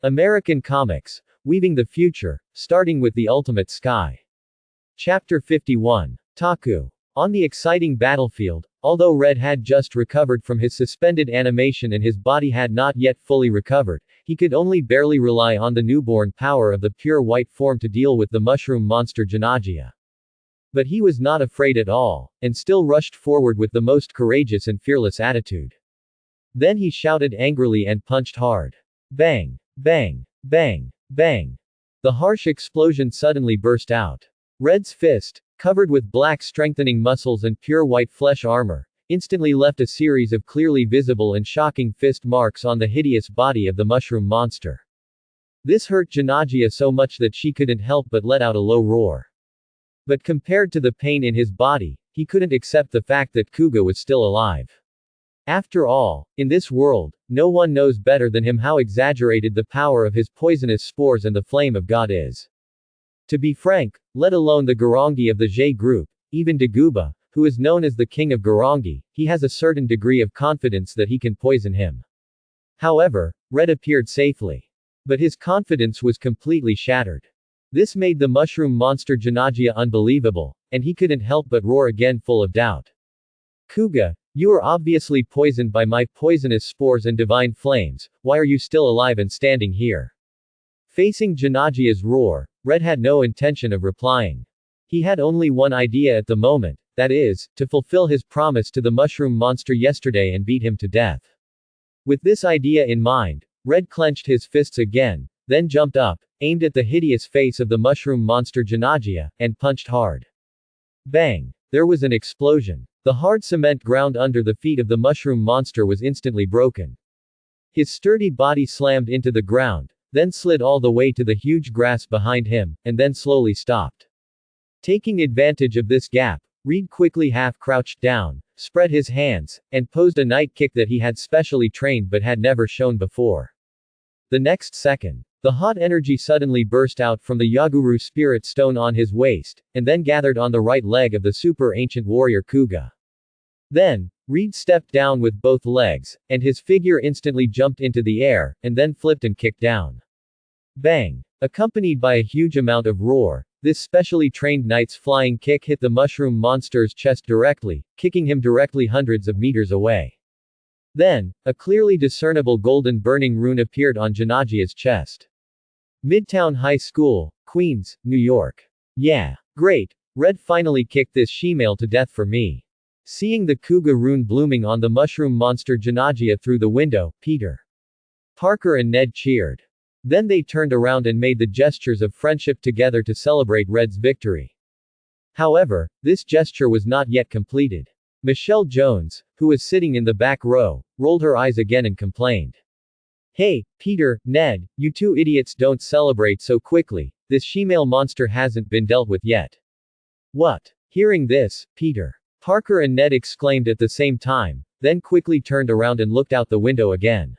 American Comics. Weaving the Future, starting with the Ultimate Sky. Chapter 51. Taku. On the exciting battlefield, although Red had just recovered from his suspended animation and his body had not yet fully recovered, he could only barely rely on the newborn power of the pure white form to deal with the mushroom monster Janagia. But he was not afraid at all, and still rushed forward with the most courageous and fearless attitude. Then he shouted angrily and punched hard. Bang! Bang! Bang! Bang! The harsh explosion suddenly burst out. Red's fist, covered with black strengthening muscles and pure white flesh armor, instantly left a series of clearly visible and shocking fist marks on the hideous body of the mushroom monster. This hurt Janagia so much that she couldn't help but let out a low roar. But compared to the pain in his body, he couldn't accept the fact that Kuga was still alive. After all, in this world, no one knows better than him how exaggerated the power of his poisonous spores and the flame of God is. To be frank, let alone the Garangi of the J group, even Daguba, who is known as the king of Garangi, he has a certain degree of confidence that he can poison him. However, Red appeared safely. But his confidence was completely shattered. This made the mushroom monster Janagia unbelievable, and he couldn't help but roar again full of doubt. Kuga, you are obviously poisoned by my poisonous spores and divine flames, why are you still alive and standing here? Facing Janagia's roar, Red had no intention of replying. He had only one idea at the moment, that is, to fulfill his promise to the mushroom monster yesterday and beat him to death. With this idea in mind, Red clenched his fists again, then jumped up, aimed at the hideous face of the mushroom monster Janagia, and punched hard. Bang! There was an explosion. The hard cement ground under the feet of the mushroom monster was instantly broken. His sturdy body slammed into the ground, then slid all the way to the huge grass behind him, and then slowly stopped. Taking advantage of this gap, Reed quickly half-crouched down, spread his hands, and posed a night kick that he had specially trained but had never shown before. The next second, the hot energy suddenly burst out from the Yaguru spirit stone on his waist, and then gathered on the right leg of the super ancient warrior Kuga. Then, Reed stepped down with both legs, and his figure instantly jumped into the air, and then flipped and kicked down. Bang! Accompanied by a huge amount of roar, this specially trained knight's flying kick hit the mushroom monster's chest directly, kicking him directly hundreds of meters away. Then, a clearly discernible golden burning rune appeared on Janagia's chest. Midtown High School, Queens, New York. Yeah. Great. Red finally kicked this shemale to death for me. Seeing the Kuga rune blooming on the mushroom monster Janagia through the window, Peter Parker and Ned cheered. Then they turned around and made the gestures of friendship together to celebrate Red's victory. However, this gesture was not yet completed. Michelle Jones, who was sitting in the back row, rolled her eyes again and complained. Hey, Peter, Ned, you two idiots don't celebrate so quickly, this shemale monster hasn't been dealt with yet. What? Hearing this, Peter Parker and Ned exclaimed at the same time, then quickly turned around and looked out the window again.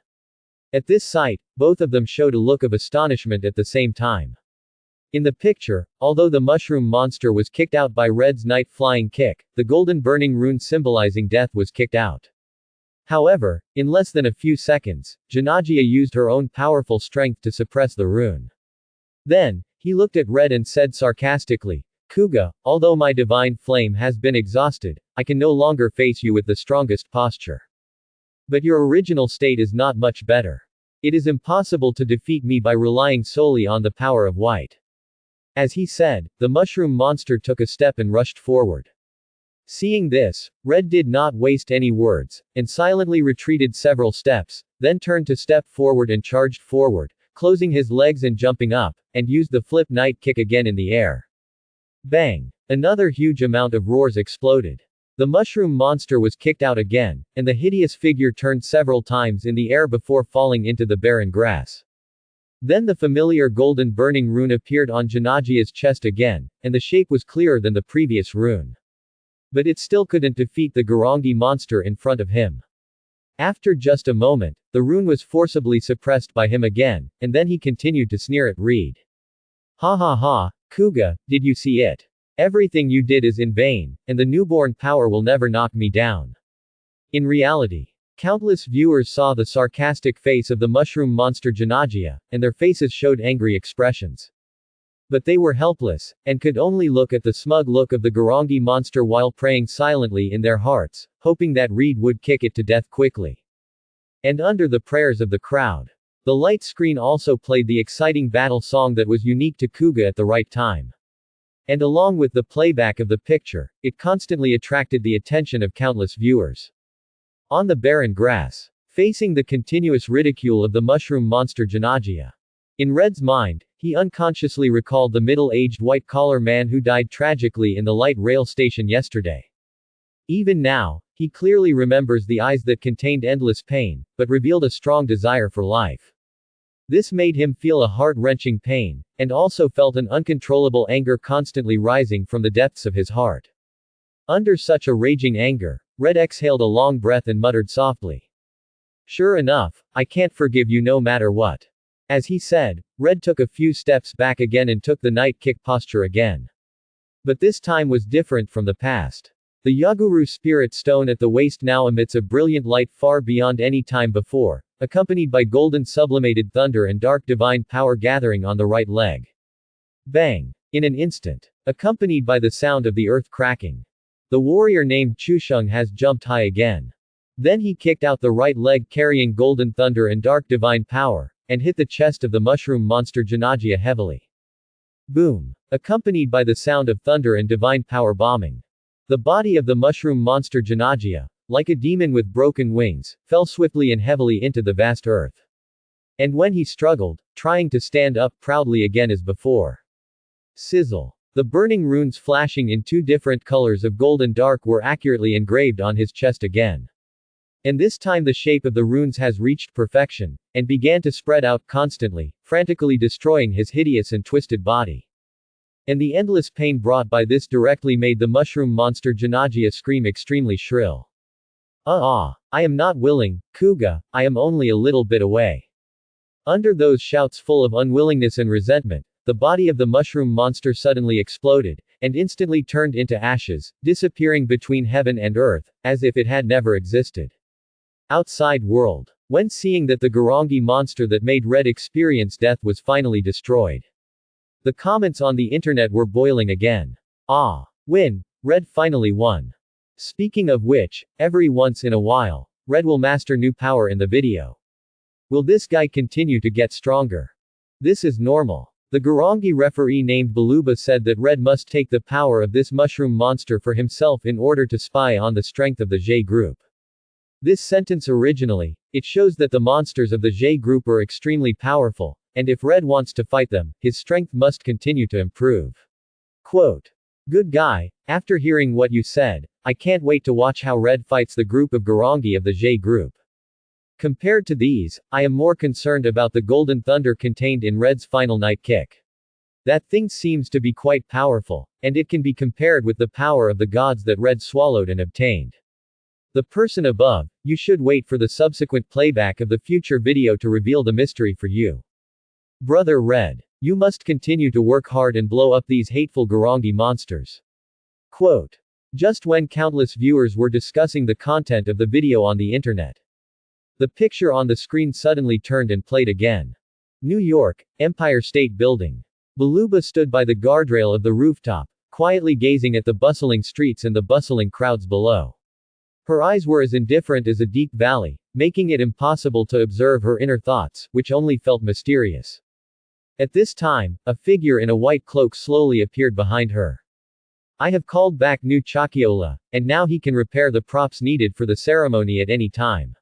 At this sight, both of them showed a look of astonishment at the same time. In the picture, although the mushroom monster was kicked out by Red's night flying kick, the golden burning rune symbolizing death was kicked out. However, in less than a few seconds, Janagia used her own powerful strength to suppress the rune. Then, he looked at Red and said sarcastically, Kuga, although my divine flame has been exhausted, I can no longer face you with the strongest posture. But your original state is not much better. It is impossible to defeat me by relying solely on the power of white. As he said, the mushroom monster took a step and rushed forward. Seeing this, Red did not waste any words, and silently retreated several steps, then turned to step forward and charged forward, closing his legs and jumping up, and used the flip night kick again in the air. Bang! Another huge amount of roars exploded. The mushroom monster was kicked out again, and the hideous figure turned several times in the air before falling into the barren grass. Then the familiar golden burning rune appeared on Janagia's chest again, and the shape was clearer than the previous rune. But it still couldn't defeat the Garangi monster in front of him. After just a moment, the rune was forcibly suppressed by him again, and then he continued to sneer at Reed. Ha ha ha, Kuga, did you see it? Everything you did is in vain, and the newborn power will never knock me down. In reality, Countless viewers saw the sarcastic face of the mushroom monster Janagia, and their faces showed angry expressions. But they were helpless, and could only look at the smug look of the Garangi monster while praying silently in their hearts, hoping that Reed would kick it to death quickly. And under the prayers of the crowd, the light screen also played the exciting battle song that was unique to Kuga at the right time. And along with the playback of the picture, it constantly attracted the attention of countless viewers. On the barren grass, facing the continuous ridicule of the mushroom monster Janagia. In Red's mind, he unconsciously recalled the middle-aged white-collar man who died tragically in the light rail station yesterday. Even now, he clearly remembers the eyes that contained endless pain, but revealed a strong desire for life. This made him feel a heart-wrenching pain, and also felt an uncontrollable anger constantly rising from the depths of his heart. Under such a raging anger, Red exhaled a long breath and muttered softly. "Sure enough, I can't forgive you no matter what." As he said, Red took a few steps back again and took the night kick posture again. But this time was different from the past. The Yaguru spirit stone at the waist now emits a brilliant light far beyond any time before, accompanied by golden sublimated thunder and dark divine power gathering on the right leg. Bang! In an instant, accompanied by the sound of the earth cracking, the warrior named Chusheng has jumped high again. Then he kicked out the right leg carrying golden thunder and dark divine power, and hit the chest of the mushroom monster Janagia heavily. Boom! Accompanied by the sound of thunder and divine power bombing. The body of the mushroom monster Janagia, like a demon with broken wings, fell swiftly and heavily into the vast earth. And when he struggled, trying to stand up proudly again as before. Sizzle! The burning runes flashing in two different colors of gold and dark were accurately engraved on his chest again. And this time the shape of the runes has reached perfection, and began to spread out constantly, frantically destroying his hideous and twisted body. And the endless pain brought by this directly made the mushroom monster Janagia scream extremely shrill. I am not willing, Kuga, I am only a little bit away. Under those shouts full of unwillingness and resentment, the body of the mushroom monster suddenly exploded, and instantly turned into ashes, disappearing between heaven and earth, as if it had never existed. Outside world. When seeing that the Garangi monster that made Red experience death was finally destroyed. The comments on the internet were boiling again. Win! Red finally won. Speaking of which, every once in a while, Red will master new power in the video. Will this guy continue to get stronger? This is normal. The Garangi referee named Baluba said that Red must take the power of this mushroom monster for himself in order to spy on the strength of the J group. This sentence originally, it shows that the monsters of the J group are extremely powerful, and if Red wants to fight them, his strength must continue to improve. Quote. Good guy, after hearing what you said, I can't wait to watch how Red fights the group of Garangi of the J group. Compared to these, I am more concerned about the golden thunder contained in Red's final night kick. That thing seems to be quite powerful, and it can be compared with the power of the gods that Red swallowed and obtained. The person above, you should wait for the subsequent playback of the future video to reveal the mystery for you. Brother Red. You must continue to work hard and blow up these hateful Garangi monsters. Quote. Just when countless viewers were discussing the content of the video on the internet. The picture on the screen suddenly turned and played again. New York, Empire State Building. Baluba stood by the guardrail of the rooftop, quietly gazing at the bustling streets and the bustling crowds below. Her eyes were as indifferent as a deep valley, making it impossible to observe her inner thoughts, which only felt mysterious. At this time, a figure in a white cloak slowly appeared behind her. I have called back New Chakiola, and now he can repair the props needed for the ceremony at any time.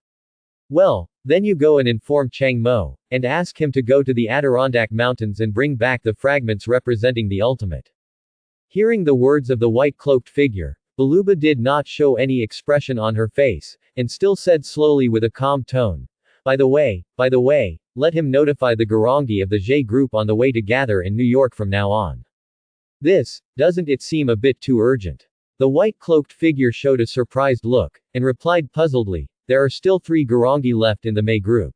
Well, then you go and inform Chang Mo, and ask him to go to the Adirondack Mountains and bring back the fragments representing the ultimate. Hearing the words of the white-cloaked figure, Baluba did not show any expression on her face, and still said slowly with a calm tone, By the way, let him notify the Garangi of the J group on the way to gather in New York from now on. Doesn't it seem a bit too urgent? The white-cloaked figure showed a surprised look, and replied puzzledly, There are still 3 Garangi left in the May group.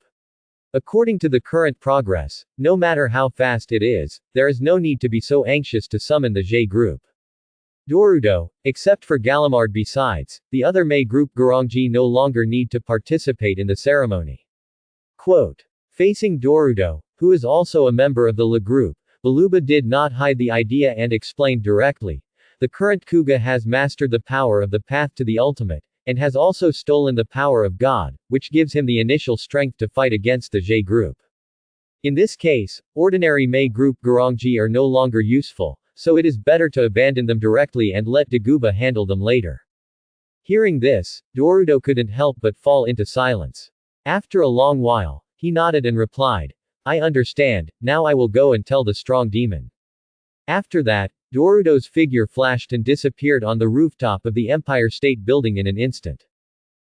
According to the current progress, no matter how fast it is, there is no need to be so anxious to summon the J group. Dorudo, except for Galamard besides, the other Mei group Garangji no longer need to participate in the ceremony. Quote. Facing Dorudo, who is also a member of the La group, Baluba did not hide the idea and explained directly. The current Kuga has mastered the power of the path to the ultimate, and has also stolen the power of God, which gives him the initial strength to fight against the Jie group. In this case, ordinary Mei group Garangji are no longer useful, so it is better to abandon them directly and let Daguba handle them later. Hearing this, Dorudo couldn't help but fall into silence. After a long while, he nodded and replied, I understand, now I will go and tell the strong demon. After that, Dorudo's figure flashed and disappeared on the rooftop of the Empire State Building in an instant.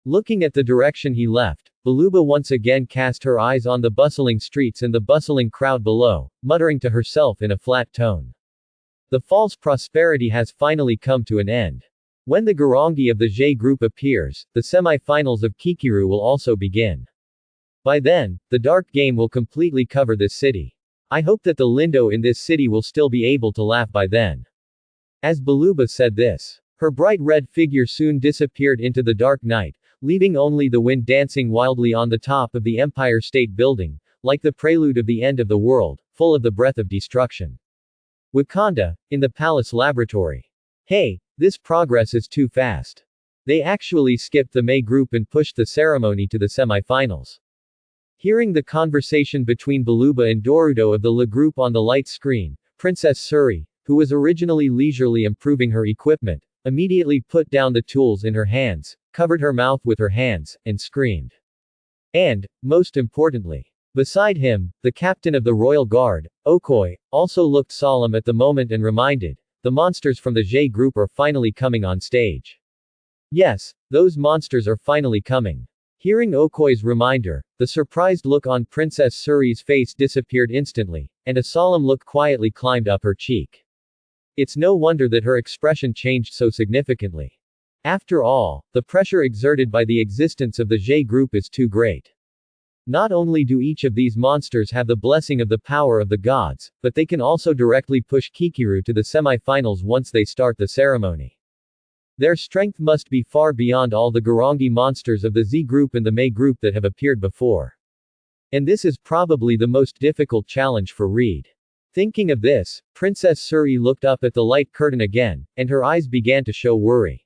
Looking at the direction he left, Baluba once again cast her eyes on the bustling streets and the bustling crowd below, muttering to herself in a flat tone. The false prosperity has finally come to an end. When the Garangi of the Jie group appears, the semi-finals of Kikiru will also begin. By then, the dark game will completely cover this city. I hope that the Lindo in this city will still be able to laugh by then. As Baluba said this, her bright red figure soon disappeared into the dark night, leaving only the wind dancing wildly on the top of the Empire State Building, like the prelude of the end of the world, full of the breath of destruction. Wakanda, in the palace laboratory. Hey, this progress is too fast. They actually skipped the Mei group and pushed the ceremony to the semi-finals. Hearing the conversation between Baluba and Dorudo of the La group on the light screen, Princess Suri, who was originally leisurely improving her equipment, immediately put down the tools in her hands, covered her mouth with her hands, and screamed. And, most importantly, beside him, the captain of the royal guard, Okoi, also looked solemn at the moment and reminded, the monsters from the Jie group are finally coming on stage. Yes, those monsters are finally coming. Hearing Okoi's reminder, the surprised look on Princess Suri's face disappeared instantly, and a solemn look quietly climbed up her cheek. It's no wonder that her expression changed so significantly. After all, the pressure exerted by the existence of the Jie group is too great. Not only do each of these monsters have the blessing of the power of the gods, but they can also directly push Kikiru to the semi-finals once they start the ceremony. Their strength must be far beyond all the Garangi monsters of the Z group and the Mei group that have appeared before. And this is probably the most difficult challenge for Reed. Thinking of this, Princess Suri looked up at the light curtain again, and her eyes began to show worry.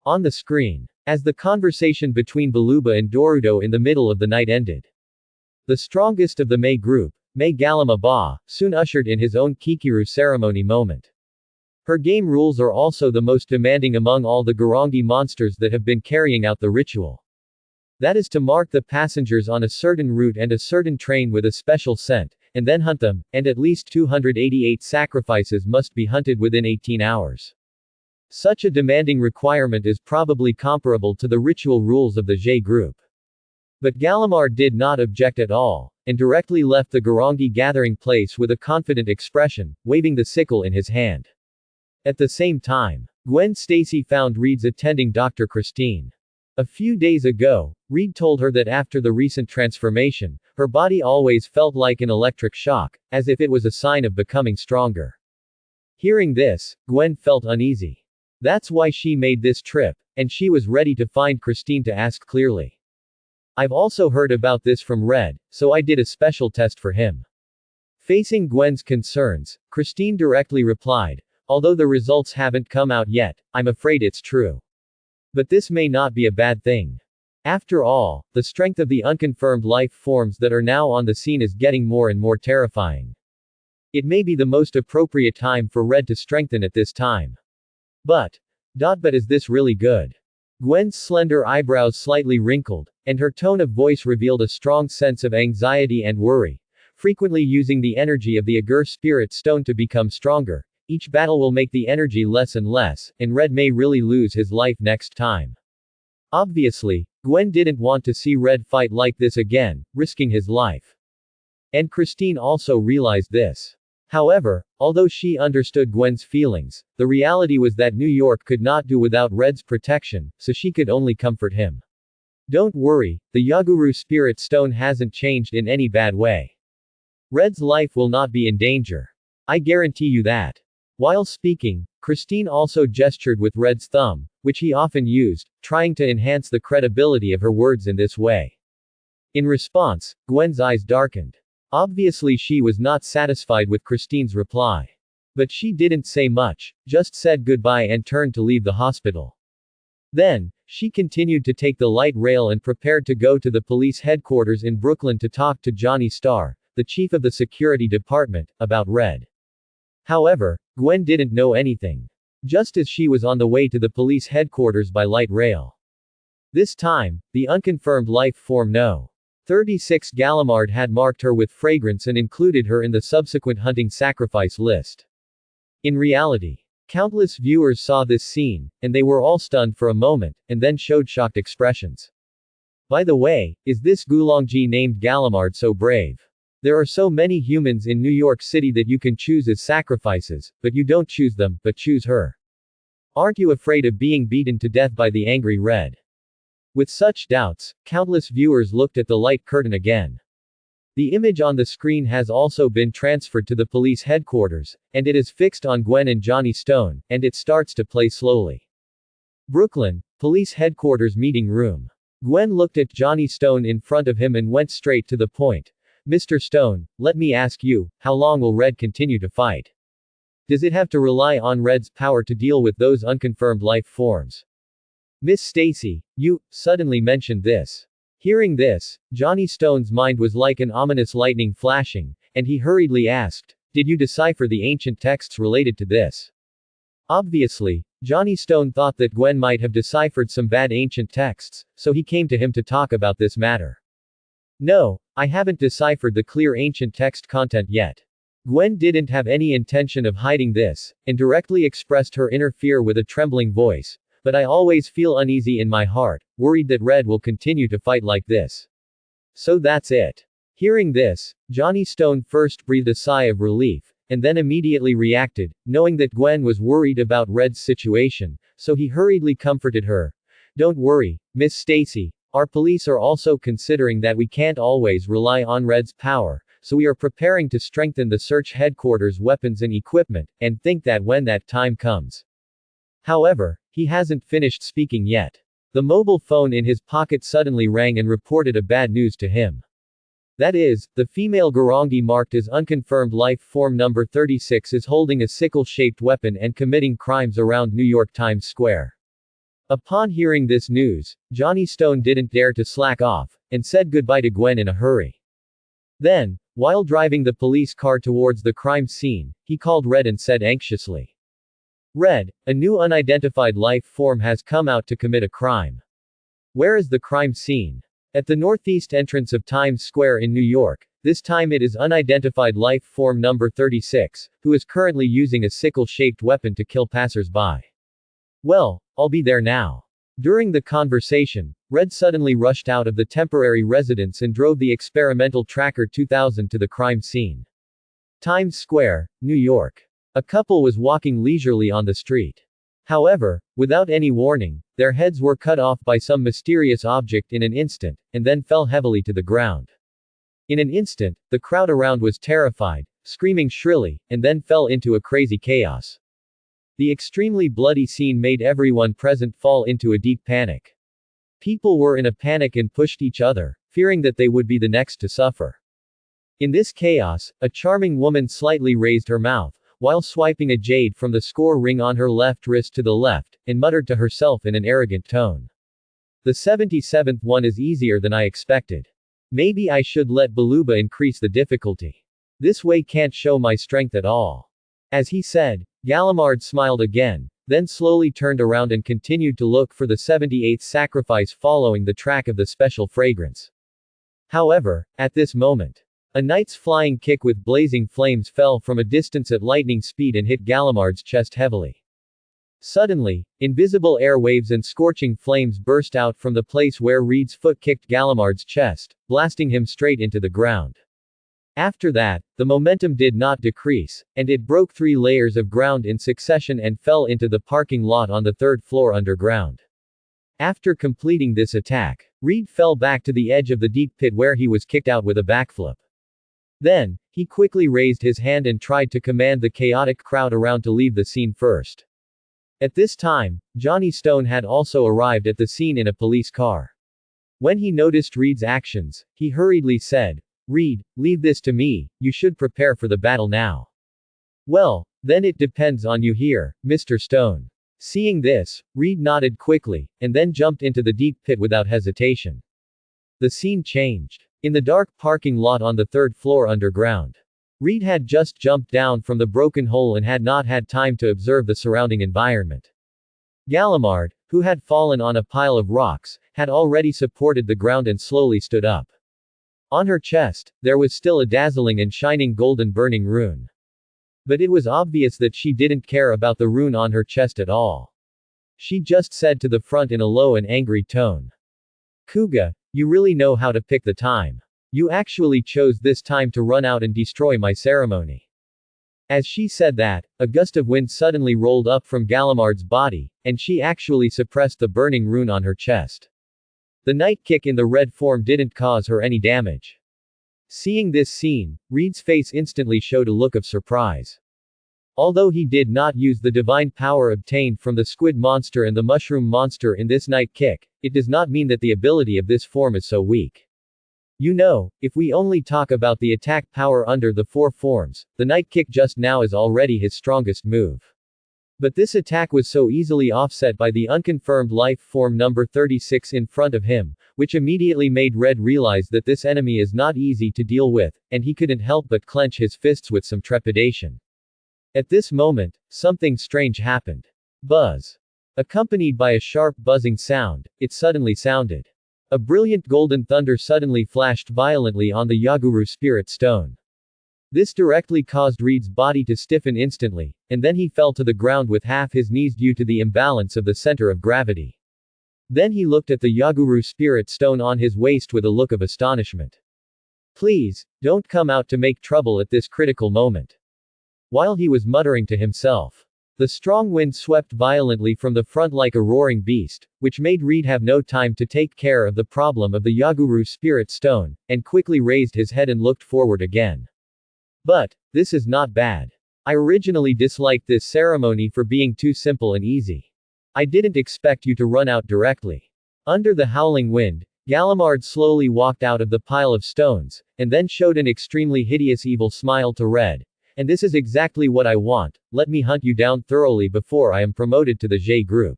On the screen, as the conversation between Baluba and Dorudo in the middle of the night ended, the strongest of the Mei group, Mei Galama Ba, soon ushered in his own Kikiru ceremony moment. Her game rules are also the most demanding among all the Garangi monsters that have been carrying out the ritual. That is to mark the passengers on a certain route and a certain train with a special scent, and then hunt them, and at least 288 sacrifices must be hunted within 18 hours. Such a demanding requirement is probably comparable to the ritual rules of the Jie group. But Galamard did not object at all, and directly left the Garangi gathering place with a confident expression, waving the sickle in his hand. At the same time, Gwen Stacy found Reed's attending Dr. Christine. A few days ago, Reed told her that after the recent transformation, her body always felt like an electric shock, as if it was a sign of becoming stronger. Hearing this, Gwen felt uneasy. That's why she made this trip, and she was ready to find Christine to ask clearly. I've also heard about this from Red, so I did a special test for him. Facing Gwen's concerns, Christine directly replied, although the results haven't come out yet, I'm afraid it's true. But this may not be a bad thing. After all, the strength of the unconfirmed life forms that are now on the scene is getting more and more terrifying. It may be the most appropriate time for Red to strengthen at this time. But is this really good? Gwen's slender eyebrows slightly wrinkled, and her tone of voice revealed a strong sense of anxiety and worry. Frequently using the energy of the Agur Spirit Stone to become stronger, each battle will make the energy less and less, and Red may really lose his life next time. Obviously, Gwen didn't want to see Red fight like this again, risking his life. And Christine also realized this. However, although she understood Gwen's feelings, the reality was that New York could not do without Red's protection, so she could only comfort him. Don't worry, the Yaguru Spirit Stone hasn't changed in any bad way. Red's life will not be in danger. I guarantee you that. While speaking, Christine also gestured with Red's thumb, which he often used, trying to enhance the credibility of her words in this way. In response, Gwen's eyes darkened. Obviously she was not satisfied with Christine's reply. But she didn't say much, just said goodbye and turned to leave the hospital. Then, she continued to take the light rail and prepared to go to the police headquarters in Brooklyn to talk to Johnny Starr, the chief of the security department, about Red. However, Gwen didn't know anything. Just as she was on the way to the police headquarters by light rail. This time, the unconfirmed life form No. 36 Gallimard had marked her with fragrance and included her in the subsequent hunting sacrifice list. In reality, countless viewers saw this scene, and they were all stunned for a moment, and then showed shocked expressions. By the way, is this Gulongji named Gallimard so brave? There are so many humans in New York City that you can choose as sacrifices, but you don't choose them, but choose her. Aren't you afraid of being beaten to death by the angry Red? With such doubts, countless viewers looked at the light curtain again. The image on the screen has also been transferred to the police headquarters, and it is fixed on Gwen and Johnny Stone, and it starts to play slowly. Brooklyn, police headquarters meeting room. Gwen looked at Johnny Stone in front of him and went straight to the point. Mr. Stone, let me ask you, how long will Red continue to fight? Does it have to rely on Red's power to deal with those unconfirmed life forms? Miss Stacy, you suddenly mentioned this. Hearing this, Johnny Stone's mind was like an ominous lightning flashing, and he hurriedly asked, did you decipher the ancient texts related to this? Obviously, Johnny Stone thought that Gwen might have deciphered some bad ancient texts, so he came to him to talk about this matter. No, I haven't deciphered the clear ancient text content yet. Gwen didn't have any intention of hiding this, and directly expressed her inner fear with a trembling voice. But I always feel uneasy in my heart, worried that Red will continue to fight like this. So that's it. Hearing this, Johnny Stone first breathed a sigh of relief, and then immediately reacted, knowing that Gwen was worried about Red's situation, so he hurriedly comforted her. Don't worry, Miss Stacy. Our police are also considering that we can't always rely on Red's power, so we are preparing to strengthen the search headquarters' weapons and equipment, and think that when that time comes. However, he hasn't finished speaking yet. The mobile phone in his pocket suddenly rang and reported a bad news to him. That is, the female Garangi marked as unconfirmed life form number 36 is holding a sickle-shaped weapon and committing crimes around New York Times Square. Upon hearing this news, Johnny Stone didn't dare to slack off, and said goodbye to Gwen in a hurry. Then, while driving the police car towards the crime scene, he called Red and said anxiously, Red, a new unidentified life form has come out to commit a crime. Where is the crime scene? At the northeast entrance of Times Square in New York. This time it is unidentified life form number 36, who is currently using a sickle-shaped weapon to kill passers-by. Well, I'll be there now. During the conversation, Red suddenly rushed out of the temporary residence and drove the experimental Tracker 2000 to the crime scene. Times Square, New York. A couple was walking leisurely on the street. However, without any warning, their heads were cut off by some mysterious object in an instant, and then fell heavily to the ground. In an instant, the crowd around was terrified, screaming shrilly, and then fell into a crazy chaos. The extremely bloody scene made everyone present fall into a deep panic. People were in a panic and pushed each other, fearing that they would be the next to suffer. In this chaos, a charming woman slightly raised her mouth, while swiping a jade from the score ring on her left wrist to the left, and muttered to herself in an arrogant tone. The 77th one is easier than I expected. Maybe I should let Baluba increase the difficulty. This way can't show my strength at all. As he said, Gallimard smiled again, then slowly turned around and continued to look for the 78th sacrifice following the track of the special fragrance. However, at this moment, a knight's flying kick with blazing flames fell from a distance at lightning speed and hit Gallimard's chest heavily. Suddenly, invisible air waves and scorching flames burst out from the place where Reed's foot kicked Gallimard's chest, blasting him straight into the ground. After that, the momentum did not decrease, and it broke 3 layers of ground in succession and fell into the parking lot on the 3rd floor underground. After completing this attack, Reed fell back to the edge of the deep pit where he was kicked out with a backflip. Then, He quickly raised his hand and tried to command the chaotic crowd around to leave the scene first. At this time, Johnny Stone had also arrived at the scene in a police car. When he noticed Reed's actions, he hurriedly said, "Reed, leave this to me, you should prepare for the battle now." "Well, then it depends on you here, Mr. Stone." Seeing this, Reed nodded quickly, and then jumped into the deep pit without hesitation. The scene changed. In the dark parking lot on the third floor underground. Reed had just jumped down from the broken hole and had not had time to observe the surrounding environment. Gallimard, who had fallen on a pile of rocks, had already supported the ground and slowly stood up. On her chest, there was still a dazzling and shining golden burning rune. But it was obvious that she didn't care about the rune on her chest at all. She just said to the front in a low and angry tone. "Kuga, you really know how to pick the time. You actually chose this time to run out and destroy my ceremony." As she said that, a gust of wind suddenly rolled up from Gallimard's body, and she actually suppressed the burning rune on her chest. The night kick in the red form didn't cause her any damage. Seeing this scene, Reed's face instantly showed a look of surprise. Although he did not use the divine power obtained from the squid monster and the mushroom monster in this night kick, it does not mean that the ability of this form is so weak. You know, if we only talk about the attack power under the four forms, the night kick just now is already his strongest move. But this attack was so easily offset by the unconfirmed life form number 36 in front of him, which immediately made Red realize that this enemy is not easy to deal with, and he couldn't help but clench his fists with some trepidation. At this moment, something strange happened. Buzz. Accompanied by a sharp buzzing sound, it suddenly sounded. A brilliant golden thunder suddenly flashed violently on the Yaguru Spirit Stone. This directly caused Reed's body to stiffen instantly, and then he fell to the ground with half his knees due to the imbalance of the center of gravity. Then he looked at the Yaguru Spirit Stone on his waist with a look of astonishment. "Please, don't come out to make trouble at this critical moment." While he was muttering to himself, the strong wind swept violently from the front like a roaring beast, which made Reed have no time to take care of the problem of the Yaguru Spirit Stone, and quickly raised his head and looked forward again. "But, this is not bad. I originally disliked this ceremony for being too simple and easy. I didn't expect you to run out directly." Under the howling wind, Gallimard slowly walked out of the pile of stones, and then showed an extremely hideous evil smile to Red. "And this is exactly what I want, let me hunt you down thoroughly before I am promoted to the J group.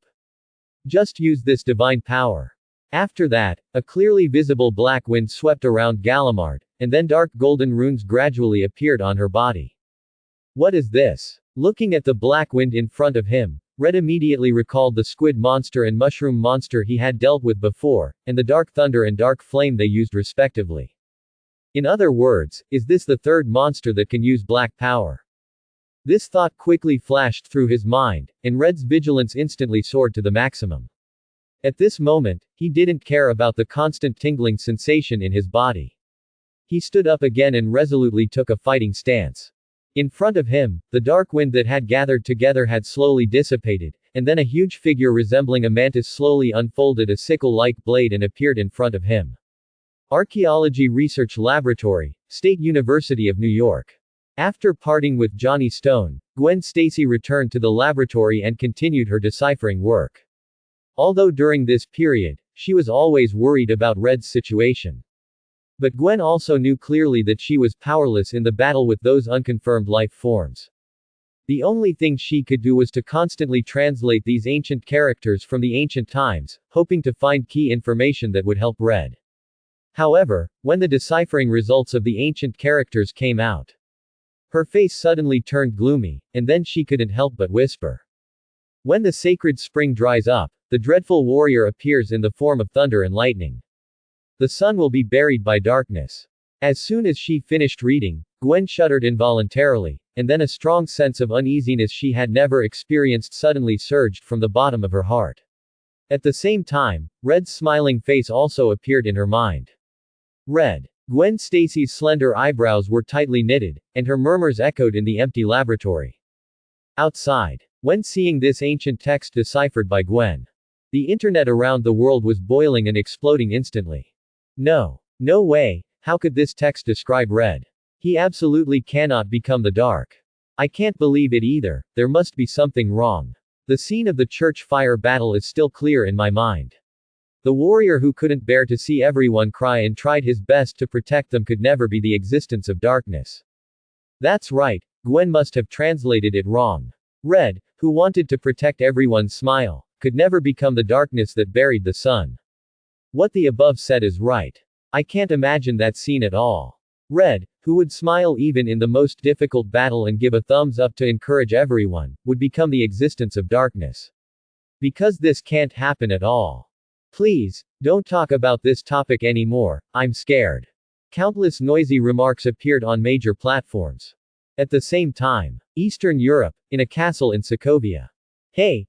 Just use this divine power." After that, a clearly visible black wind swept around Gallimard, and then dark golden runes gradually appeared on her body. "What is this?" Looking at the black wind in front of him, Red immediately recalled the squid monster and mushroom monster he had dealt with before, and the dark thunder and dark flame they used respectively. In other words, is this the third monster that can use black power? This thought quickly flashed through his mind, and Red's vigilance instantly soared to the maximum. At this moment, he didn't care about the constant tingling sensation in his body. He stood up again and resolutely took a fighting stance. In front of him, the dark wind that had gathered together had slowly dissipated, and then a huge figure resembling a mantis slowly unfolded a sickle-like blade and appeared in front of him. Archaeology Research Laboratory, State University of New York. After parting with Johnny Stone, Gwen Stacy returned to the laboratory and continued her deciphering work. Although during this period, she was always worried about Red's situation. But Gwen also knew clearly that she was powerless in the battle with those unconfirmed life forms. The only thing she could do was to constantly translate these ancient characters from the ancient times, hoping to find key information that would help Red. However, when the deciphering results of the ancient characters came out, her face suddenly turned gloomy, and then she couldn't help but whisper. When the sacred spring dries up, the dreadful warrior appears in the form of thunder and lightning. The sun will be buried by darkness. As soon as she finished reading, Gwen shuddered involuntarily, and then a strong sense of uneasiness she had never experienced suddenly surged from the bottom of her heart. At the same time, Red's smiling face also appeared in her mind. Red. Gwen Stacy's slender eyebrows were tightly knitted, and her murmurs echoed in the empty laboratory. Outside. When seeing this ancient text deciphered by Gwen, the internet around the world was boiling and exploding instantly. No way, how could this text describe Red? He absolutely cannot become the dark. I can't believe it either, there must be something wrong. The scene of the church fire battle is still clear in my mind. The warrior who couldn't bear to see everyone cry and tried his best to protect them could never be the existence of darkness. That's right, Gwen must have translated it wrong. Red, who wanted to protect everyone's smile, could never become the darkness that buried the sun. What the above said is right. I can't imagine that scene at all. Red, who would smile even in the most difficult battle and give a thumbs up to encourage everyone, would become the existence of darkness. Because this can't happen at all. Please, don't talk about this topic anymore, I'm scared. Countless noisy remarks appeared on major platforms. At the same time, Eastern Europe, in a castle in Sokovia. Hey,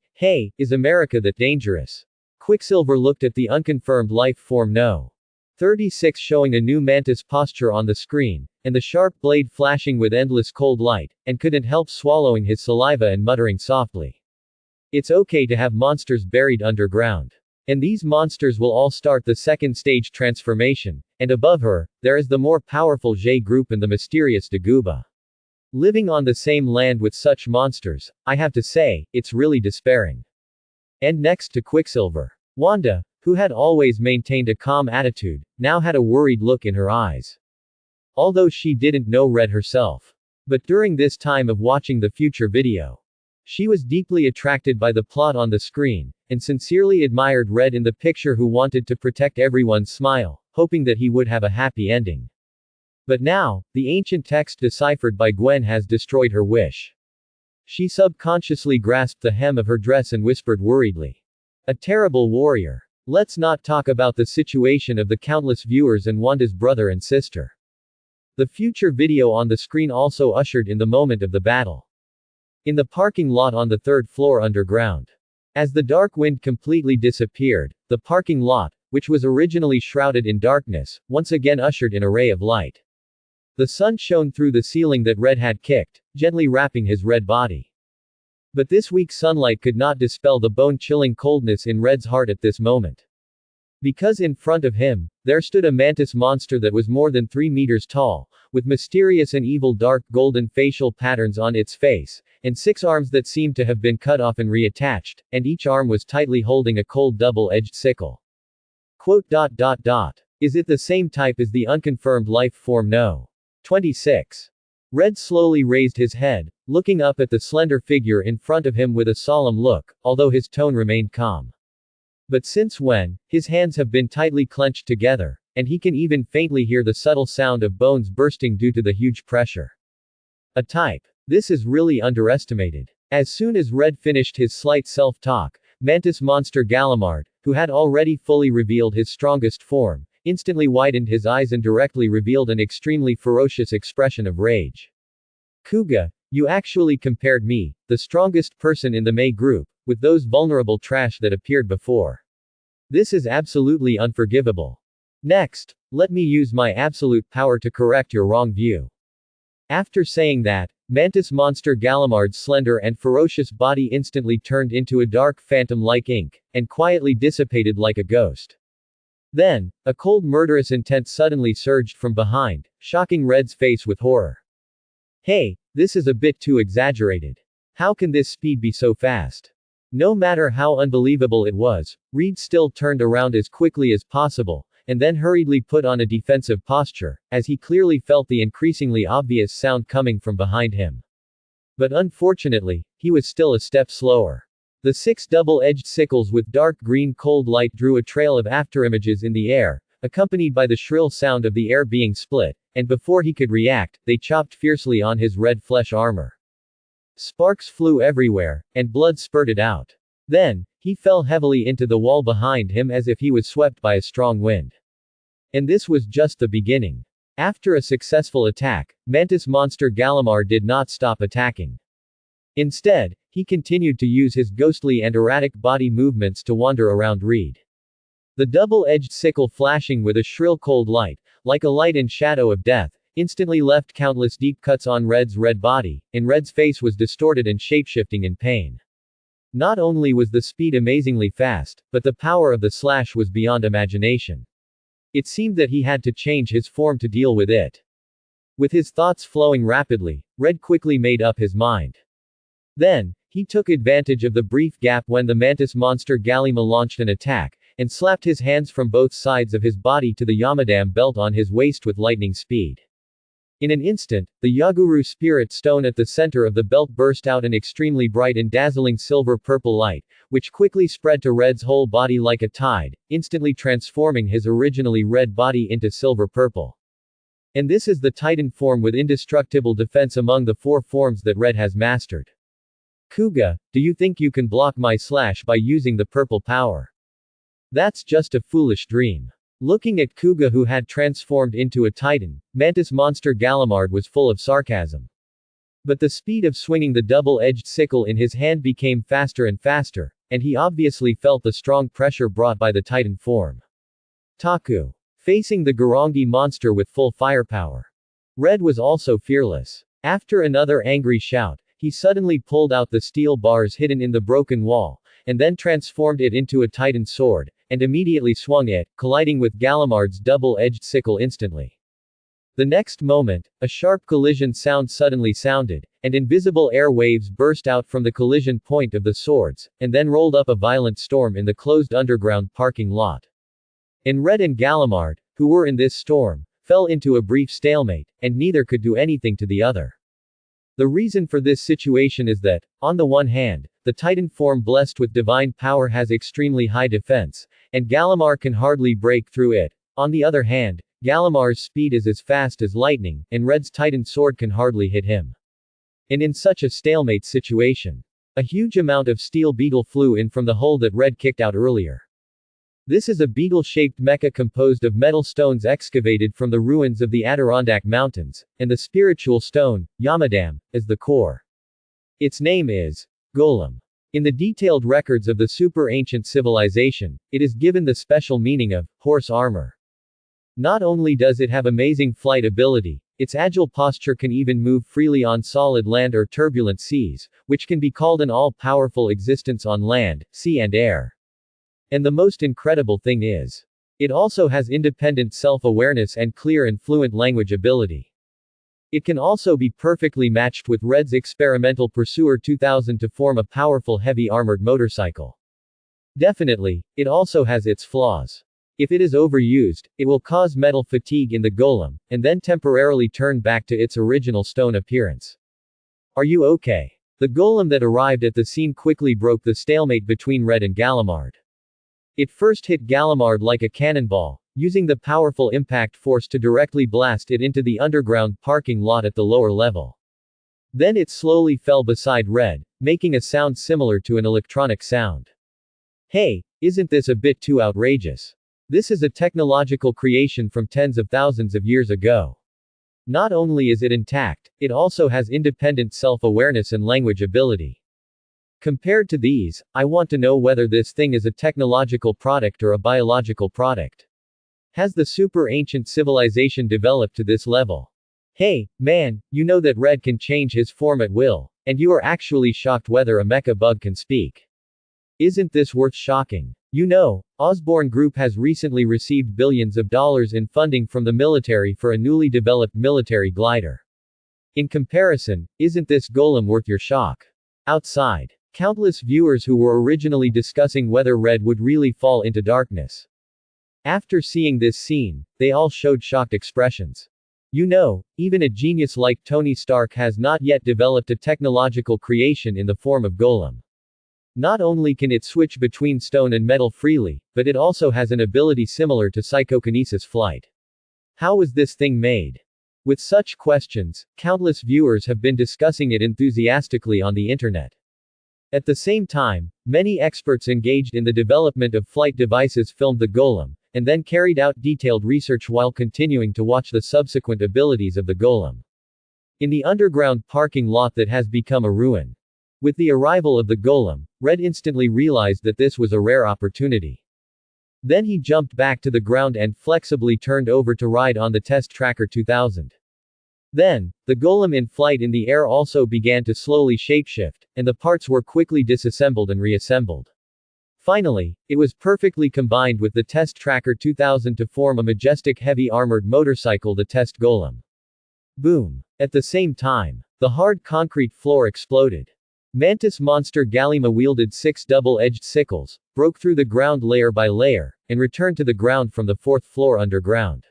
is America that dangerous? Quicksilver looked at the unconfirmed life form No. 36 showing a new mantis posture on the screen, and the sharp blade flashing with endless cold light, and couldn't help swallowing his saliva and muttering softly. It's okay to have monsters buried underground. And these monsters will all start the second stage transformation, and above her, there is the more powerful J group and the mysterious Daguba. Living on the same land with such monsters, I have to say, it's really despairing. And next to Quicksilver, Wanda, who had always maintained a calm attitude, now had a worried look in her eyes. Although she didn't know Red herself. But during this time of watching the future video, she was deeply attracted by the plot on the screen, and sincerely admired Red in the picture who wanted to protect everyone's smile, hoping that he would have a happy ending. But now, the ancient text deciphered by Gwen has destroyed her wish. She subconsciously grasped the hem of her dress and whispered worriedly. A terrible warrior. Let's not talk about the situation of the countless viewers and Wanda's brother and sister. The future video on the screen also ushered in the moment of the battle. In the parking lot on the third floor underground. As the dark wind completely disappeared, the parking lot, which was originally shrouded in darkness, once again ushered in a ray of light. The sun shone through the ceiling that Red had kicked, gently wrapping his red body. But this weak sunlight could not dispel the bone-chilling coldness in Red's heart at this moment. Because in front of him, there stood a mantis monster that was more than 3 meters tall, with mysterious and evil dark golden facial patterns on its face, and 6 arms that seemed to have been cut off and reattached, and each arm was tightly holding a cold double-edged sickle. Quote. Is it the same type as the unconfirmed life form No. 26? Red slowly raised his head, looking up at the slender figure in front of him with a solemn look, although his tone remained calm. But since when, his hands have been tightly clenched together, and he can even faintly hear the subtle sound of bones bursting due to the huge pressure. A type. This is really underestimated. As soon as Red finished his slight self-talk, Mantis Monster Gallimard, who had already fully revealed his strongest form, instantly widened his eyes and directly revealed an extremely ferocious expression of rage. Kuga, you actually compared me, the strongest person in the May group, with those vulnerable trash that appeared before. This is absolutely unforgivable. Next, let me use my absolute power to correct your wrong view. After saying that, Mantis Monster Gallimard's slender and ferocious body instantly turned into a dark phantom-like ink, and quietly dissipated like a ghost. Then, a cold murderous intent suddenly surged from behind, shocking Red's face with horror. Hey, this is a bit too exaggerated. How can this speed be so fast? No matter how unbelievable it was, Reed still turned around as quickly as possible, and then hurriedly put on a defensive posture, as he clearly felt the increasingly obvious sound coming from behind him. But unfortunately, he was still a step slower. The 6 double-edged sickles with dark green cold light drew a trail of afterimages in the air, accompanied by the shrill sound of the air being split, and before he could react, they chopped fiercely on his red flesh armor. Sparks flew everywhere, and blood spurted out. Then, he fell heavily into the wall behind him as if he was swept by a strong wind. And this was just the beginning. After a successful attack, Mantis Monster Gallimard did not stop attacking. Instead, he continued to use his ghostly and erratic body movements to wander around Reed. The double-edged sickle flashing with a shrill cold light, like a light and shadow of death, instantly left countless deep cuts on Red's red body, and Red's face was distorted and shapeshifting in pain. Not only was the speed amazingly fast, but the power of the slash was beyond imagination. It seemed that he had to change his form to deal with it. With his thoughts flowing rapidly, Red quickly made up his mind. Then, he took advantage of the brief gap when the mantis monster Galima launched an attack, and slapped his hands from both sides of his body to the Yamadam belt on his waist with lightning speed. In an instant, the Yaguru spirit stone at the center of the belt burst out an extremely bright and dazzling silver-purple light, which quickly spread to Red's whole body like a tide, instantly transforming his originally red body into silver-purple. And this is the Titan form with indestructible defense among the 4 forms that Red has mastered. Kuga, do you think you can block my slash by using the purple power? That's just a foolish dream. Looking at Kuga, who had transformed into a Titan, mantis monster Galimard was full of sarcasm. But the speed of swinging the double-edged sickle in his hand became faster and faster, and he obviously felt the strong pressure brought by the Titan form. Taku. Facing the Garangi monster with full firepower. Red was also fearless. After another angry shout, he suddenly pulled out the steel bars hidden in the broken wall, and then transformed it into a Titan sword, and immediately swung it, colliding with Galimard's double-edged sickle instantly. The next moment, a sharp collision sound suddenly sounded, and invisible air waves burst out from the collision point of the swords, and then rolled up a violent storm in the closed underground parking lot. And Red and Galimard, who were in this storm, fell into a brief stalemate, and neither could do anything to the other. The reason for this situation is that, on the one hand, the Titan form blessed with divine power has extremely high defense, and Galimard can hardly break through it. On the other hand, Galimard's speed is as fast as lightning, and Red's Titan sword can hardly hit him. And in such a stalemate situation, a huge amount of steel beetle flew in from the hole that Red kicked out earlier. This is a beetle-shaped mecha composed of metal stones excavated from the ruins of the Adirondack Mountains, and the spiritual stone, Yamadam, as the core. Its name is Golem. In the detailed records of the super-ancient civilization, it is given the special meaning of horse armor. Not only does it have amazing flight ability, its agile posture can even move freely on solid land or turbulent seas, which can be called an all-powerful existence on land, sea and air. And the most incredible thing is, it also has independent self-awareness and clear and fluent language ability. It can also be perfectly matched with Red's experimental Pursuer 2000 to form a powerful heavy armored motorcycle. Definitely, it also has its flaws. If it is overused, it will cause metal fatigue in the golem, and then temporarily turn back to its original stone appearance. Are you okay? The golem that arrived at the scene quickly broke the stalemate between Red and Galimard. It first hit Galimard like a cannonball, using the powerful impact force to directly blast it into the underground parking lot at the lower level. Then it slowly fell beside Red, making a sound similar to an electronic sound. Hey, isn't this a bit too outrageous? This is a technological creation from tens of thousands of years ago. Not only is it intact, it also has independent self-awareness and language ability. Compared to these, I want to know whether this thing is a technological product or a biological product. Has the super ancient civilization developed to this level? Hey, man, you know that Red can change his form at will, and you are actually shocked whether a mecha bug can speak. Isn't this worth shocking? You know, Osborne Group has recently received billions of dollars in funding from the military for a newly developed military glider. In comparison, isn't this golem worth your shock? Outside, countless viewers who were originally discussing whether Red would really fall into darkness. After seeing this scene, they all showed shocked expressions. You know, even a genius like Tony Stark has not yet developed a technological creation in the form of golem. Not only can it switch between stone and metal freely, but it also has an ability similar to psychokinesis flight. How was this thing made? With such questions, countless viewers have been discussing it enthusiastically on the internet. At the same time, many experts engaged in the development of flight devices filmed the golem, and then carried out detailed research while continuing to watch the subsequent abilities of the golem. In the underground parking lot that has become a ruin. With the arrival of the golem, Red instantly realized that this was a rare opportunity. Then he jumped back to the ground and flexibly turned over to ride on the Test Tracker 2000. Then, the golem in flight in the air also began to slowly shapeshift, and the parts were quickly disassembled and reassembled. Finally, it was perfectly combined with the Test Tracker 2000 to form a majestic heavy armored motorcycle, the Test Golem. Boom. At the same time, the hard concrete floor exploded. Mantis monster Galima wielded 6 double-edged sickles, broke through the ground layer by layer, and returned to the ground from the 4th floor underground.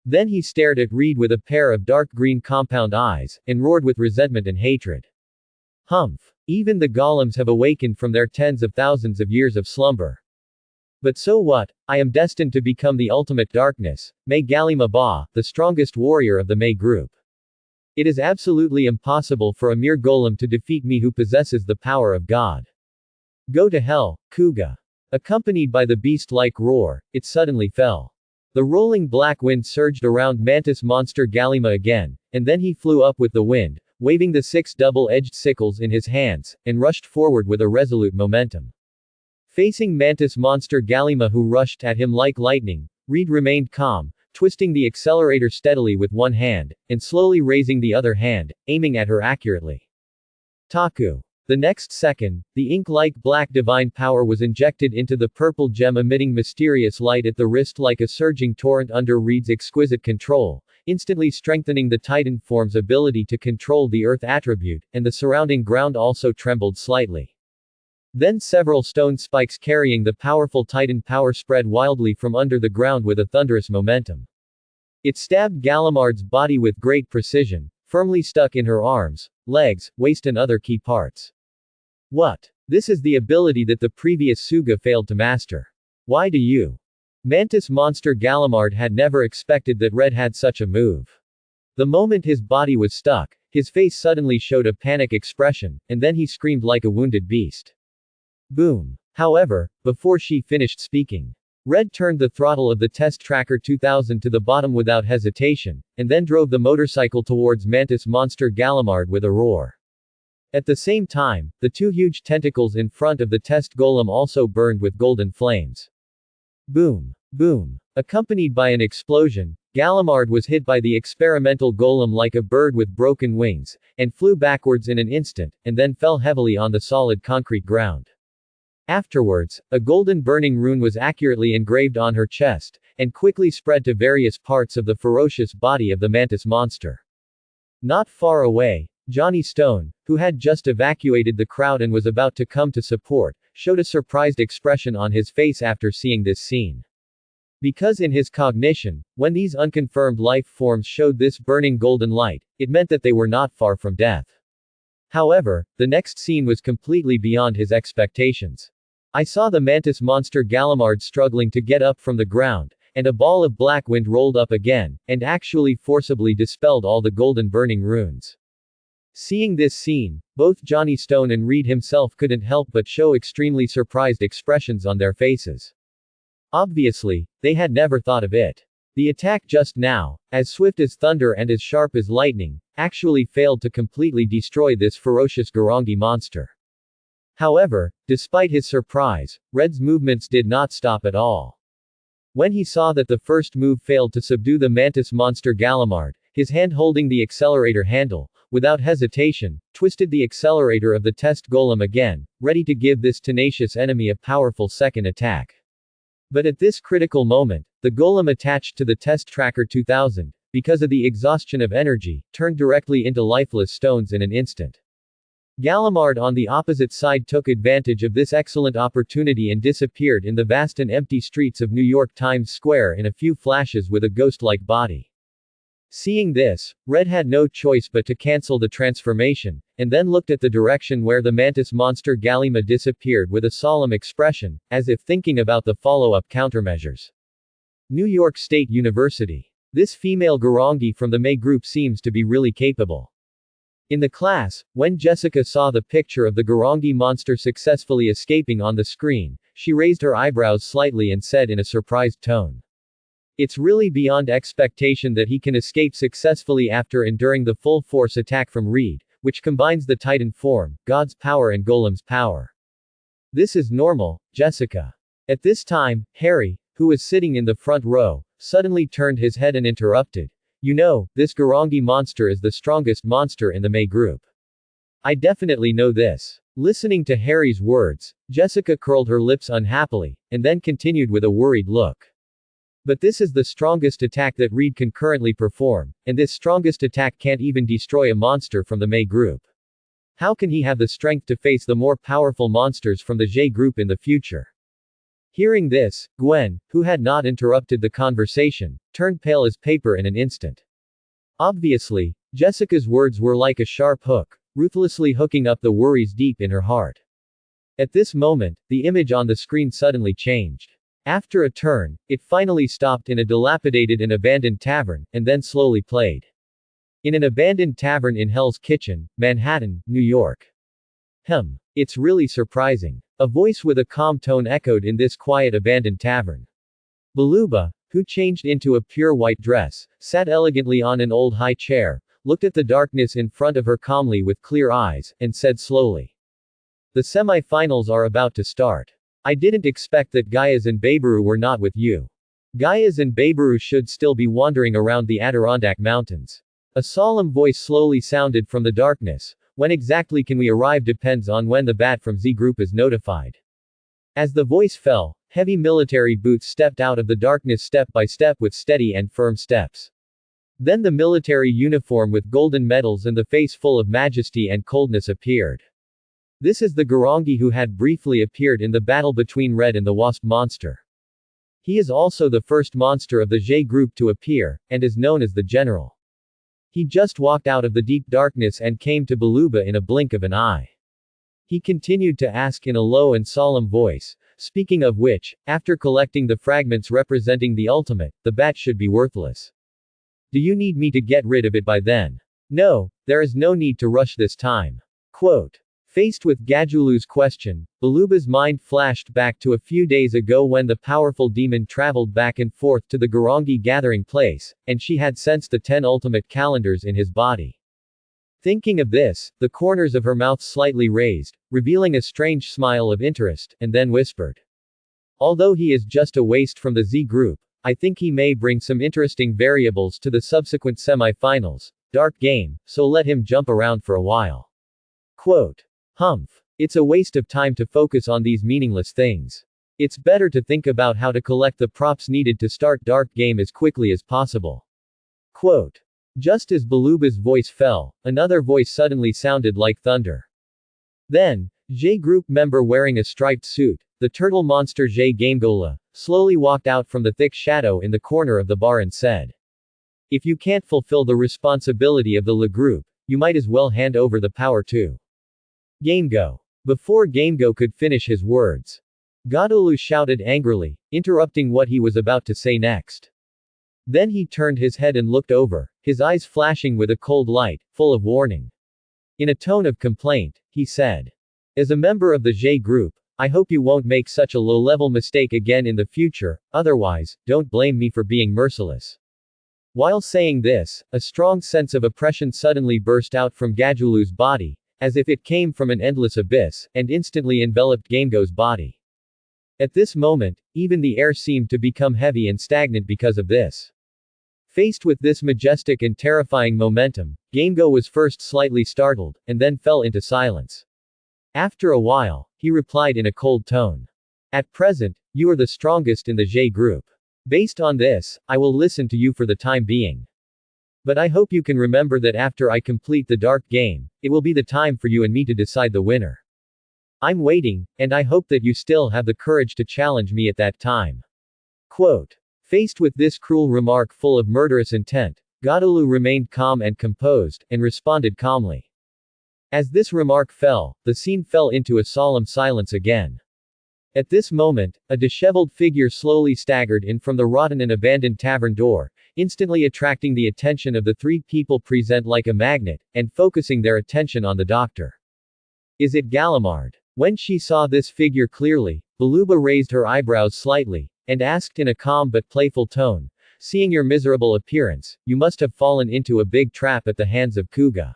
Then he stared at Reed with a pair of dark green compound eyes, and roared with resentment and hatred. Humph. Even the golems have awakened from their tens of thousands of years of slumber. But so what? I am destined to become the ultimate darkness, May Galima Ba, the strongest warrior of the May group. It is absolutely impossible for a mere golem to defeat me who possesses the power of God. Go to hell, Kuga. Accompanied by the beast-like roar, it suddenly fell. The rolling black wind surged around Mantis monster Galima again, and then he flew up with the wind, waving the 6 double-edged sickles in his hands, and rushed forward with a resolute momentum. Facing Mantis monster Galima who rushed at him like lightning, Reed remained calm, twisting the accelerator steadily with one hand, and slowly raising the other hand, aiming at her accurately. Taku. The next second, the ink-like black divine power was injected into the purple gem emitting mysterious light at the wrist like a surging torrent under Reed's exquisite control, instantly strengthening the Titan form's ability to control the earth attribute, and the surrounding ground also trembled slightly. Then several stone spikes carrying the powerful Titan power spread wildly from under the ground with a thunderous momentum. It stabbed Galimard's body with great precision, firmly stuck in her arms, legs, waist and other key parts. What? This is the ability that the previous Suga failed to master. Why do you? Mantis monster Galimard had never expected that Red had such a move. The moment his body was stuck, his face suddenly showed a panic expression, and then he screamed like a wounded beast. Boom. However, before she finished speaking, Red turned the throttle of the Test Tracker 2000 to the bottom without hesitation, and then drove the motorcycle towards Mantis monster Galimard with a roar. At the same time, the 2 huge tentacles in front of the test golem also burned with golden flames. Boom. Boom. Accompanied by an explosion, Galimard was hit by the experimental golem like a bird with broken wings, and flew backwards in an instant, and then fell heavily on the solid concrete ground. Afterwards, a golden burning rune was accurately engraved on her chest, and quickly spread to various parts of the ferocious body of the Mantis monster. Not far away, Johnny Stone, who had just evacuated the crowd and was about to come to support, showed a surprised expression on his face after seeing this scene. Because in his cognition, when these unconfirmed life forms showed this burning golden light, it meant that they were not far from death. However, the next scene was completely beyond his expectations. I saw the Mantis monster Galimard struggling to get up from the ground, and a ball of black wind rolled up again, and actually forcibly dispelled all the golden burning runes. Seeing this scene, both Johnny Stone and Reed himself couldn't help but show extremely surprised expressions on their faces. Obviously, they had never thought of it. The attack just now, as swift as thunder and as sharp as lightning, actually failed to completely destroy this ferocious Garangi monster. However, despite his surprise, Red's movements did not stop at all. When he saw that the first move failed to subdue the Mantis monster Galimard, his hand holding the accelerator handle, without hesitation, twisted the accelerator of the test golem again, ready to give this tenacious enemy a powerful second attack. But at this critical moment, the golem attached to the Test Tracker 2000, because of the exhaustion of energy, turned directly into lifeless stones in an instant. Galimard on the opposite side took advantage of this excellent opportunity and disappeared in the vast and empty streets of New York Times Square in a few flashes with a ghost-like body. Seeing this, Red had no choice but to cancel the transformation, and then looked at the direction where the Mantis monster Galima disappeared with a solemn expression, as if thinking about the follow-up countermeasures. New York State University. This female Garangi from the May group seems to be really capable. In the class, when Jessica saw the picture of the Garangi monster successfully escaping on the screen, she raised her eyebrows slightly and said in a surprised tone, "It's really beyond expectation that he can escape successfully after enduring the full force attack from Reed, which combines the Titan form, God's power and Golem's power. This is normal, Jessica." At this time, Harry, who was sitting in the front row, suddenly turned his head and interrupted, "You know, this Garangi monster is the strongest monster in the May group. I definitely know this." Listening to Harry's words, Jessica curled her lips unhappily, and then continued with a worried look. But this is the strongest attack that Reed can currently perform, and this strongest attack can't even destroy a monster from the Mei group. How can he have the strength to face the more powerful monsters from the Zhe group in the future? Hearing this, Gwen, who had not interrupted the conversation, turned pale as paper in an instant. Obviously, Jessica's words were like a sharp hook, ruthlessly hooking up the worries deep in her heart. At this moment, the image on the screen suddenly changed. After a turn, it finally stopped in a dilapidated and abandoned tavern, and then slowly played. In an abandoned tavern in Hell's Kitchen, Manhattan, New York. It's really surprising. A voice with a calm tone echoed in this quiet abandoned tavern. Baluba, who changed into a pure white dress, sat elegantly on an old high chair, looked at the darkness in front of her calmly with clear eyes, and said slowly. The semi-finals are about to start. I didn't expect that Gaius and Babaru were not with you. Gaius and Babaru should still be wandering around the Adirondack Mountains. A solemn voice slowly sounded from the darkness. When exactly can we arrive depends on when the bat from Z group is notified. As the voice fell, heavy military boots stepped out of the darkness step by step with steady and firm steps. Then the military uniform with golden medals and the face full of majesty and coldness appeared. This is the Garangi who had briefly appeared in the battle between Red and the Wasp monster. He is also the first monster of the Zhe group to appear, and is known as the General. He just walked out of the deep darkness and came to Baluba in a blink of an eye. He continued to ask in a low and solemn voice, speaking of which, after collecting the fragments representing the ultimate, the bat should be worthless. Do you need me to get rid of it by then? No, there is no need to rush this time. Quote. Faced with Gajulu's question, Baluba's mind flashed back to a few days ago when the powerful demon traveled back and forth to the Garangi gathering place, and she had sensed the 10 ultimate calendars in his body. Thinking of this, the corners of her mouth slightly raised, revealing a strange smile of interest, and then whispered. Although he is just a waste from the Z group, I think he may bring some interesting variables to the subsequent semi-finals. Dark game, so let him jump around for a while. Quote. It's a waste of time to focus on these meaningless things. It's better to think about how to collect the props needed to start Dark Game as quickly as possible. Quote. Just as Baluba's voice fell, another voice suddenly sounded like thunder. Then, Zhe group member wearing a striped suit, the turtle monster Zhe Gamegola, slowly walked out from the thick shadow in the corner of the bar and said. If you can't fulfill the responsibility of the Le group, you might as well hand over the power to Gamego. Before Gamego could finish his words, Godolu shouted angrily, interrupting what he was about to say next. Then he turned his head and looked over, his eyes flashing with a cold light, full of warning. In a tone of complaint, he said. As a member of the Zhe group, I hope you won't make such a low-level mistake again in the future, otherwise, don't blame me for being merciless. While saying this, a strong sense of oppression suddenly burst out from Gajulu's body, as if it came from an endless abyss, and instantly enveloped Gamego's body. At this moment, even the air seemed to become heavy and stagnant because of this. Faced with this majestic and terrifying momentum, Gamego was first slightly startled, and then fell into silence. After a while, he replied in a cold tone. At present, you are the strongest in the Zhe group. Based on this, I will listen to you for the time being. But I hope you can remember that after I complete the Dark Game, it will be the time for you and me to decide the winner. I'm waiting, and I hope that you still have the courage to challenge me at that time. Quote. Faced with this cruel remark full of murderous intent, Godolu remained calm and composed, and responded calmly. As this remark fell, the scene fell into a solemn silence again. At this moment, a disheveled figure slowly staggered in from the rotten and abandoned tavern door, instantly attracting the attention of the three people present like a magnet, and focusing their attention on the doctor. Is it Galimard? When she saw this figure clearly, Baluba raised her eyebrows slightly, and asked in a calm but playful tone, seeing your miserable appearance, you must have fallen into a big trap at the hands of Kuga.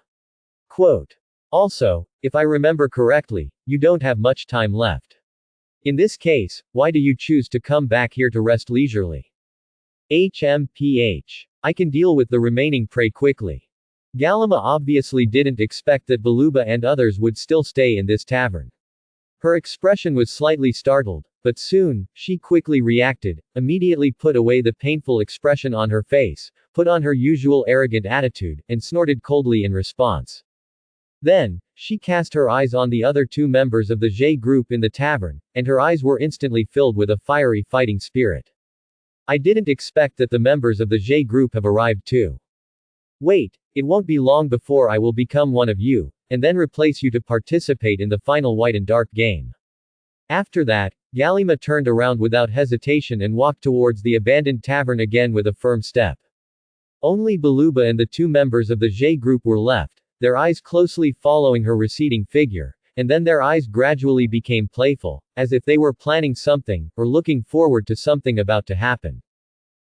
Quote. Also, if I remember correctly, you don't have much time left. In this case, why do you choose to come back here to rest leisurely? I can deal with the remaining prey quickly. Galima obviously didn't expect that Baluba and others would still stay in this tavern. Her expression was slightly startled, But soon, she quickly reacted, immediately put away the painful expression on her face, put on her usual arrogant attitude, and snorted coldly in response. Then, she cast her eyes on the other two members of the J group in the tavern, and her eyes were instantly filled with a fiery fighting spirit. I didn't expect that the members of the J group have arrived too. Wait, it won't be long before I will become one of you, and then replace you to participate in the final White and Dark game. After that, Galima turned around without hesitation and walked towards the abandoned tavern again with a firm step. Only Baluba and the two members of the J group were left, their eyes closely following her receding figure, and then their eyes gradually became playful, as if they were planning something, or looking forward to something about to happen.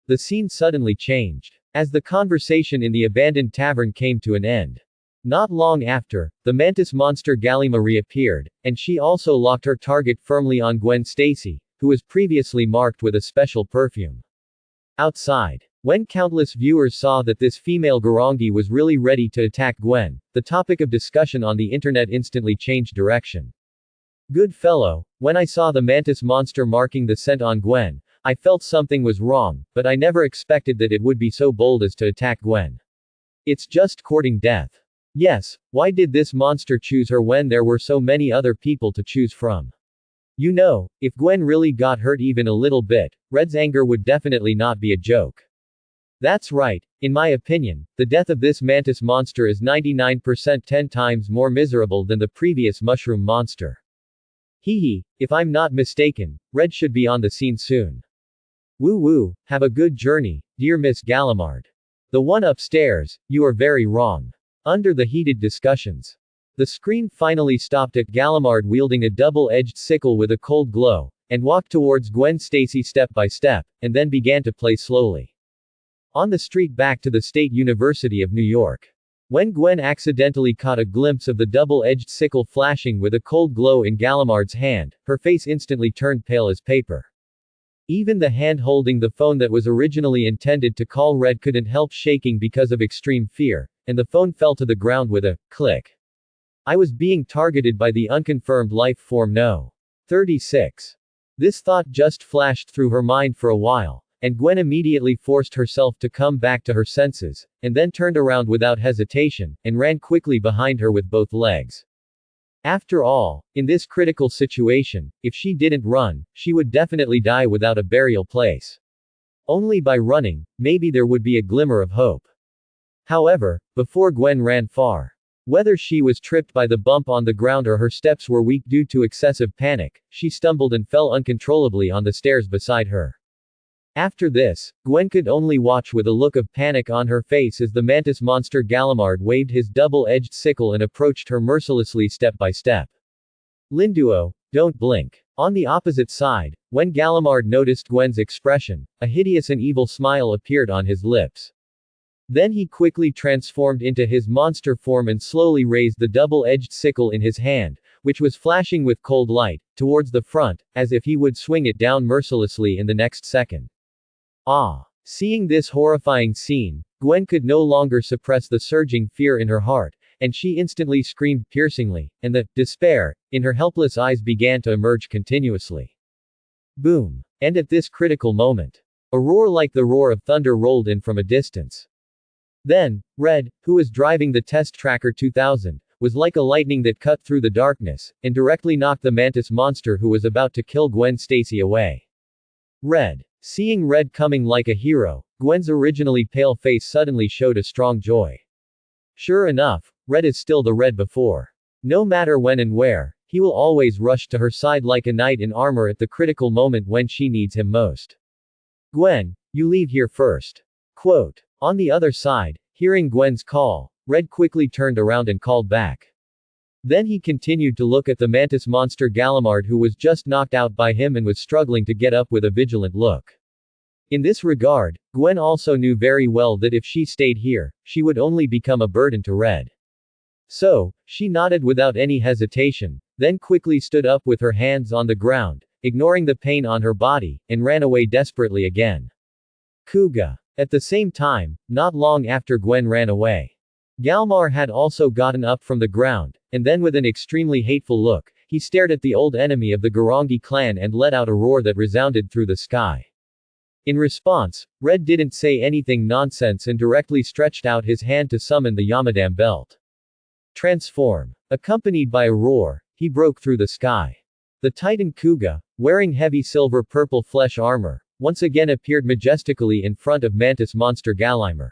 The scene suddenly changed, as the conversation in the abandoned tavern came to an end. Not long after, the mantis monster Galima reappeared, and she also locked her target firmly on Gwen Stacy, who was previously marked with a special perfume. Outside, when countless viewers saw that this female Garangi was really ready to attack Gwen, the topic of discussion on the internet instantly changed direction. Good fellow, when I saw the mantis monster marking the scent on Gwen, I felt something was wrong, but I never expected that it would be so bold as to attack Gwen. It's just courting death. Yes, why did this monster choose her when there were so many other people to choose from? You know, if Gwen really got hurt even a little bit, Red's anger would definitely not be a joke. That's right, in my opinion, the death of this mantis monster is 99% 10 times more miserable than the previous mushroom monster. Hee, if I'm not mistaken, Red should be on the scene soon. Woo woo, have a good journey, dear Miss Gallimard. The one upstairs, you are very wrong. Under the heated discussions, the screen finally stopped at Gallimard wielding a double-edged sickle with a cold glow, and walked towards Gwen Stacy step by step, and then began to play slowly. On the street back to the State University of New York. When Gwen accidentally caught a glimpse of the double-edged sickle flashing with a cold glow in Gallimard's hand, her face instantly turned pale as paper. Even the hand holding the phone that was originally intended to call Red couldn't help shaking because of extreme fear, and the phone fell to the ground with a click. I was being targeted by the unconfirmed life form No. 36. This thought just flashed through her mind for a while, and Gwen immediately forced herself to come back to her senses, and then turned around without hesitation, and ran quickly behind her with both legs. After all, in this critical situation, if she didn't run, she would definitely die without a burial place. Only by running, maybe there would be a glimmer of hope. However, before Gwen ran far, whether she was tripped by the bump on the ground or her steps were weak due to excessive panic, she stumbled and fell uncontrollably on the stairs beside her. After this, Gwen could only watch with a look of panic on her face as the mantis monster Gallimard waved his double-edged sickle and approached her mercilessly step by step. Linduo, don't blink. On the opposite side, when Gallimard noticed Gwen's expression, a hideous and evil smile appeared on his lips. Then he quickly transformed into his monster form and slowly raised the double-edged sickle in his hand, which was flashing with cold light, towards the front, as if he would swing it down mercilessly in the next second. Seeing this horrifying scene, Gwen could no longer suppress the surging fear in her heart, and she instantly screamed piercingly, and the despair in her helpless eyes began to emerge continuously. Boom! And at this critical moment, a roar like the roar of thunder rolled in from a distance. Then, Red, who was driving the Test Tracker 2000, was like a lightning that cut through the darkness, and directly knocked the mantis monster who was about to kill Gwen Stacy away. Red. Seeing Red coming like a hero, Gwen's originally pale face suddenly showed a strong joy. Sure enough, Red is still the Red before. No matter when and where, he will always rush to her side like a knight in armor at the critical moment when she needs him most. Gwen, you leave here first. Quote. On the other side, hearing Gwen's call, Red quickly turned around and called back. Then he continued to look at the mantis monster Gallimard who was just knocked out by him and was struggling to get up with a vigilant look. In this regard, Gwen also knew very well that if she stayed here, she would only become a burden to Red. So, she nodded without any hesitation, then quickly stood up with her hands on the ground, ignoring the pain on her body, and ran away desperately again. Kuga. At the same time, not long after Gwen ran away, Galmar had also gotten up from the ground, and then with an extremely hateful look, he stared at the old enemy of the Garangi clan and let out a roar that resounded through the sky. In response, Red didn't say anything nonsense and directly stretched out his hand to summon the Yamadam belt. Transform. Accompanied by a roar, he broke through the sky. The Titan Kuga, wearing heavy silver-purple flesh armor, once again appeared majestically in front of Mantis Monster Gallimier.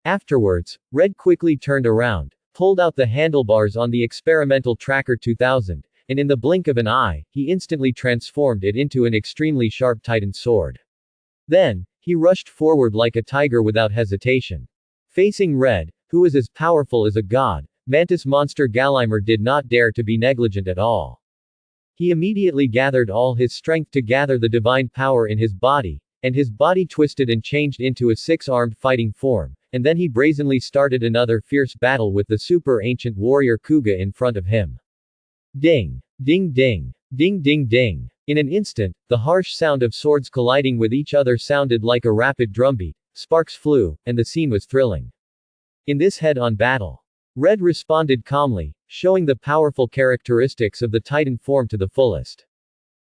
Afterwards, Red quickly turned around, pulled out the handlebars on the experimental Tracker 2000, and in the blink of an eye, he instantly transformed it into an extremely sharp Titan sword. Then, he rushed forward like a tiger without hesitation. Facing Red, who was as powerful as a god, Mantis Monster Gallimier did not dare to be negligent at all. He immediately gathered all his strength to gather the divine power in his body, and his body twisted and changed into a six-armed fighting form, and then he brazenly started another fierce battle with the super ancient warrior Kuga in front of him. Ding! Ding ding! Ding ding ding! In an instant, the harsh sound of swords colliding with each other sounded like a rapid drumbeat, sparks flew, and the scene was thrilling. In this head-on battle, Red responded calmly, showing the powerful characteristics of the Titan form to the fullest.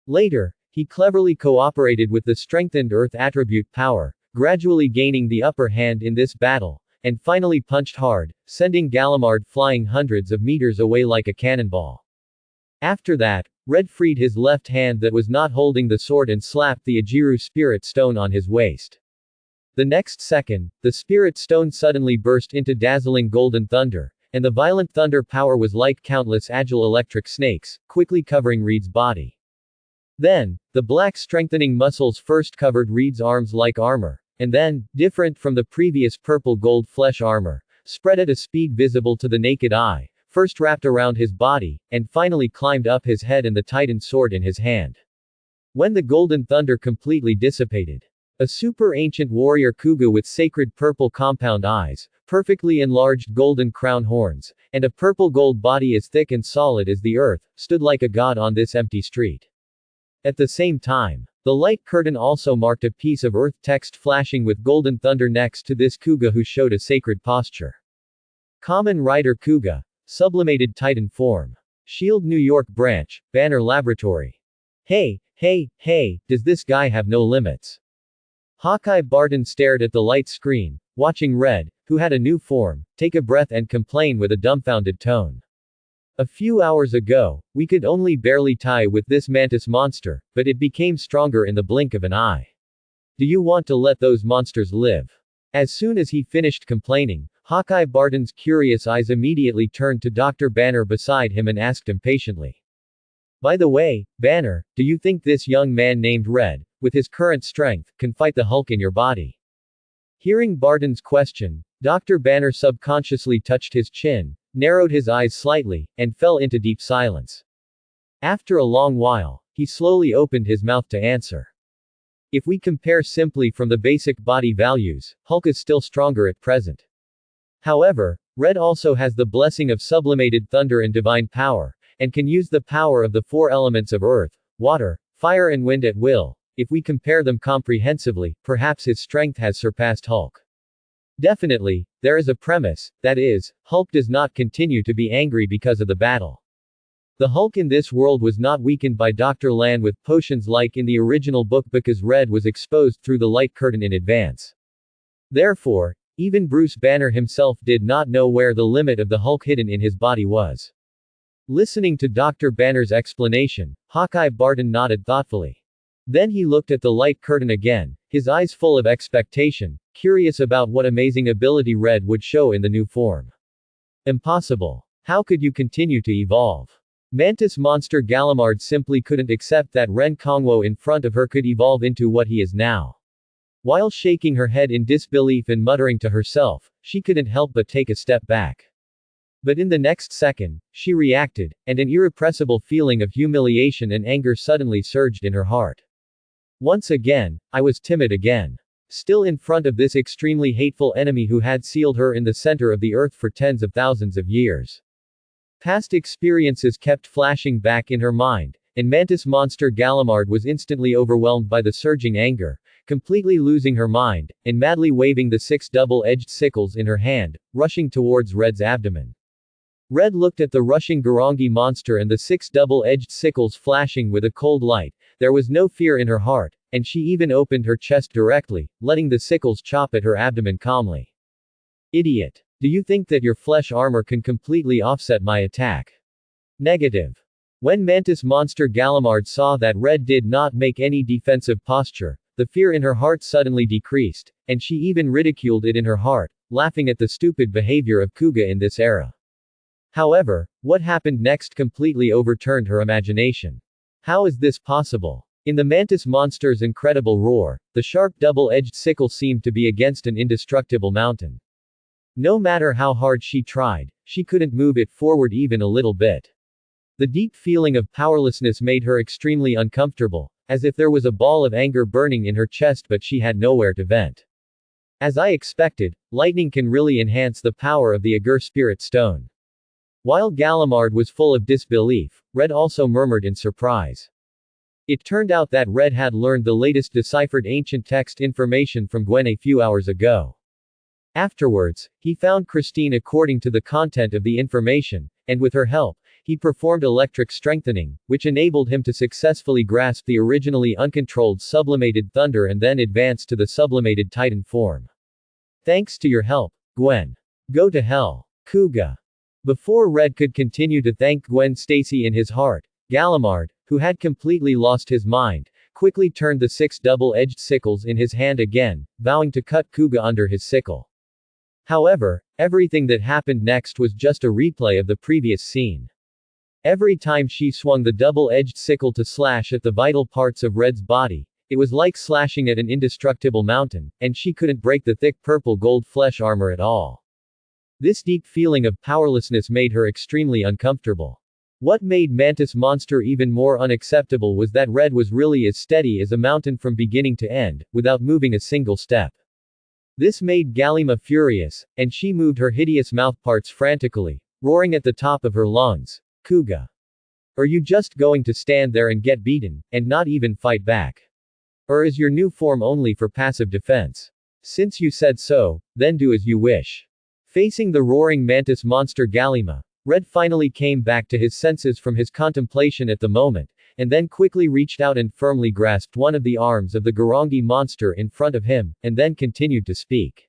Later, he cleverly cooperated with the strengthened Earth attribute power, gradually gaining the upper hand in this battle, and finally punched hard, sending Gallimard flying hundreds of meters away like a cannonball. After that, Red freed his left hand that was not holding the sword and slapped the Ajiru Spirit Stone on his waist. The next second, the Spirit Stone suddenly burst into dazzling golden thunder, and the violent thunder power was like countless agile electric snakes, quickly covering Reed's body. Then, the black strengthening muscles first covered Reed's arms like armor, and then, different from the previous purple-gold flesh armor, spread at a speed visible to the naked eye, first wrapped around his body, and finally climbed up his head and the Titan sword in his hand. When the golden thunder completely dissipated, a super ancient warrior Kuga with sacred purple compound eyes, perfectly enlarged golden crown horns, and a purple-gold body as thick and solid as the earth, stood like a god on this empty street. At the same time, the light curtain also marked a piece of earth text flashing with golden thunder next to this Kuga who showed a sacred posture. Kamen Rider Kuga, Sublimated Titan Form. Shield New York Branch, Banner Laboratory. Hey, does this guy have no limits? Hawkeye Barton stared at the light screen, watching Red, who had a new form, take a breath and complain with a dumbfounded tone. A few hours ago, we could only barely tie with this mantis monster, but it became stronger in the blink of an eye. Do you want to let those monsters live? As soon as he finished complaining, Hawkeye Barton's curious eyes immediately turned to Dr. Banner beside him and asked impatiently. By the way, Banner, do you think this young man named Red, with his current strength, can fight the Hulk in your body? Hearing Barton's question, Dr. Banner subconsciously touched his chin, narrowed his eyes slightly, and fell into deep silence. After a long while, he slowly opened his mouth to answer. If we compare simply from the basic body values, Hulk is still stronger at present. However, Red also has the blessing of sublimated thunder and divine power, and can use the power of the four elements of earth, water, fire and wind at will. If we compare them comprehensively, perhaps his strength has surpassed Hulk. Definitely, there is a premise, that is, Hulk does not continue to be angry because of the battle. The Hulk in this world was not weakened by Dr. Lan with potions like in the original book because Red was exposed through the light curtain in advance. Therefore, even Bruce Banner himself did not know where the limit of the Hulk hidden in his body was. Listening to Dr. Banner's explanation, Hawkeye Barton nodded thoughtfully. Then he looked at the light curtain again, his eyes full of expectation, curious about what amazing ability Red would show in the new form. Impossible. How could you continue to evolve? Mantis Monster Gallimard simply couldn't accept that Ren Kongwo in front of her could evolve into what he is now. While shaking her head in disbelief and muttering to herself, she couldn't help but take a step back. But in the next second, she reacted, and an irrepressible feeling of humiliation and anger suddenly surged in her heart. Once again, I was timid again. Still in front of this extremely hateful enemy who had sealed her in the center of the earth for tens of thousands of years. Past experiences kept flashing back in her mind, and Mantis Monster Gallimard was instantly overwhelmed by the surging anger, completely losing her mind, and madly waving the 6 double-edged sickles in her hand, rushing towards Red's abdomen. Red looked at the rushing Garangi monster and the 6 double-edged sickles flashing with a cold light. There was no fear in her heart, and she even opened her chest directly, letting the sickles chop at her abdomen calmly. Idiot. Do you think that your flesh armor can completely offset my attack? Negative. When Mantis Monster Gallimard saw that Red did not make any defensive posture, the fear in her heart suddenly decreased, and she even ridiculed it in her heart, laughing at the stupid behavior of Kuga in this era. However, what happened next completely overturned her imagination. How is this possible? In the Mantis monster's incredible roar, the sharp double-edged sickle seemed to be against an indestructible mountain. No matter how hard she tried, she couldn't move it forward even a little bit. The deep feeling of powerlessness made her extremely uncomfortable, as if there was a ball of anger burning in her chest but she had nowhere to vent. As I expected, lightning can really enhance the power of the Agur Spirit Stone. While Gallimard was full of disbelief, Red also murmured in surprise. It turned out that Red had learned the latest deciphered ancient text information from Gwen a few hours ago. Afterwards, he found Christine according to the content of the information, and with her help, he performed electric strengthening, which enabled him to successfully grasp the originally uncontrolled sublimated thunder and then advance to the sublimated Titan form. Thanks to your help, Gwen. Go to hell. Kuga. Before Red could continue to thank Gwen Stacy in his heart, Gallimard, who had completely lost his mind, quickly turned the 6 double-edged sickles in his hand again, vowing to cut Kuga under his sickle. However, everything that happened next was just a replay of the previous scene. Every time she swung the double-edged sickle to slash at the vital parts of Red's body, it was like slashing at an indestructible mountain, and she couldn't break the thick purple-gold flesh armor at all. This deep feeling of powerlessness made her extremely uncomfortable. What made Mantis Monster even more unacceptable was that Red was really as steady as a mountain from beginning to end, without moving a single step. This made Galima furious, and she moved her hideous mouthparts frantically, roaring at the top of her lungs. Kuga. Are you just going to stand there and get beaten, and not even fight back? Or is your new form only for passive defense? Since you said so, then do as you wish. Facing the roaring Mantis monster Galima, Red finally came back to his senses from his contemplation at the moment, and then quickly reached out and firmly grasped one of the arms of the Garangi monster in front of him, and then continued to speak.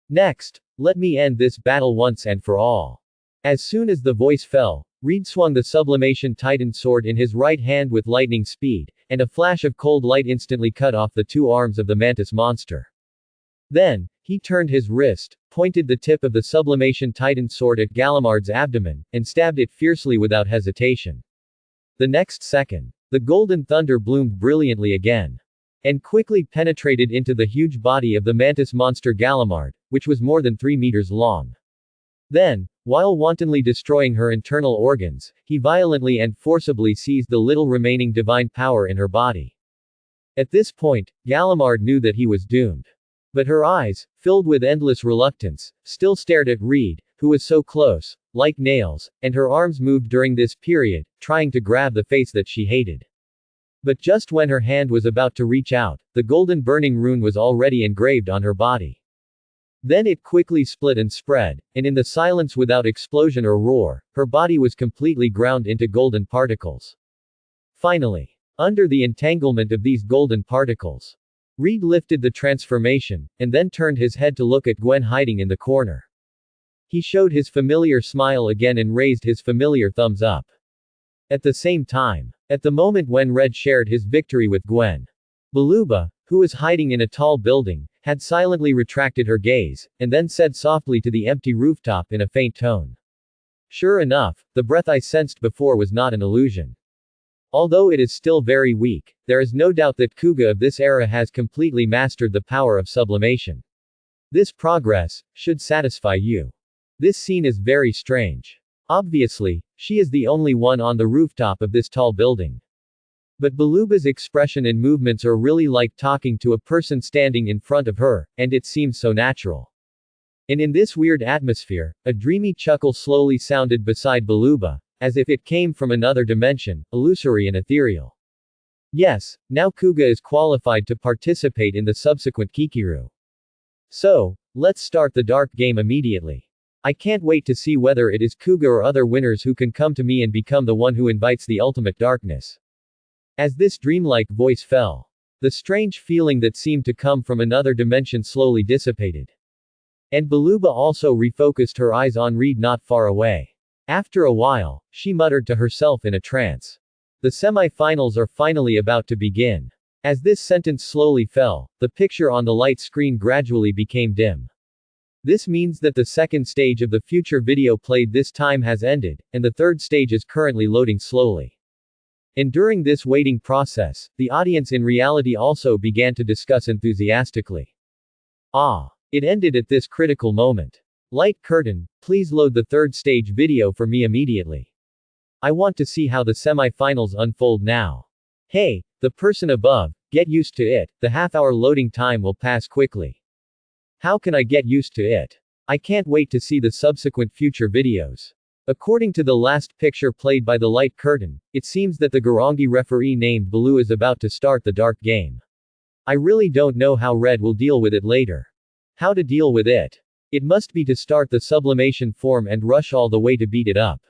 Next, let me end this battle once and for all. As soon as the voice fell, Reed swung the Sublimation Titan sword in his right hand with lightning speed, and a flash of cold light instantly cut off the 2 arms of the Mantis monster. Then, he turned his wrist, pointed the tip of the Sublimation Titan sword at Gallimard's abdomen, and stabbed it fiercely without hesitation. The next second, the golden thunder bloomed brilliantly again, and quickly penetrated into the huge body of the Mantis monster Gallimard, which was more than 3 meters long. Then, while wantonly destroying her internal organs, he violently and forcibly seized the little remaining divine power in her body. At this point, Gallimard knew that he was doomed. But her eyes, filled with endless reluctance, still stared at Reed, who was so close, like nails, and her arms moved during this period, trying to grab the face that she hated. But just when her hand was about to reach out, the golden burning rune was already engraved on her body. Then it quickly split and spread, and in the silence without explosion or roar, her body was completely ground into golden particles. Finally, under the entanglement of these golden particles, Reed lifted the transformation, and then turned his head to look at Gwen hiding in the corner. He showed his familiar smile again and raised his familiar thumbs up. At the same time, at the moment when Red shared his victory with Gwen, Baluba, who was hiding in a tall building, had silently retracted her gaze, and then said softly to the empty rooftop in a faint tone. Sure enough, the breath I sensed before was not an illusion. Although it is still very weak, there is no doubt that Kuga of this era has completely mastered the power of sublimation. This progress should satisfy you. This scene is very strange. Obviously, she is the only one on the rooftop of this tall building. But Baluba's expression and movements are really like talking to a person standing in front of her, and it seems so natural. And in this weird atmosphere, a dreamy chuckle slowly sounded beside Baluba, as if it came from another dimension, illusory and ethereal. Yes, now Kuga is qualified to participate in the subsequent Kikiru. So, let's start the dark game immediately. I can't wait to see whether it is Kuga or other winners who can come to me and become the one who invites the ultimate darkness. As this dreamlike voice fell, the strange feeling that seemed to come from another dimension slowly dissipated. And Baluba also refocused her eyes on Reed not far away. After a while, she muttered to herself in a trance. The semi-finals are finally about to begin. As this sentence slowly fell, the picture on the light screen gradually became dim. This means that the second stage of the future video played this time has ended, and the third stage is currently loading slowly. And during this waiting process, the audience in reality also began to discuss enthusiastically. Ah! It ended at this critical moment. Light curtain, please load the third stage video for me immediately. I want to see how the semi-finals unfold now. Hey, the person above, get used to it, the half-hour loading time will pass quickly. How can I get used to it? I can't wait to see the subsequent future videos. According to the last picture played by the light curtain, it seems that the Garangi referee named Baloo is about to start the dark game. I really don't know how Red will deal with it later. How to deal with it? It must be to start the sublimation form and rush all the way to beat it up.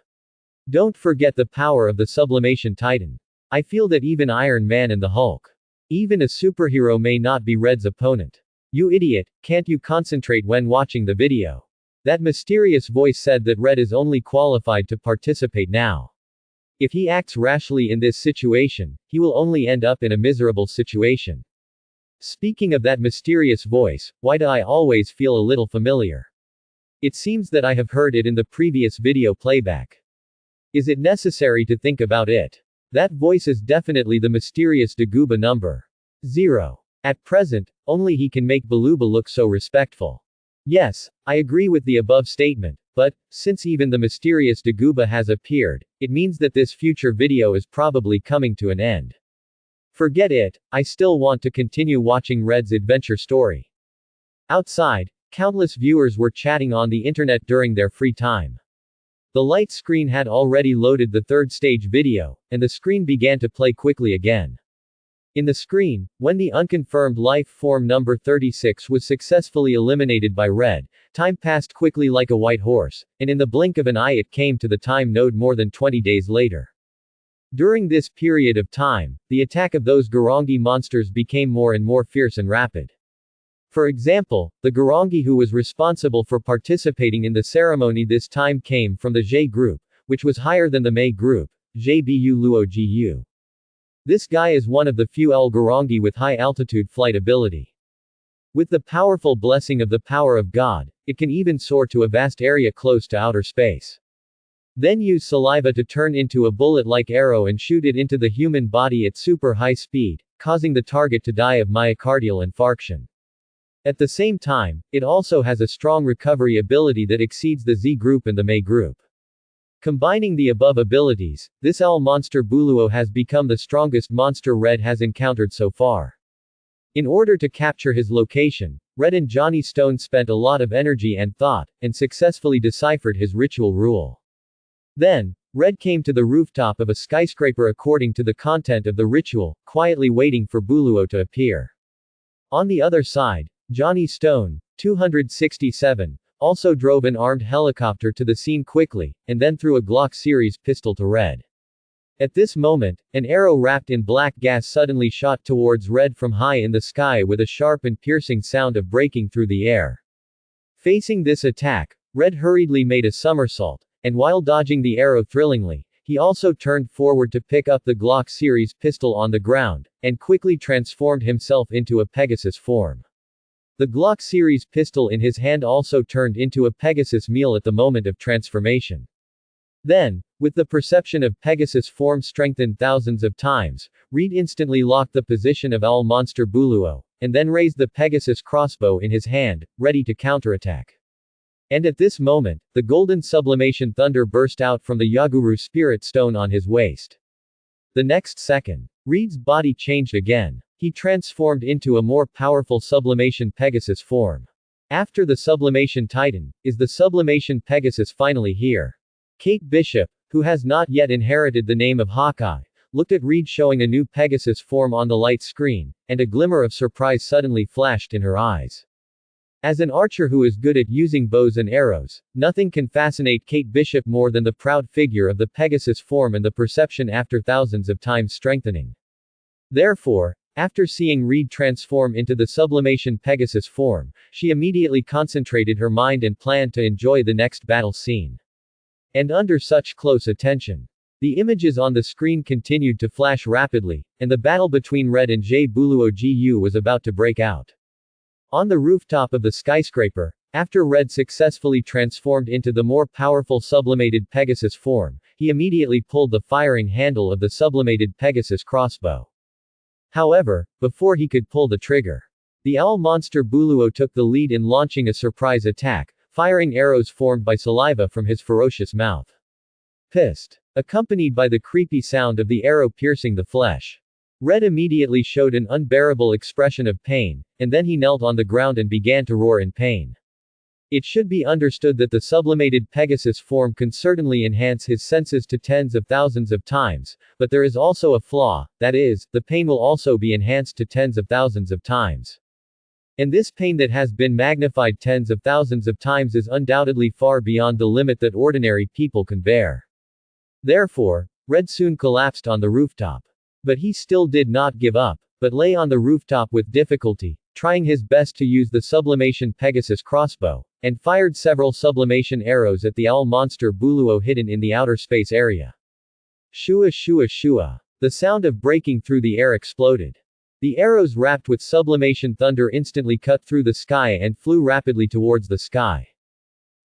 Don't forget the power of the sublimation titan. I feel that even Iron Man and the Hulk. Even a superhero may not be Red's opponent. You idiot, can't you concentrate when watching the video? That mysterious voice said that Red is only qualified to participate now. If he acts rashly in this situation, he will only end up in a miserable situation. Speaking of that mysterious voice, why do I always feel a little familiar? It seems that I have heard it in the previous video playback. Is it necessary to think about it? That voice is definitely the mysterious Dagooba number 0. At present, only he can make Baluba look so respectful. Yes, I agree with the above statement, but, since even the mysterious Dagooba has appeared, it means that this future video is probably coming to an end. Forget it, I still want to continue watching Red's adventure story. Outside, countless viewers were chatting on the internet during their free time. The light screen had already loaded the third stage video, and the screen began to play quickly again. In the screen, when the unconfirmed life form number 36 was successfully eliminated by Red, time passed quickly like a white horse, and in the blink of an eye it came to the time node more than 20 days later. During this period of time, the attack of those Garangi monsters became more and more fierce and rapid. For example, the Garangi who was responsible for participating in the ceremony this time came from the J group, which was higher than the Mei group, JBU Luo Gu. This guy is one of the few El Garangi with high-altitude flight ability. With the powerful blessing of the power of God, it can even soar to a vast area close to outer space. Then use saliva to turn into a bullet-like arrow and shoot it into the human body at super high speed, causing the target to die of myocardial infarction. At the same time, it also has a strong recovery ability that exceeds the Z group and the Mei group. Combining the above abilities, this owl monster Buluo has become the strongest monster Red has encountered so far. In order to capture his location, Red and Johnny Stone spent a lot of energy and thought, and successfully deciphered his ritual rule. Then, Red came to the rooftop of a skyscraper according to the content of the ritual, quietly waiting for Buluo to appear. On the other side, Johnny Stone, 267, also drove an armed helicopter to the scene quickly, and then threw a Glock series pistol to Red. At this moment, an arrow wrapped in black gas suddenly shot towards Red from high in the sky with a sharp and piercing sound of breaking through the air. Facing this attack, Red hurriedly made a somersault, and while dodging the arrow thrillingly, he also turned forward to pick up the Glock series pistol on the ground, and quickly transformed himself into a Pegasus form. The Glock series pistol in his hand also turned into a Pegasus meal at the moment of transformation. Then, with the perception of Pegasus form strengthened thousands of times, Reed instantly locked the position of Owl Monster Buluo, and then raised the Pegasus crossbow in his hand, ready to counterattack. And at this moment, the golden sublimation thunder burst out from the Yaguru spirit stone on his waist. The next second, Reed's body changed again. He transformed into a more powerful sublimation Pegasus form. After the sublimation Titan, is the sublimation Pegasus finally here? Kate Bishop, who has not yet inherited the name of Hawkeye, looked at Reed showing a new Pegasus form on the light screen, and a glimmer of surprise suddenly flashed in her eyes. As an archer who is good at using bows and arrows, nothing can fascinate Kate Bishop more than the proud figure of the Pegasus form and the perception after thousands of times strengthening. Therefore, after seeing Reed transform into the sublimation Pegasus form, she immediately concentrated her mind and planned to enjoy the next battle scene. And under such close attention, the images on the screen continued to flash rapidly, and the battle between Red and Jay Buluo Gu was about to break out. On the rooftop of the skyscraper, after Red successfully transformed into the more powerful sublimated Pegasus form, he immediately pulled the firing handle of the sublimated Pegasus crossbow. However, before he could pull the trigger, the owl monster Buluo took the lead in launching a surprise attack, firing arrows formed by saliva from his ferocious mouth. Pissed, accompanied by the creepy sound of the arrow piercing the flesh. Red immediately showed an unbearable expression of pain, and then he knelt on the ground and began to roar in pain. It should be understood that the sublimated Pegasus form can certainly enhance his senses to tens of thousands of times, but there is also a flaw, that is, the pain will also be enhanced to tens of thousands of times. And this pain that has been magnified tens of thousands of times is undoubtedly far beyond the limit that ordinary people can bear. Therefore, Red soon collapsed on the rooftop. But he still did not give up, but lay on the rooftop with difficulty, trying his best to use the sublimation Pegasus crossbow, and fired several sublimation arrows at the owl monster Buluo hidden in the outer space area. Shua shua shua. The sound of breaking through the air exploded. The arrows wrapped with sublimation thunder instantly cut through the sky and flew rapidly towards the sky.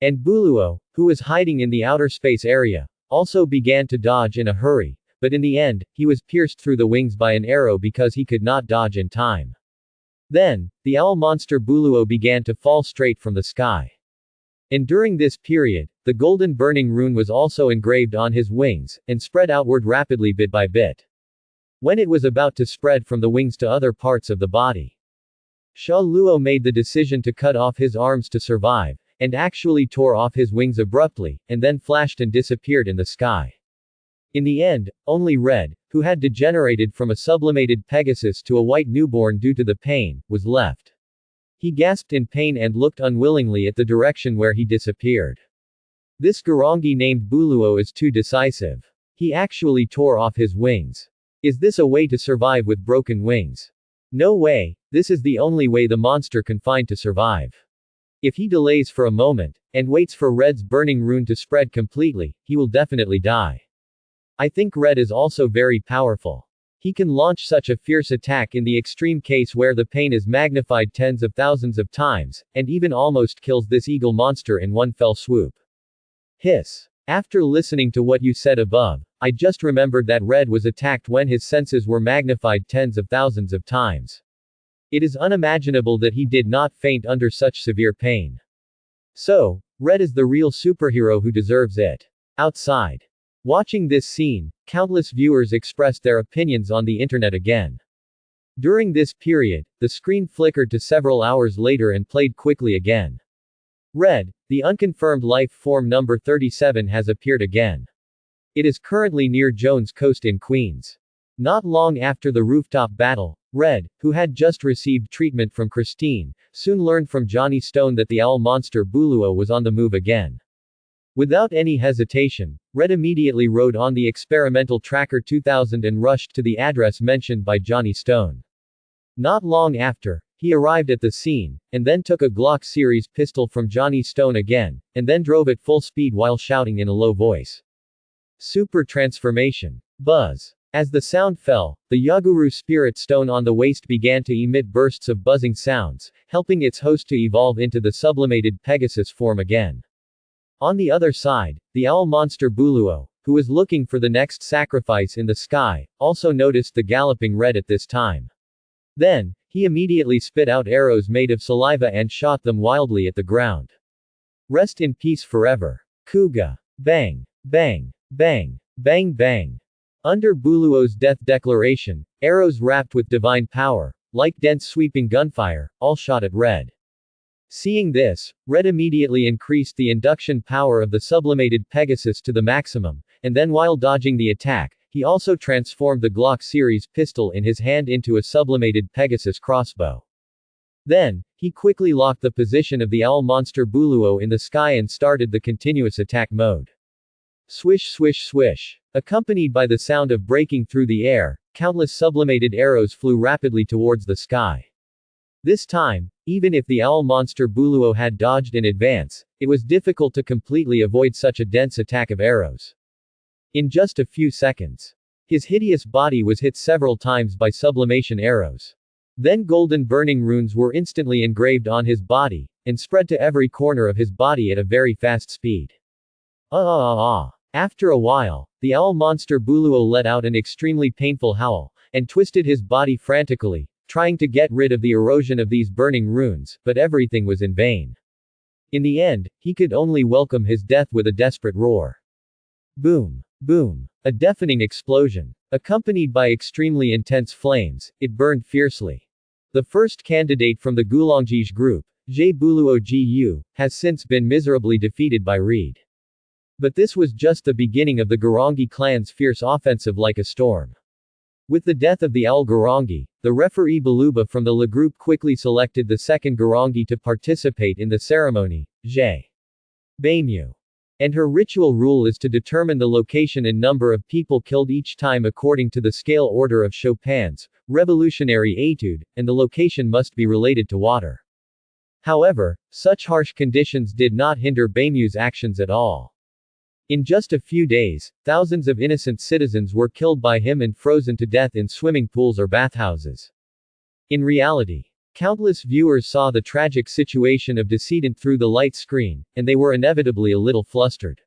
And Buluo, who was hiding in the outer space area, also began to dodge in a hurry, but in the end, he was pierced through the wings by an arrow because he could not dodge in time. Then, the owl monster Buluo began to fall straight from the sky. And during this period, the golden burning rune was also engraved on his wings, and spread outward rapidly bit by bit. When it was about to spread from the wings to other parts of the body, Sha Luo made the decision to cut off his arms to survive, and actually tore off his wings abruptly, and then flashed and disappeared in the sky. In the end, only Red, who had degenerated from a sublimated Pegasus to a white newborn due to the pain, was left. He gasped in pain and looked unwillingly at the direction where he disappeared. This Garangi named Buluo is too decisive. He actually tore off his wings. Is this a way to survive with broken wings? No way, this is the only way the monster can find to survive. If he delays for a moment, and waits for Red's burning rune to spread completely, he will definitely die. I think Red is also very powerful. He can launch such a fierce attack in the extreme case where the pain is magnified tens of thousands of times, and even almost kills this eagle monster in one fell swoop. Hiss. After listening to what you said above, I just remembered that Red was attacked when his senses were magnified tens of thousands of times. It is unimaginable that he did not faint under such severe pain. So, Red is the real superhero who deserves it. Outside. Watching this scene, countless viewers expressed their opinions on the internet again. During this period, the screen flickered to several hours later and played quickly again. Red, the unconfirmed life form number 37 has appeared again. It is currently near Jones Coast in Queens. Not long after the rooftop battle, Red, who had just received treatment from Christine, soon learned from Johnny Stone that the owl monster Buluo was on the move again. Without any hesitation, Red immediately rode on the experimental Tracker 2000 and rushed to the address mentioned by Johnny Stone. Not long after, he arrived at the scene, and then took a Glock series pistol from Johnny Stone again, and then drove at full speed while shouting in a low voice. Super transformation. Buzz. As the sound fell, the Yaguru spirit stone on the waist began to emit bursts of buzzing sounds, helping its host to evolve into the sublimated Pegasus form again. On the other side, the owl monster Buluo, who was looking for the next sacrifice in the sky, also noticed the galloping Red at this time. Then, he immediately spit out arrows made of saliva and shot them wildly at the ground. Rest in peace forever. Kuga. Bang. Bang. Bang. Bang bang. Under Buluo's death declaration, arrows wrapped with divine power, like dense sweeping gunfire, all shot at Red. Seeing this, Red immediately increased the induction power of the sublimated Pegasus to the maximum, and then while dodging the attack, he also transformed the Glock series pistol in his hand into a sublimated Pegasus crossbow. Then, he quickly locked the position of the owl monster Buluo in the sky and started the continuous attack mode. Swish swish swish. Accompanied by the sound of breaking through the air, countless sublimated arrows flew rapidly towards the sky. This time, even if the owl monster Buluo had dodged in advance, it was difficult to completely avoid such a dense attack of arrows. In just a few seconds, his hideous body was hit several times by sublimation arrows. Then golden burning runes were instantly engraved on his body, and spread to every corner of his body at a very fast speed. After a while, the owl monster Buluo let out an extremely painful howl, and twisted his body frantically, trying to get rid of the erosion of these burning runes, but everything was in vain. In the end, he could only welcome his death with a desperate roar. Boom! Boom! A deafening explosion. Accompanied by extremely intense flames, it burned fiercely. The first candidate from the Gulongjige group, Zhe Buluo Gu, has since been miserably defeated by Reed. But this was just the beginning of the Garangi clan's fierce offensive like a storm. With the death of the owl Garangi, the referee Baluba from the La group quickly selected the second Garangi to participate in the ceremony, Zhe Baimu. And her ritual rule is to determine the location and number of people killed each time according to the scale order of Chopin's revolutionary etude, and the location must be related to water. However, such harsh conditions did not hinder Baimu's actions at all. In just a few days, thousands of innocent citizens were killed by him and frozen to death in swimming pools or bathhouses. In reality, countless viewers saw the tragic situation of decedent through the light screen, and they were inevitably a little flustered.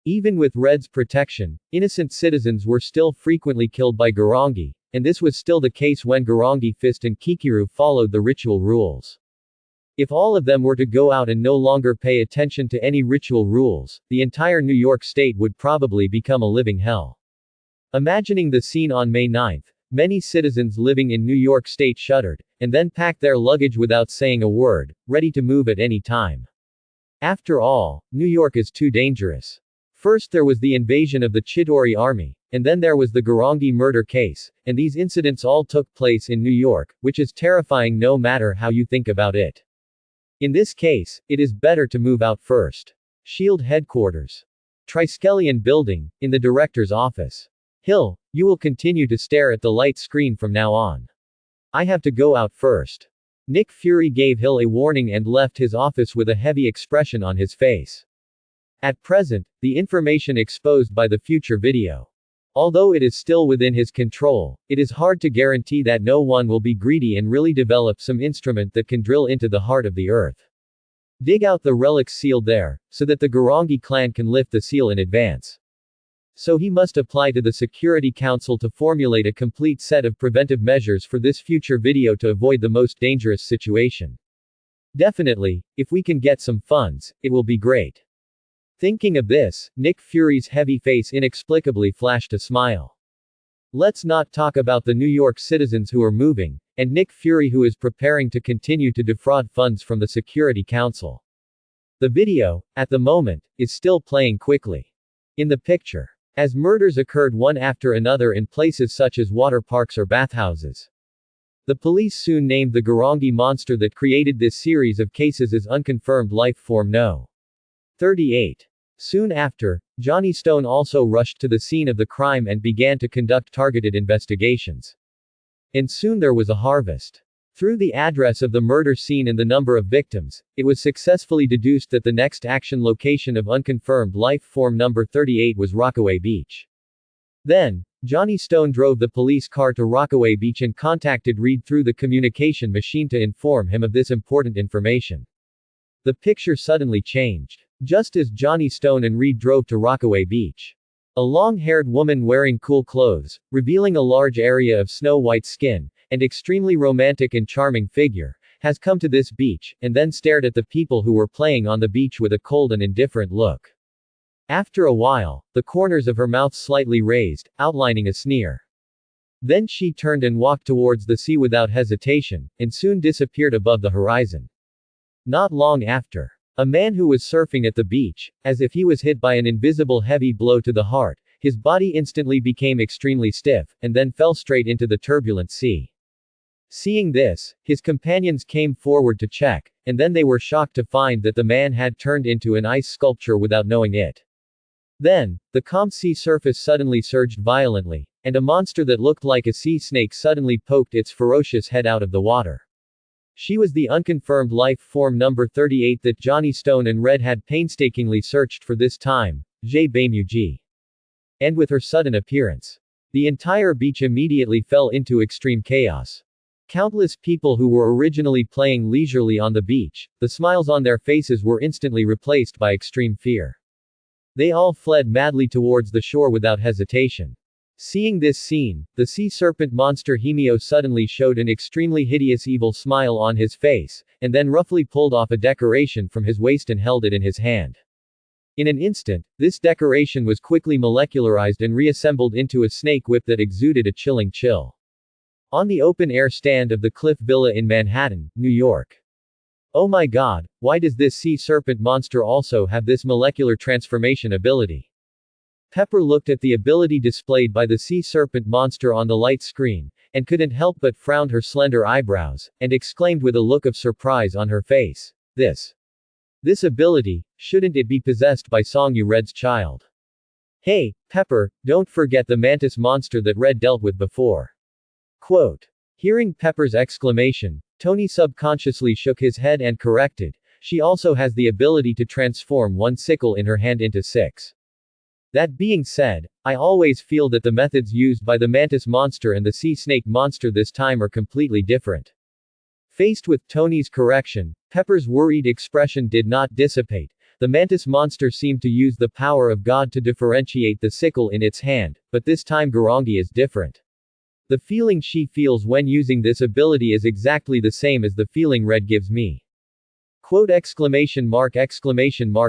Even with Red's protection, innocent citizens were still frequently killed by Garangi, and this was still the case when Garangi Fist and Kikiru followed the ritual rules. If all of them were to go out and no longer pay attention to any ritual rules, the entire New York State would probably become a living hell. Imagining the scene on May 9th, many citizens living in New York State shuddered, and then packed their luggage without saying a word, ready to move at any time. After all, New York is too dangerous. First there was the invasion of the Chidori army, and then there was the Garangi murder case, and these incidents all took place in New York, which is terrifying no matter how you think about it. In this case, it is better to move out first. SHIELD Headquarters. Triskelion Building, in the director's office. Hill, you will continue to stare at the light screen from now on. I have to go out first. Nick Fury gave Hill a warning and left his office with a heavy expression on his face. At present, the information exposed by the future video. Although it is still within his control, it is hard to guarantee that no one will be greedy and really develop some instrument that can drill into the heart of the earth. Dig out the relics sealed there, so that the Garangi clan can lift the seal in advance. So he must apply to the Security Council to formulate a complete set of preventive measures for this future video to avoid the most dangerous situation. Definitely, if we can get some funds, it will be great. Thinking of this, Nick Fury's heavy face inexplicably flashed a smile. Let's not talk about the New York citizens who are moving, and Nick Fury who is preparing to continue to defraud funds from the Security Council. The video, at the moment, is still playing quickly. In the picture, as murders occurred one after another in places such as water parks or bathhouses. The police soon named the Garangi monster that created this series of cases as Unconfirmed Life Form No. 38. Soon after, Johnny Stone also rushed to the scene of the crime and began to conduct targeted investigations. And soon there was a harvest. Through the address of the murder scene and the number of victims, it was successfully deduced that the next action location of Unconfirmed Life Form number 38 was Rockaway Beach. Then, Johnny Stone drove the police car to Rockaway Beach and contacted Reed through the communication machine to inform him of this important information. The picture suddenly changed. Just as Johnny Stone and Reed drove to Rockaway Beach. A long-haired woman wearing cool clothes, revealing a large area of snow-white skin, and extremely romantic and charming figure, has come to this beach, and then stared at the people who were playing on the beach with a cold and indifferent look. After a while, the corners of her mouth slightly raised, outlining a sneer. Then she turned and walked towards the sea without hesitation, and soon disappeared above the horizon. Not long after, a man who was surfing at the beach, as if he was hit by an invisible heavy blow to the heart, his body instantly became extremely stiff, and then fell straight into the turbulent sea. Seeing this, his companions came forward to check, and then they were shocked to find that the man had turned into an ice sculpture without knowing it. Then, the calm sea surface suddenly surged violently, and a monster that looked like a sea snake suddenly poked its ferocious head out of the water. She was the unconfirmed life form number 38 that Johnny Stone and Red had painstakingly searched for this time, Jay Baimuji. And with her sudden appearance, the entire beach immediately fell into extreme chaos. Countless people who were originally playing leisurely on the beach, the smiles on their faces were instantly replaced by extreme fear. They all fled madly towards the shore without hesitation. Seeing this scene, the sea serpent monster Himio suddenly showed an extremely hideous evil smile on his face, and then roughly pulled off a decoration from his waist and held it in his hand. In an instant, this decoration was quickly molecularized and reassembled into a snake whip that exuded a chilling chill. On the open-air stand of the Cliff Villa in Manhattan, New York. Oh my god, why does this sea serpent monster also have this molecular transformation ability? Pepper looked at the ability displayed by the sea serpent monster on the light screen, and couldn't help but frown her slender eyebrows, and exclaimed with a look of surprise on her face, This ability, shouldn't it be possessed by Songyu Red's child? Hey, Pepper, don't forget the mantis monster that Red dealt with before. Quote. Hearing Pepper's exclamation, Tony subconsciously shook his head and corrected, she also has the ability to transform one sickle in her hand into 6. That being said, I always feel that the methods used by the mantis monster and the sea snake monster this time are completely different. Faced with Tony's correction, Pepper's worried expression did not dissipate. The mantis monster seemed to use the power of God to differentiate the sickle in its hand, but this time Garangi is different. The feeling she feels when using this ability is exactly the same as the feeling Red gives me. Quote exclamation mark.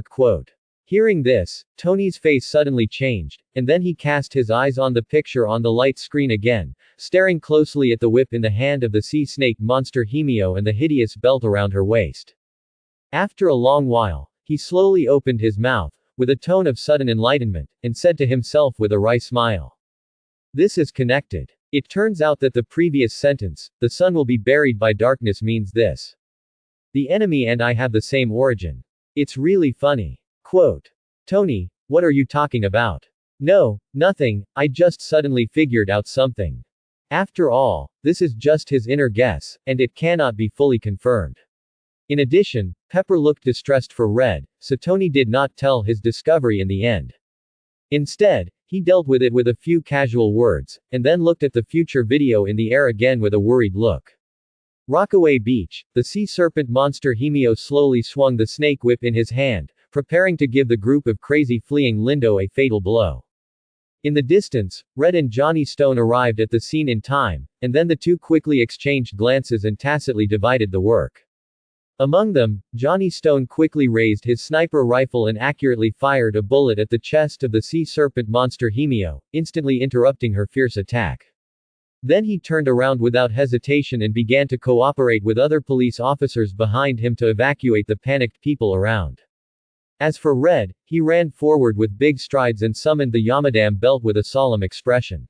Quote. Hearing this, Tony's face suddenly changed, and then he cast his eyes on the picture on the light screen again, staring closely at the whip in the hand of the sea snake monster Himio and the hideous belt around her waist. After a long while, he slowly opened his mouth, with a tone of sudden enlightenment, and said to himself with a wry smile. This is connected. It turns out that the previous sentence, the sun will be buried by darkness, means this. The enemy and I have the same origin. It's really funny. Quote. Tony, what are you talking about? No, nothing, I just suddenly figured out something. After all, this is just his inner guess, and it cannot be fully confirmed. In addition, Pepper looked distressed for Red, so Tony did not tell his discovery in the end. Instead, he dealt with it with a few casual words, and then looked at the future video in the air again with a worried look. Rockaway Beach, the sea serpent monster Himio slowly swung the snake whip in his hand, preparing to give the group of crazy fleeing Lindo a fatal blow. In the distance, Red and Johnny Stone arrived at the scene in time, and then the two quickly exchanged glances and tacitly divided the work. Among them, Johnny Stone quickly raised his sniper rifle and accurately fired a bullet at the chest of the sea serpent monster Himio, instantly interrupting her fierce attack. Then he turned around without hesitation and began to cooperate with other police officers behind him to evacuate the panicked people around. As for Red, he ran forward with big strides and summoned the Yamadam belt with a solemn expression.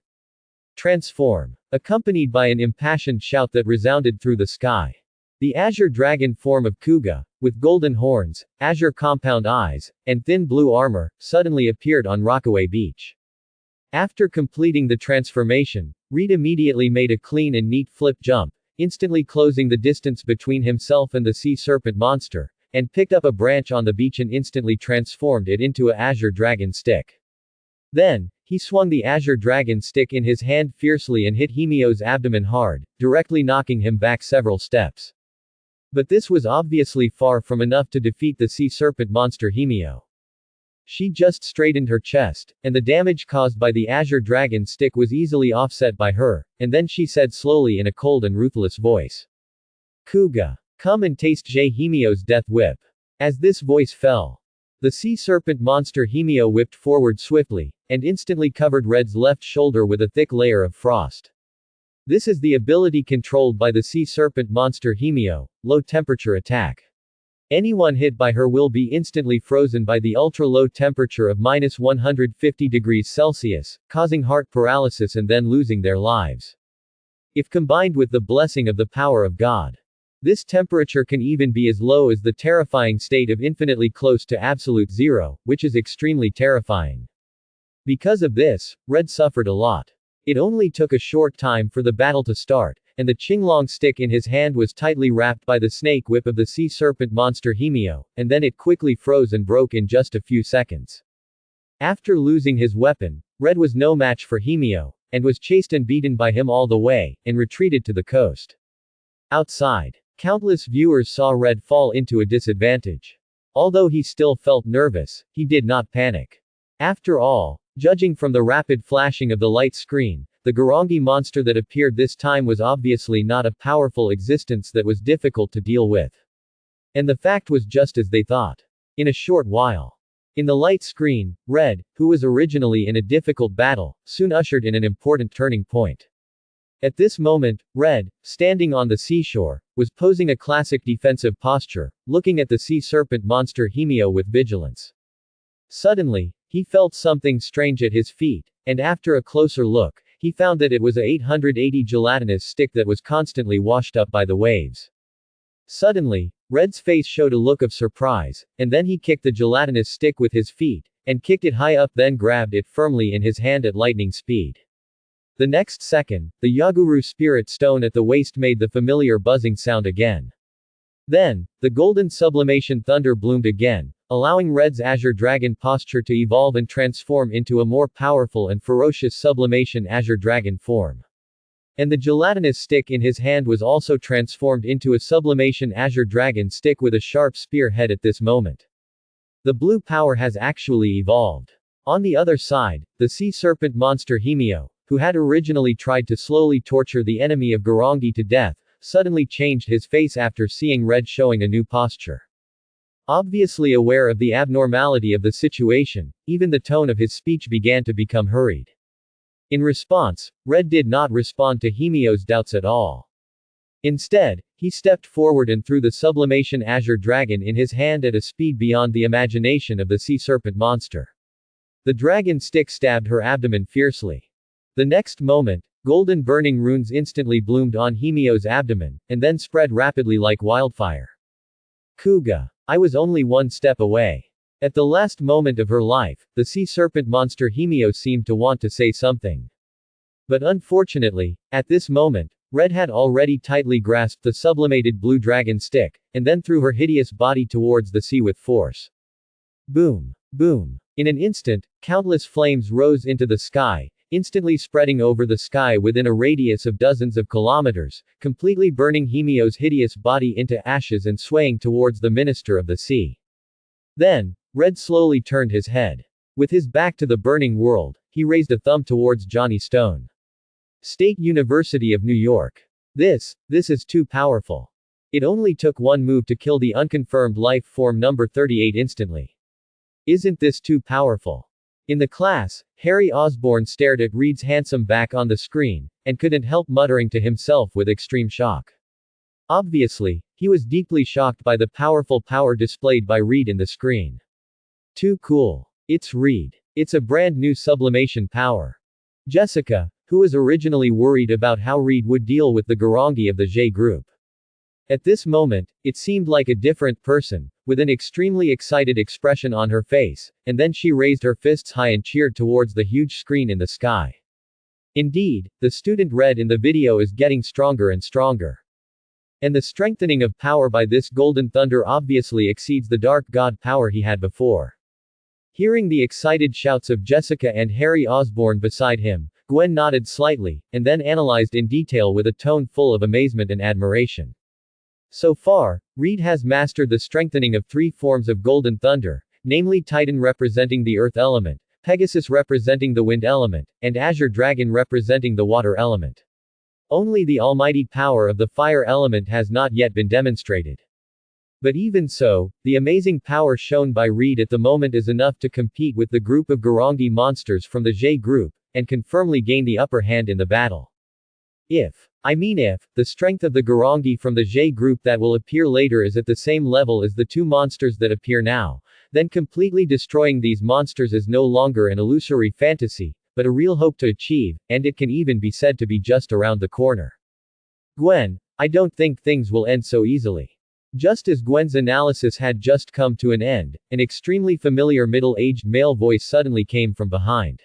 Transform. Accompanied by an impassioned shout that resounded through the sky. The azure dragon form of Kuga, with golden horns, azure compound eyes, and thin blue armor, suddenly appeared on Rockaway Beach. After completing the transformation, Reed immediately made a clean and neat flip jump, instantly closing the distance between himself and the sea serpent monster, and picked up a branch on the beach and instantly transformed it into a azure dragon stick. Then, he swung the azure dragon stick in his hand fiercely and hit Himio's abdomen hard, directly knocking him back several steps. But this was obviously far from enough to defeat the sea serpent monster Himio. She just straightened her chest, and the damage caused by the azure dragon stick was easily offset by her, and then she said slowly in a cold and ruthless voice. Kuga. Come and taste Jay Himio's death whip. As this voice fell, the sea serpent monster Himio whipped forward swiftly, and instantly covered Red's left shoulder with a thick layer of frost. This is the ability controlled by the sea serpent monster Himio, low temperature attack. Anyone hit by her will be instantly frozen by the ultra-low temperature of -150 degrees Celsius, causing heart paralysis and then losing their lives. If combined with the blessing of the power of God, this temperature can even be as low as the terrifying state of infinitely close to absolute zero, which is extremely terrifying. Because of this, Red suffered a lot. It only took a short time for the battle to start, and the Qinglong stick in his hand was tightly wrapped by the snake whip of the sea serpent monster Hemio, and then it quickly froze and broke in just a few seconds. After losing his weapon, Red was no match for Hemio, and was chased and beaten by him all the way, and retreated to the coast. Outside, countless viewers saw Red fall into a disadvantage. Although he still felt nervous, he did not panic. After all, judging from the rapid flashing of the light screen, the Garangi monster that appeared this time was obviously not a powerful existence that was difficult to deal with. And the fact was just as they thought. In a short while, in the light screen, Red, who was originally in a difficult battle, soon ushered in an important turning point. At this moment, Red, standing on the seashore, was posing a classic defensive posture, looking at the sea serpent monster Hemio with vigilance. Suddenly, he felt something strange at his feet, and after a closer look, he found that it was a 880 gelatinous stick that was constantly washed up by the waves. Suddenly, Red's face showed a look of surprise, and then he kicked the gelatinous stick with his feet, and kicked it high up, then grabbed it firmly in his hand at lightning speed. The next second, the Yaguru spirit stone at the waist made the familiar buzzing sound again. Then, the golden sublimation thunder bloomed again, allowing Red's Azure Dragon posture to evolve and transform into a more powerful and ferocious sublimation Azure Dragon form. And the gelatinous stick in his hand was also transformed into a sublimation Azure Dragon stick with a sharp spear head at this moment. The blue power has actually evolved. On the other side, the sea serpent monster Hemio, who had originally tried to slowly torture the enemy of Garangi to death, suddenly changed his face after seeing Red showing a new posture. Obviously aware of the abnormality of the situation, even the tone of his speech began to become hurried. In response, Red did not respond to Hemio's doubts at all. Instead, he stepped forward and threw the sublimation Azure Dragon in his hand at a speed beyond the imagination of the sea serpent monster. The dragon stick stabbed her abdomen fiercely. The next moment, golden burning runes instantly bloomed on Hemio's abdomen, and then spread rapidly like wildfire. Kuga. I was only one step away. At the last moment of her life, the sea serpent monster Hemio seemed to want to say something. But unfortunately, at this moment, Red had already tightly grasped the sublimated blue dragon stick, and then threw her hideous body towards the sea with force. Boom! Boom! In an instant, countless flames rose into the sky, instantly spreading over the sky within a radius of dozens of kilometers, completely burning Hemio's hideous body into ashes and swaying towards the Minister of the Sea. Then, Red slowly turned his head. With his back to the burning world, he raised a thumb towards Johnny Stone. State University of New York. This is too powerful. It only took one move to kill the unconfirmed life form number 38 instantly. Isn't this too powerful? In the class, Harry Osborn stared at Reed's handsome back on the screen, and couldn't help muttering to himself with extreme shock. Obviously, he was deeply shocked by the powerful power displayed by Reed in the screen. Too cool. It's Reed. It's a brand new sublimation power. Jessica, who was originally worried about how Reed would deal with the Garangi of the J group. At this moment, it seemed like a different person, with an extremely excited expression on her face, and then she raised her fists high and cheered towards the huge screen in the sky. Indeed, the student Red in the video is getting stronger and stronger. And the strengthening of power by this golden thunder obviously exceeds the dark god power he had before. Hearing the excited shouts of Jessica and Harry Osborn beside him, Gwen nodded slightly, and then analyzed in detail with a tone full of amazement and admiration. So far, Reed has mastered the strengthening of three forms of golden thunder, namely Titan representing the earth element, Pegasus representing the wind element, and Azure Dragon representing the water element. Only the almighty power of the fire element has not yet been demonstrated. But even so, the amazing power shown by Reed at the moment is enough to compete with the group of Garangi monsters from the J group, and can firmly gain the upper hand in the battle. If the strength of the Garangi from the J group that will appear later is at the same level as the two monsters that appear now, then completely destroying these monsters is no longer an illusory fantasy, but a real hope to achieve, and it can even be said to be just around the corner. Gwen, I don't think things will end so easily. Just as Gwen's analysis had just come to an end, an extremely familiar middle-aged male voice suddenly came from behind.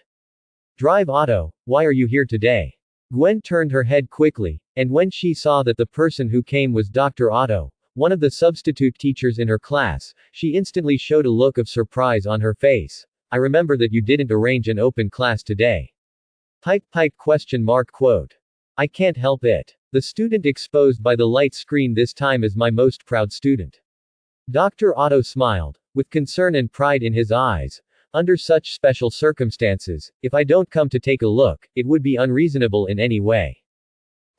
Drive Otto, why are you here today? Gwen turned her head quickly, and when she saw that the person who came was Dr. Otto, one of the substitute teachers in her class, she instantly showed a look of surprise on her face. I remember that you didn't arrange an open class today. Pipe question mark quote. I can't help it. The student exposed by the light screen this time is my most proud student. Dr. Otto smiled, with concern and pride in his eyes. Under such special circumstances, if I don't come to take a look, it would be unreasonable in any way.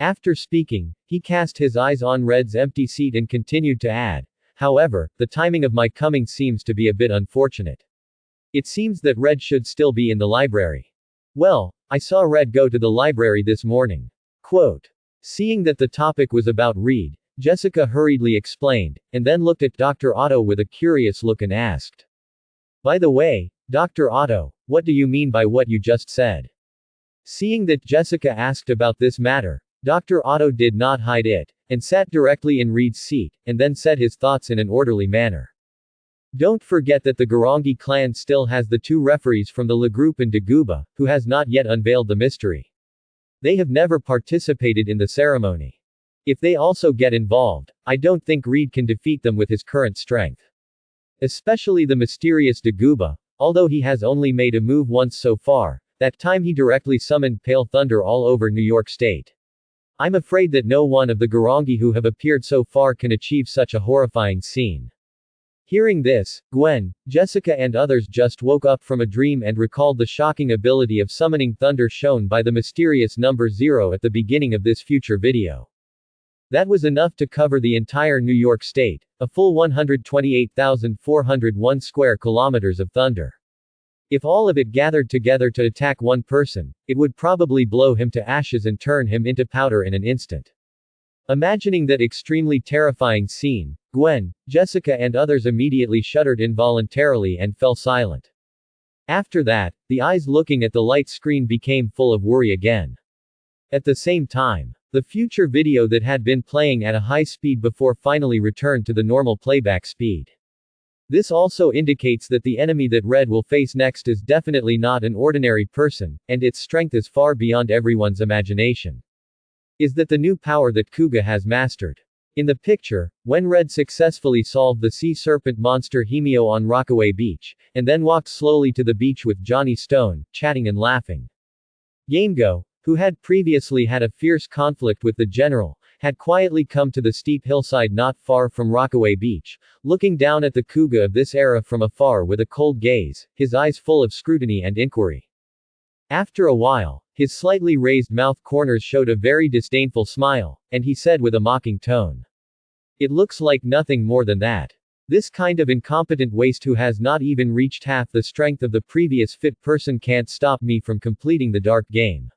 After speaking, he cast his eyes on Red's empty seat and continued to add, however, the timing of my coming seems to be a bit unfortunate. It seems that Red should still be in the library. Well, I saw Red go to the library this morning. Quote. Seeing that the topic was about Reed, Jessica hurriedly explained, and then looked at Dr. Otto with a curious look and asked. By the way, Dr. Otto, what do you mean by what you just said? Seeing that Jessica asked about this matter, Dr. Otto did not hide it, and sat directly in Reed's seat, and then said his thoughts in an orderly manner. Don't forget that the Garangi clan still has the two referees from the La Groupe and Daguba, who has not yet unveiled the mystery. They have never participated in the ceremony. If they also get involved, I don't think Reed can defeat them with his current strength. Especially the mysterious Daguba, although he has only made a move once so far, that time he directly summoned Pale Thunder all over New York State. I'm afraid that no one of the Garangi who have appeared so far can achieve such a horrifying scene. Hearing this, Gwen, Jessica and others just woke up from a dream and recalled the shocking ability of summoning thunder shown by the mysterious number 0 at the beginning of this future video. That was enough to cover the entire New York State, a full 128,401 square kilometers of thunder. If all of it gathered together to attack one person, it would probably blow him to ashes and turn him into powder in an instant. Imagining that extremely terrifying scene, Gwen, Jessica and others immediately shuddered involuntarily and fell silent. After that, the eyes looking at the light screen became full of worry again. At the same time, the future video that had been playing at a high speed before finally returned to the normal playback speed. This also indicates that the enemy that Red will face next is definitely not an ordinary person, and its strength is far beyond everyone's imagination. Is that the new power that Kuga has mastered? In the picture, when Red successfully solved the sea serpent monster Himio on Rockaway Beach, and then walked slowly to the beach with Johnny Stone, chatting and laughing. Gamego, who had previously had a fierce conflict with the general, had quietly come to the steep hillside not far from Rockaway Beach, looking down at the Kuga of this era from afar with a cold gaze, his eyes full of scrutiny and inquiry. After a while, his slightly raised mouth corners showed a very disdainful smile, and he said with a mocking tone. It looks like nothing more than that. This kind of incompetent waste who has not even reached half the strength of the previous fit person can't stop me from completing the dark game.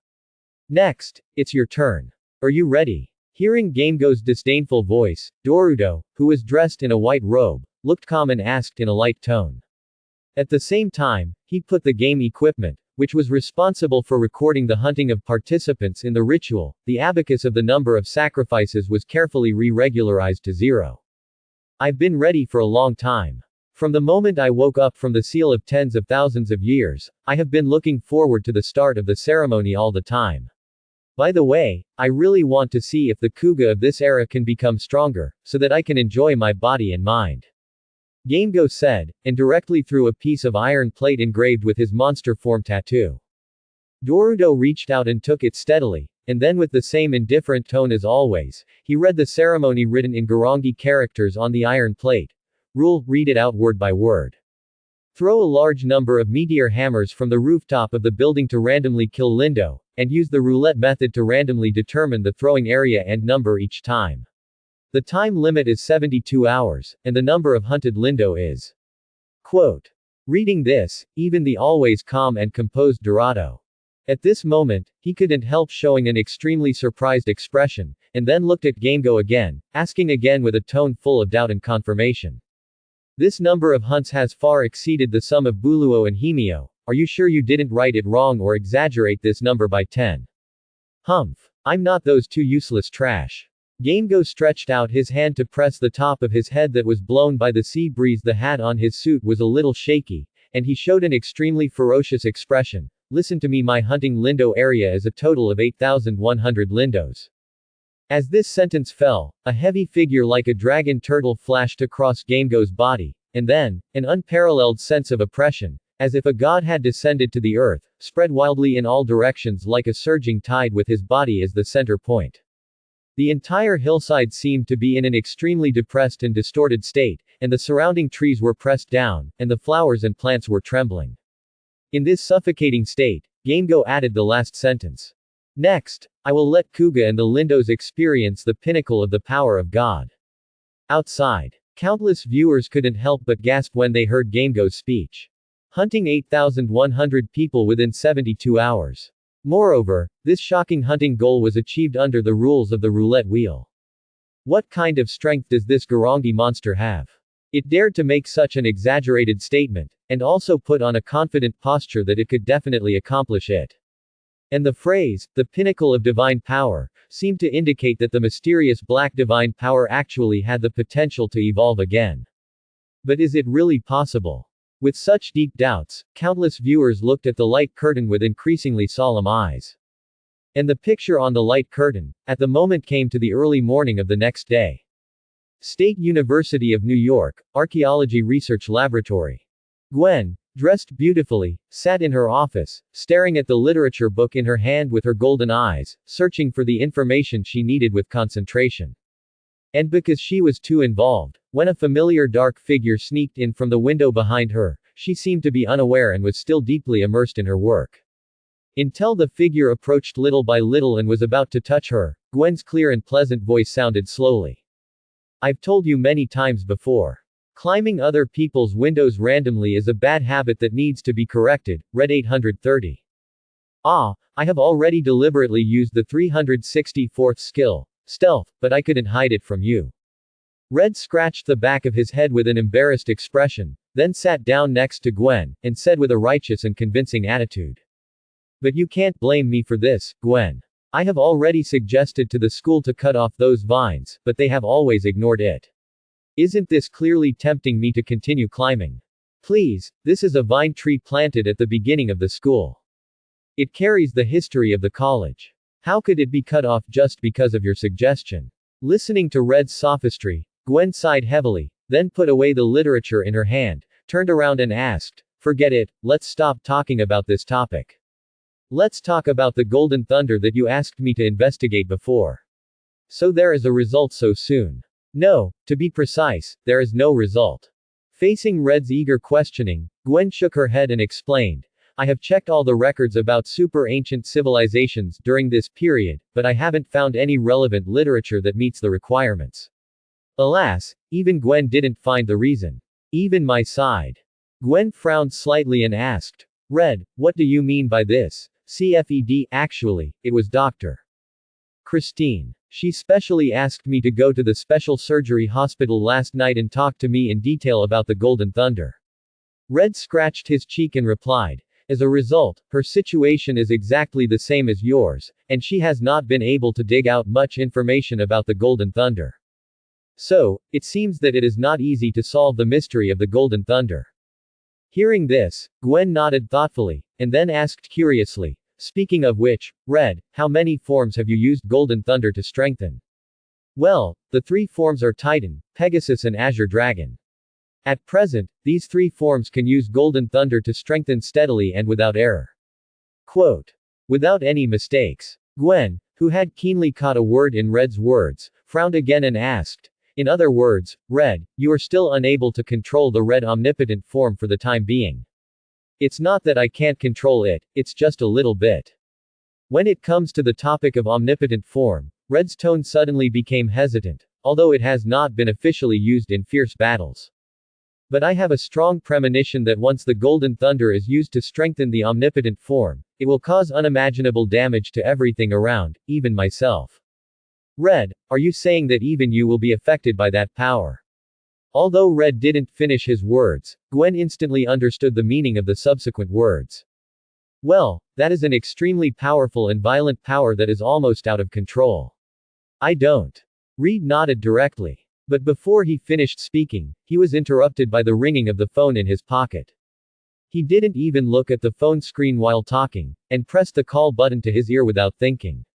Next, it's your turn. Are you ready? Hearing Gamego's disdainful voice, Dorudo, who was dressed in a white robe, looked calm and asked in a light tone. At the same time, he put the game equipment, which was responsible for recording the hunting of participants in the ritual, the abacus of the number of sacrifices was carefully re-regularized to 0. I've been ready for a long time. From the moment I woke up from the seal of tens of thousands of years, I have been looking forward to the start of the ceremony all the time. By the way, I really want to see if the Kuga of this era can become stronger, so that I can enjoy my body and mind. Gamego said, and directly threw a piece of iron plate engraved with his monster form tattoo. Dorudo reached out and took it steadily, and then with the same indifferent tone as always, he read the ceremony written in Garangi characters on the iron plate. Rule, read it out word by word. Throw a large number of meteor hammers from the rooftop of the building to randomly kill Lindo, and use the roulette method to randomly determine the throwing area and number each time. The time limit is 72 hours, and the number of hunted Lindo is. Quote. Reading this, even the always calm and composed Dorado. At this moment, he couldn't help showing an extremely surprised expression, and then looked at Gamego again, asking again with a tone full of doubt and confirmation. This number of hunts has far exceeded the sum of Buluo and Himio. Are you sure you didn't write it wrong or exaggerate this number by 10? Humph. I'm not those two useless trash. Gamego stretched out his hand to press the top of his head that was blown by the sea breeze. The hat on his suit was a little shaky, and he showed an extremely ferocious expression. Listen to me, my hunting lindo area is a total of 8,100 lindos. As this sentence fell, a heavy figure like a dragon turtle flashed across Gamego's body, and then, an unparalleled sense of oppression, as if a god had descended to the earth, spread wildly in all directions like a surging tide with his body as the center point. The entire hillside seemed to be in an extremely depressed and distorted state, and the surrounding trees were pressed down, and the flowers and plants were trembling. In this suffocating state, Gamego added the last sentence. Next, I will let Kuga and the Lindos experience the pinnacle of the power of God. Outside, countless viewers couldn't help but gasp when they heard Gamego's speech. Hunting 8,100 people within 72 hours. Moreover, this shocking hunting goal was achieved under the rules of the roulette wheel. What kind of strength does this Garangi monster have? It dared to make such an exaggerated statement, and also put on a confident posture that it could definitely accomplish it. And the phrase, the pinnacle of divine power, seemed to indicate that the mysterious black divine power actually had the potential to evolve again. But is it really possible? With such deep doubts, countless viewers looked at the light curtain with increasingly solemn eyes. And the picture on the light curtain, at the moment came to the early morning of the next day. State University of New York, Archaeology Research Laboratory. Gwen, dressed beautifully, sat in her office, staring at the literature book in her hand with her golden eyes, searching for the information she needed with concentration. And because she was too involved, when a familiar dark figure sneaked in from the window behind her, she seemed to be unaware and was still deeply immersed in her work. Until the figure approached little by little and was about to touch her, Gwen's clear and pleasant voice sounded slowly. I've told you many times before. Climbing other people's windows randomly is a bad habit that needs to be corrected. Red 830. I have already deliberately used the 364th skill, stealth, but I couldn't hide it from you. Red scratched the back of his head with an embarrassed expression, then sat down next to Gwen, and said with a righteous and convincing attitude. But you can't blame me for this, Gwen. I have already suggested to the school to cut off those vines, but they have always ignored it. Isn't this clearly tempting me to continue climbing? Please, this is a vine tree planted at the beginning of the school. It carries the history of the college. How could it be cut off just because of your suggestion? Listening to Red's sophistry, Gwen sighed heavily, then put away the literature in her hand, turned around and asked, forget it, let's stop talking about this topic. Let's talk about the Golden Thunder that you asked me to investigate before. So there is a result so soon? No, to be precise, there is no result. Facing Red's eager questioning, Gwen shook her head and explained, I have checked all the records about super ancient civilizations during this period, but I haven't found any relevant literature that meets the requirements. Alas, even Gwen didn't find the reason. Even my side. Gwen frowned slightly and asked, Red, what do you mean by this? CFED, actually, it was Dr. Christine. She specially asked me to go to the special surgery hospital last night and talk to me in detail about the Golden Thunder. Red scratched his cheek and replied, as a result, her situation is exactly the same as yours, and she has not been able to dig out much information about the Golden Thunder. So, it seems that it is not easy to solve the mystery of the Golden Thunder. Hearing this, Gwen nodded thoughtfully, and then asked curiously, speaking of which, Red, how many forms have you used Golden Thunder to strengthen? Well, the three forms are Titan, Pegasus and Azure Dragon. At present, these three forms can use Golden Thunder to strengthen steadily and without error. Quote. Without any mistakes. Gwen, who had keenly caught a word in Red's words, frowned again and asked, in other words, Red, you are still unable to control the Red omnipotent form for the time being. It's not that I can't control it, it's just a little bit. When it comes to the topic of omnipotent form, Red's tone suddenly became hesitant, although it has not been officially used in fierce battles. But I have a strong premonition that once the Golden Thunder is used to strengthen the omnipotent form, it will cause unimaginable damage to everything around, even myself. Red, are you saying that even you will be affected by that power? Although Red didn't finish his words, Gwen instantly understood the meaning of the subsequent words. Well, that is an extremely powerful and violent power that is almost out of control. I don't. Reed nodded directly. But before he finished speaking, he was interrupted by the ringing of the phone in his pocket. He didn't even look at the phone screen while talking, and pressed the call button to his ear without thinking.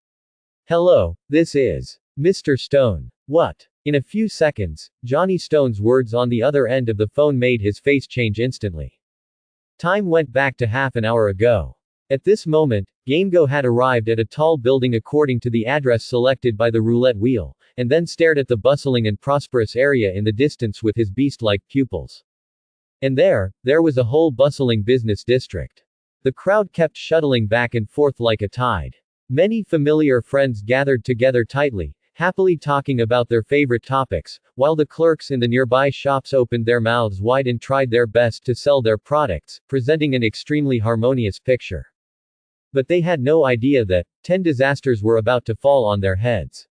Hello, this is Mr. Stone. What? In a few seconds, Johnny Stone's words on the other end of the phone made his face change instantly. Time went back to half an hour ago. At this moment, GameGo had arrived at a tall building according to the address selected by the roulette wheel, and then stared at the bustling and prosperous area in the distance with his beast-like pupils. And there was a whole bustling business district. The crowd kept shuttling back and forth like a tide. Many familiar friends gathered together tightly, happily talking about their favorite topics, while the clerks in the nearby shops opened their mouths wide and tried their best to sell their products, presenting an extremely harmonious picture. But they had no idea that 10 disasters were about to fall on their heads.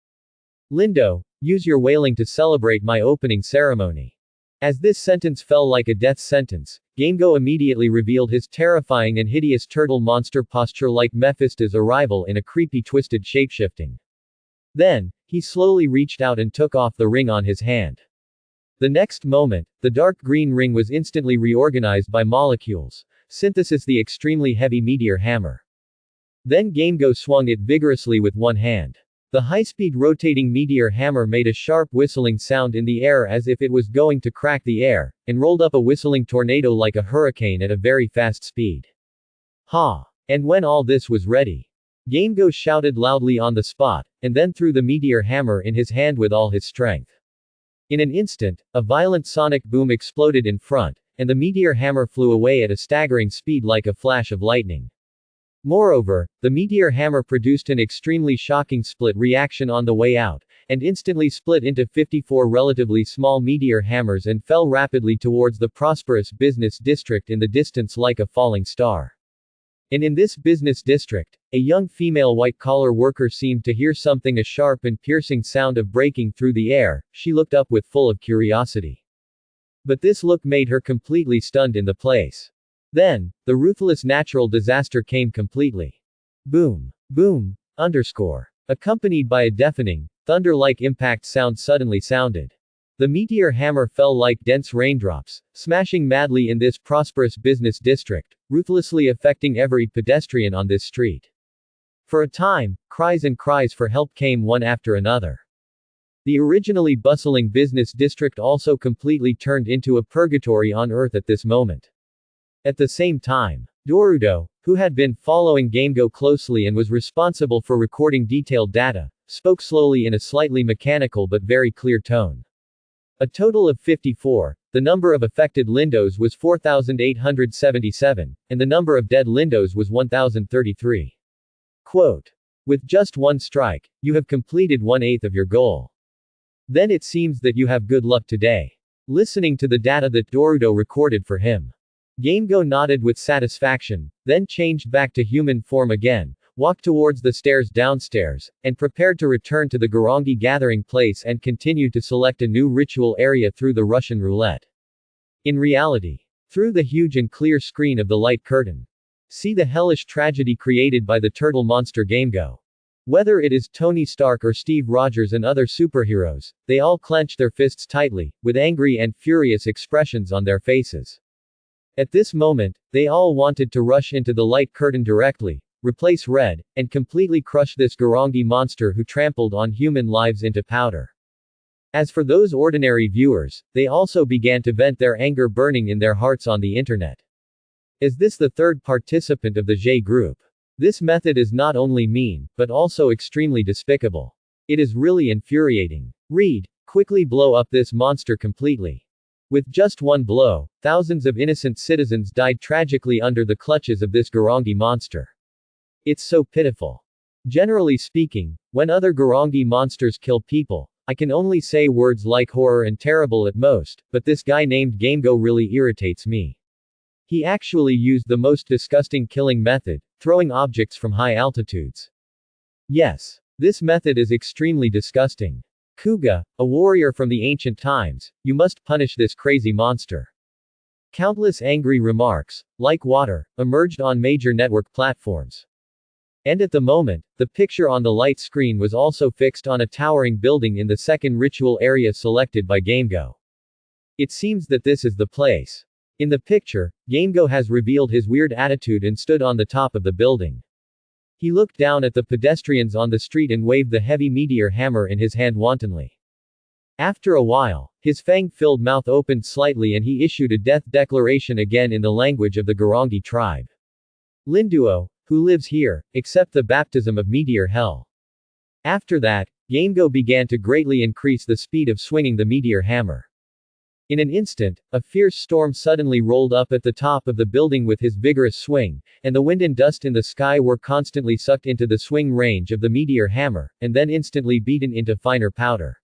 Lindo, use your wailing to celebrate my opening ceremony. As this sentence fell like a death sentence, GameGo immediately revealed his terrifying and hideous turtle monster posture like Mephisto's arrival in a creepy twisted shapeshifting. Then, he slowly reached out and took off the ring on his hand. The next moment, the dark green ring was instantly reorganized by molecules, synthesis the extremely heavy meteor hammer. Then GameGo swung it vigorously with one hand. The high-speed rotating meteor hammer made a sharp whistling sound in the air as if it was going to crack the air, and rolled up a whistling tornado like a hurricane at a very fast speed. Ha! And when all this was ready, GameGo shouted loudly on the spot, and then threw the meteor hammer in his hand with all his strength. In an instant, a violent sonic boom exploded in front, and the meteor hammer flew away at a staggering speed like a flash of lightning. Moreover, the meteor hammer produced an extremely shocking split reaction on the way out, and instantly split into 54 relatively small meteor hammers and fell rapidly towards the prosperous business district in the distance like a falling star. And in this business district, a young female white-collar worker seemed to hear something, a sharp and piercing sound of breaking through the air. She looked up with full of curiosity. But this look made her completely stunned in the place. Then, the ruthless natural disaster came completely. Boom. Boom. Underscore. Accompanied by a deafening, thunder-like impact sound suddenly sounded. The meteor hammer fell like dense raindrops, smashing madly in this prosperous business district, ruthlessly affecting every pedestrian on this street. For a time, cries and cries for help came one after another. The originally bustling business district also completely turned into a purgatory on Earth at this moment. At the same time, Dorudo, who had been following GameGo closely and was responsible for recording detailed data, spoke slowly in a slightly mechanical but very clear tone. A total of 54, the number of affected Lindos was 4,877, and the number of dead Lindos was 1,033. Quote. With just one strike, you have completed 1/8 of your goal. Then it seems that you have good luck today. Listening to the data that Dorudo recorded for him, GameGo nodded with satisfaction, then changed back to human form again, walked towards the stairs downstairs, and prepared to return to the Garangi gathering place and continue to select a new ritual area through the Russian roulette. In reality, through the huge and clear screen of the light curtain, see the hellish tragedy created by the turtle monster GameGo. Whether it is Tony Stark or Steve Rogers and other superheroes, they all clench their fists tightly, with angry and furious expressions on their faces. At this moment, they all wanted to rush into the light curtain directly, replace Red, and completely crush this Garangi monster who trampled on human lives into powder. As for those ordinary viewers, they also began to vent their anger burning in their hearts on the internet. Is this the third participant of the J group? This method is not only mean, but also extremely despicable. It is really infuriating. Reed, quickly blow up this monster completely. With just one blow, thousands of innocent citizens died tragically under the clutches of this Garangi monster. It's so pitiful. Generally speaking, when other Garangi monsters kill people, I can only say words like horror and terrible at most, but this guy named GameGo really irritates me. He actually used the most disgusting killing method, throwing objects from high altitudes. Yes, this method is extremely disgusting. Kuga, a warrior from the ancient times, you must punish this crazy monster. Countless angry remarks, like water, emerged on major network platforms. And at the moment, the picture on the light screen was also fixed on a towering building in the second ritual area selected by GameGo. It seems that this is the place. In the picture, GameGo has revealed his weird attitude and stood on the top of the building. He looked down at the pedestrians on the street and waved the heavy meteor hammer in his hand wantonly. After a while, his fang-filled mouth opened slightly and he issued a death declaration again in the language of the Garangi tribe. Linduo, who lives here, accept the baptism of meteor hell. After that, GameGo began to greatly increase the speed of swinging the meteor hammer. In an instant, a fierce storm suddenly rolled up at the top of the building with his vigorous swing, and the wind and dust in the sky were constantly sucked into the swing range of the meteor hammer, and then instantly beaten into finer powder.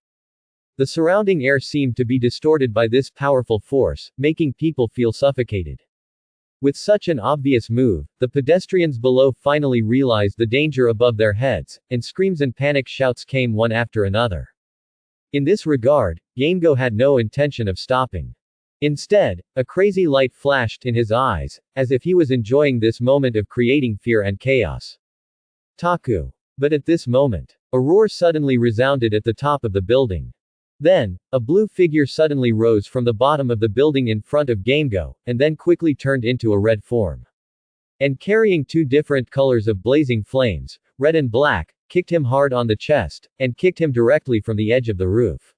The surrounding air seemed to be distorted by this powerful force, making people feel suffocated. With such an obvious move, the pedestrians below finally realized the danger above their heads, and screams and panic shouts came one after another. In this regard, GameGo had no intention of stopping. Instead, a crazy light flashed in his eyes, as if he was enjoying this moment of creating fear and chaos. Taku. But at this moment, a roar suddenly resounded at the top of the building. Then, a blue figure suddenly rose from the bottom of the building in front of GameGo, and then quickly turned into a red form. And carrying two different colors of blazing flames, red and black, kicked him hard on the chest, and kicked him directly from the edge of the roof.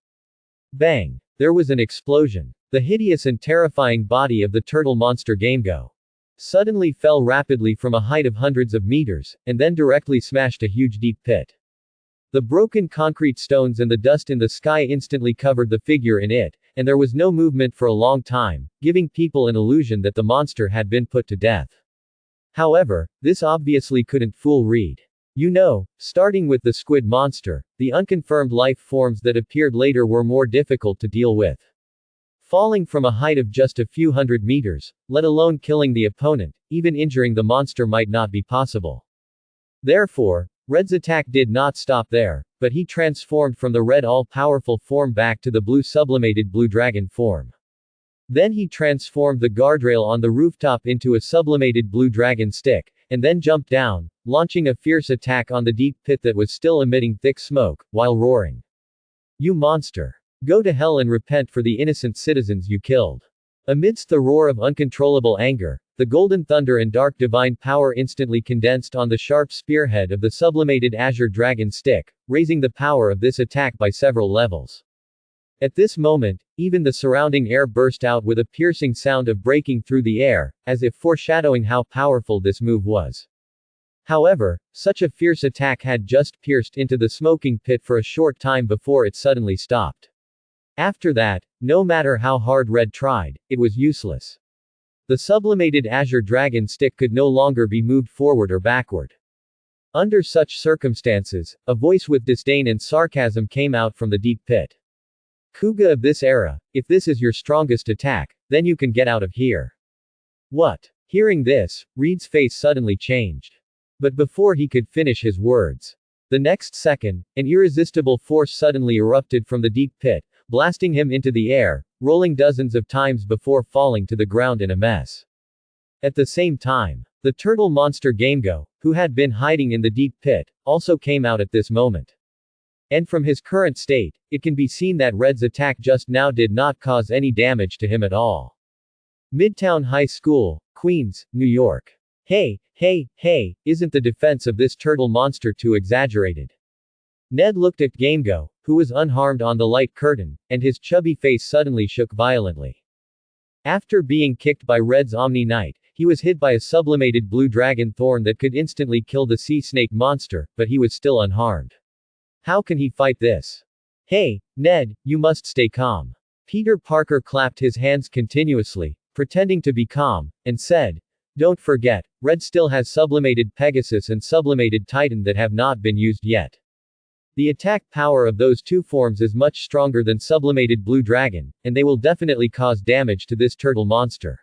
Bang! There was an explosion. The hideous and terrifying body of the turtle monster GameGo suddenly fell rapidly from a height of hundreds of meters, and then directly smashed a huge deep pit. The broken concrete stones and the dust in the sky instantly covered the figure in it, and there was no movement for a long time, giving people an illusion that the monster had been put to death. However, this obviously couldn't fool Reed. You know, starting with the squid monster, the unconfirmed life forms that appeared later were more difficult to deal with. Falling from a height of just a few hundred meters, let alone killing the opponent, even injuring the monster might not be possible. Therefore, Red's attack did not stop there, but he transformed from the red all-powerful form back to the blue sublimated blue dragon form. Then he transformed the guardrail on the rooftop into a sublimated blue dragon stick, and then jumped down, launching a fierce attack on the deep pit that was still emitting thick smoke, while roaring. "You monster! Go to hell and repent for the innocent citizens you killed." Amidst the roar of uncontrollable anger, the golden thunder and dark divine power instantly condensed on the sharp spearhead of the sublimated azure dragon stick, raising the power of this attack by several levels. At this moment, even the surrounding air burst out with a piercing sound of breaking through the air, as if foreshadowing how powerful this move was. However, such a fierce attack had just pierced into the smoking pit for a short time before it suddenly stopped. After that, no matter how hard Red tried, it was useless. The sublimated azure dragon stick could no longer be moved forward or backward. Under such circumstances, a voice with disdain and sarcasm came out from the deep pit. "Kuga of this era, if this is your strongest attack, then you can get out of here." What? Hearing this, Reed's face suddenly changed. But before he could finish his words, the next second, an irresistible force suddenly erupted from the deep pit, blasting him into the air, rolling dozens of times before falling to the ground in a mess. At the same time, the turtle monster GameGo, who had been hiding in the deep pit, also came out at this moment. And from his current state, it can be seen that Red's attack just now did not cause any damage to him at all. Midtown High School, Queens, New York. Hey, isn't the defense of this turtle monster too exaggerated? Ned looked at GameGo, who was unharmed on the light curtain, and his chubby face suddenly shook violently. After being kicked by Red's Omni Knight, he was hit by a sublimated blue dragon thorn that could instantly kill the sea snake monster, but he was still unharmed. How can he fight this? Hey, Ned, you must stay calm. Peter Parker clapped his hands continuously, pretending to be calm, and said, "Don't forget, Red still has sublimated Pegasus and sublimated Titan that have not been used yet. The attack power of those two forms is much stronger than sublimated Blue Dragon, and they will definitely cause damage to this turtle monster."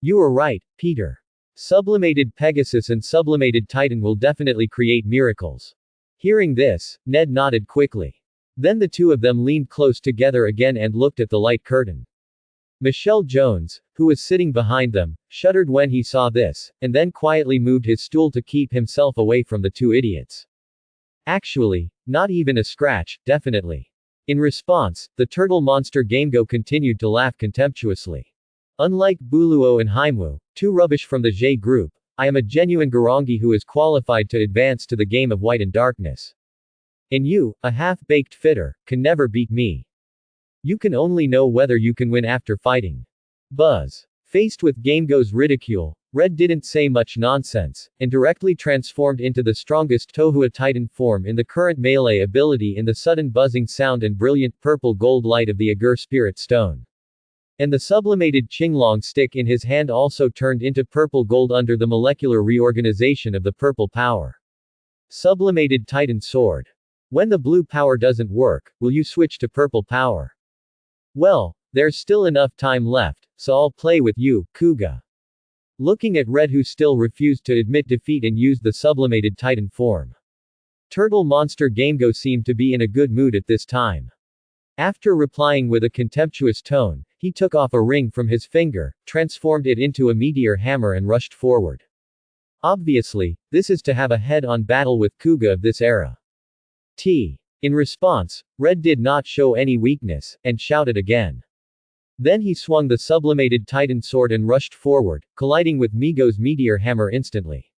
You are right, Peter. Sublimated Pegasus and sublimated Titan will definitely create miracles. Hearing this, Ned nodded quickly. Then the two of them leaned close together again and looked at the light curtain. Michelle Jones, who was sitting behind them, shuddered when he saw this, and then quietly moved his stool to keep himself away from the two idiots. Actually, not even a scratch, definitely. In response, the turtle monster Gamego continued to laugh contemptuously. Unlike Buluo and Haimu, two rubbish from the J group, I am a genuine Garangi who is qualified to advance to the game of White and Darkness. And you, a half-baked fitter, can never beat me. You can only know whether you can win after fighting. Buzz. Faced with Gamego's ridicule, Red didn't say much nonsense, and directly transformed into the strongest Tohua Titan form in the current melee ability in the sudden buzzing sound and brilliant purple-gold light of the Agur Spirit Stone. And the sublimated Qinglong stick in his hand also turned into purple gold under the molecular reorganization of the purple power. Sublimated Titan Sword. When the blue power doesn't work, will you switch to purple power? Well, there's still enough time left, so I'll play with you, Kuga. Looking at Red, who still refused to admit defeat and used the sublimated Titan form. Turtle monster Gamego seemed to be in a good mood at this time. After replying with a contemptuous tone, he took off a ring from his finger, transformed it into a meteor hammer and rushed forward. Obviously, this is to have a head-on battle with Kuga of this era. In response, Red did not show any weakness, and shouted again. Then he swung the sublimated Titan sword and rushed forward, colliding with Migo's meteor hammer instantly.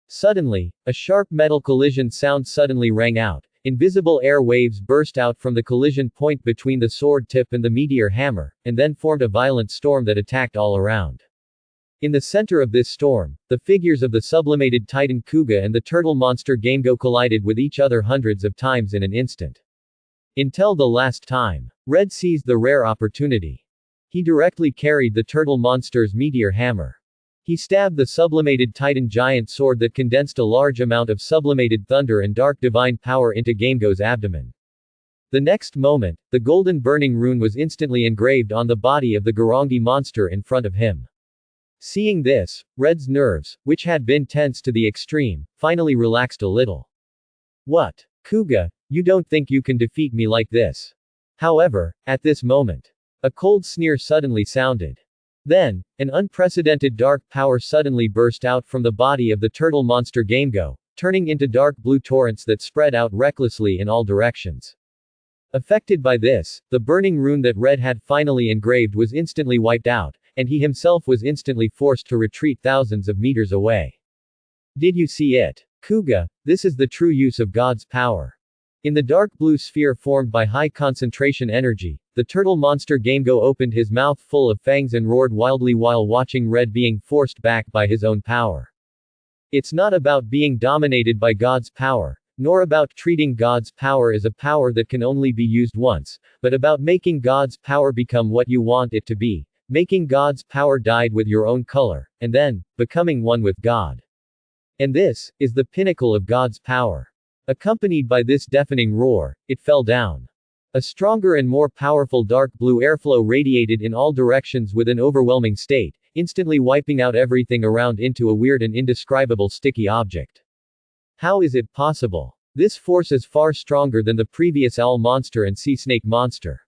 Suddenly, a sharp metal collision sound suddenly rang out. Invisible air waves burst out from the collision point between the sword tip and the meteor hammer, and then formed a violent storm that attacked all around. In the center of this storm, the figures of the sublimated Titan Kuga and the turtle monster Gamego collided with each other hundreds of times in an instant. Until the last time, Red seized the rare opportunity. He directly carried the turtle monster's meteor hammer. He stabbed the sublimated Titan giant sword that condensed a large amount of sublimated thunder and dark divine power into Gamego's abdomen. The next moment, the golden burning rune was instantly engraved on the body of the Garangi monster in front of him. Seeing this, Red's nerves, which had been tense to the extreme, finally relaxed a little. What? Kuga, you don't think you can defeat me like this? However, at this moment, a cold sneer suddenly sounded. Then, an unprecedented dark power suddenly burst out from the body of the turtle monster Gamego, turning into dark blue torrents that spread out recklessly in all directions. Affected by this, the burning rune that Red had finally engraved was instantly wiped out, and he himself was instantly forced to retreat thousands of meters away. Did you see it? Kuga, this is the true use of God's power. In the dark blue sphere formed by high concentration energy, the turtle monster Gamego opened his mouth full of fangs and roared wildly while watching Red being forced back by his own power. It's not about being dominated by God's power, nor about treating God's power as a power that can only be used once, but about making God's power become what you want it to be, making God's power dyed with your own color, and then, becoming one with God. And this is the pinnacle of God's power. Accompanied by this deafening roar, it fell down. A stronger and more powerful dark blue airflow radiated in all directions with an overwhelming state, instantly wiping out everything around into a weird and indescribable sticky object. How is it possible? This force is far stronger than the previous owl monster and sea snake monster.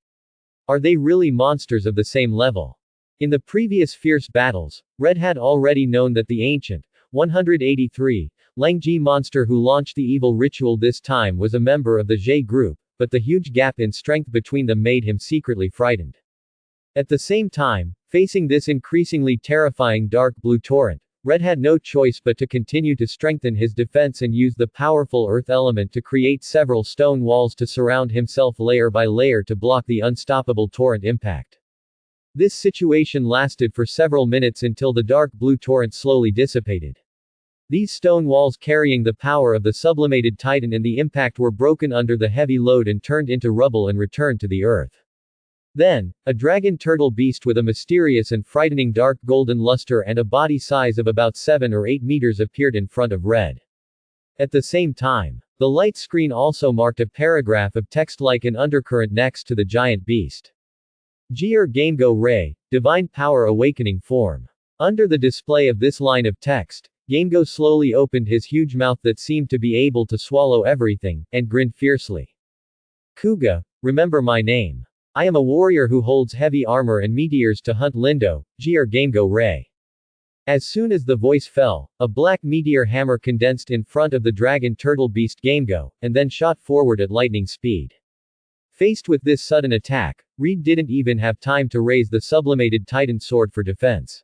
Are they really monsters of the same level? In the previous fierce battles, Red had already known that the ancient, 183, Langji monster who launched the evil ritual this time was a member of the J group, but the huge gap in strength between them made him secretly frightened. At the same time, facing this increasingly terrifying dark blue torrent, Red had no choice but to continue to strengthen his defense and use the powerful earth element to create several stone walls to surround himself layer by layer to block the unstoppable torrent impact. This situation lasted for several minutes until the dark blue torrent slowly dissipated. These stone walls carrying the power of the sublimated Titan and the impact were broken under the heavy load and turned into rubble and returned to the earth. Then, a dragon turtle beast with a mysterious and frightening dark golden luster and a body size of about 7 or 8 meters appeared in front of Red. At the same time, the light screen also marked a paragraph of text like an undercurrent next to the giant beast. Jier Gamego Ray, Divine Power Awakening Form. Under the display of this line of text, Gamego slowly opened his huge mouth that seemed to be able to swallow everything, and grinned fiercely. Kuga, remember my name. I am a warrior who holds heavy armor and meteors to hunt Lindo, Gr Gamego Ray. As soon as the voice fell, a black meteor hammer condensed in front of the dragon turtle beast Gamego, and then shot forward at lightning speed. Faced with this sudden attack, Reed didn't even have time to raise the sublimated Titan sword for defense.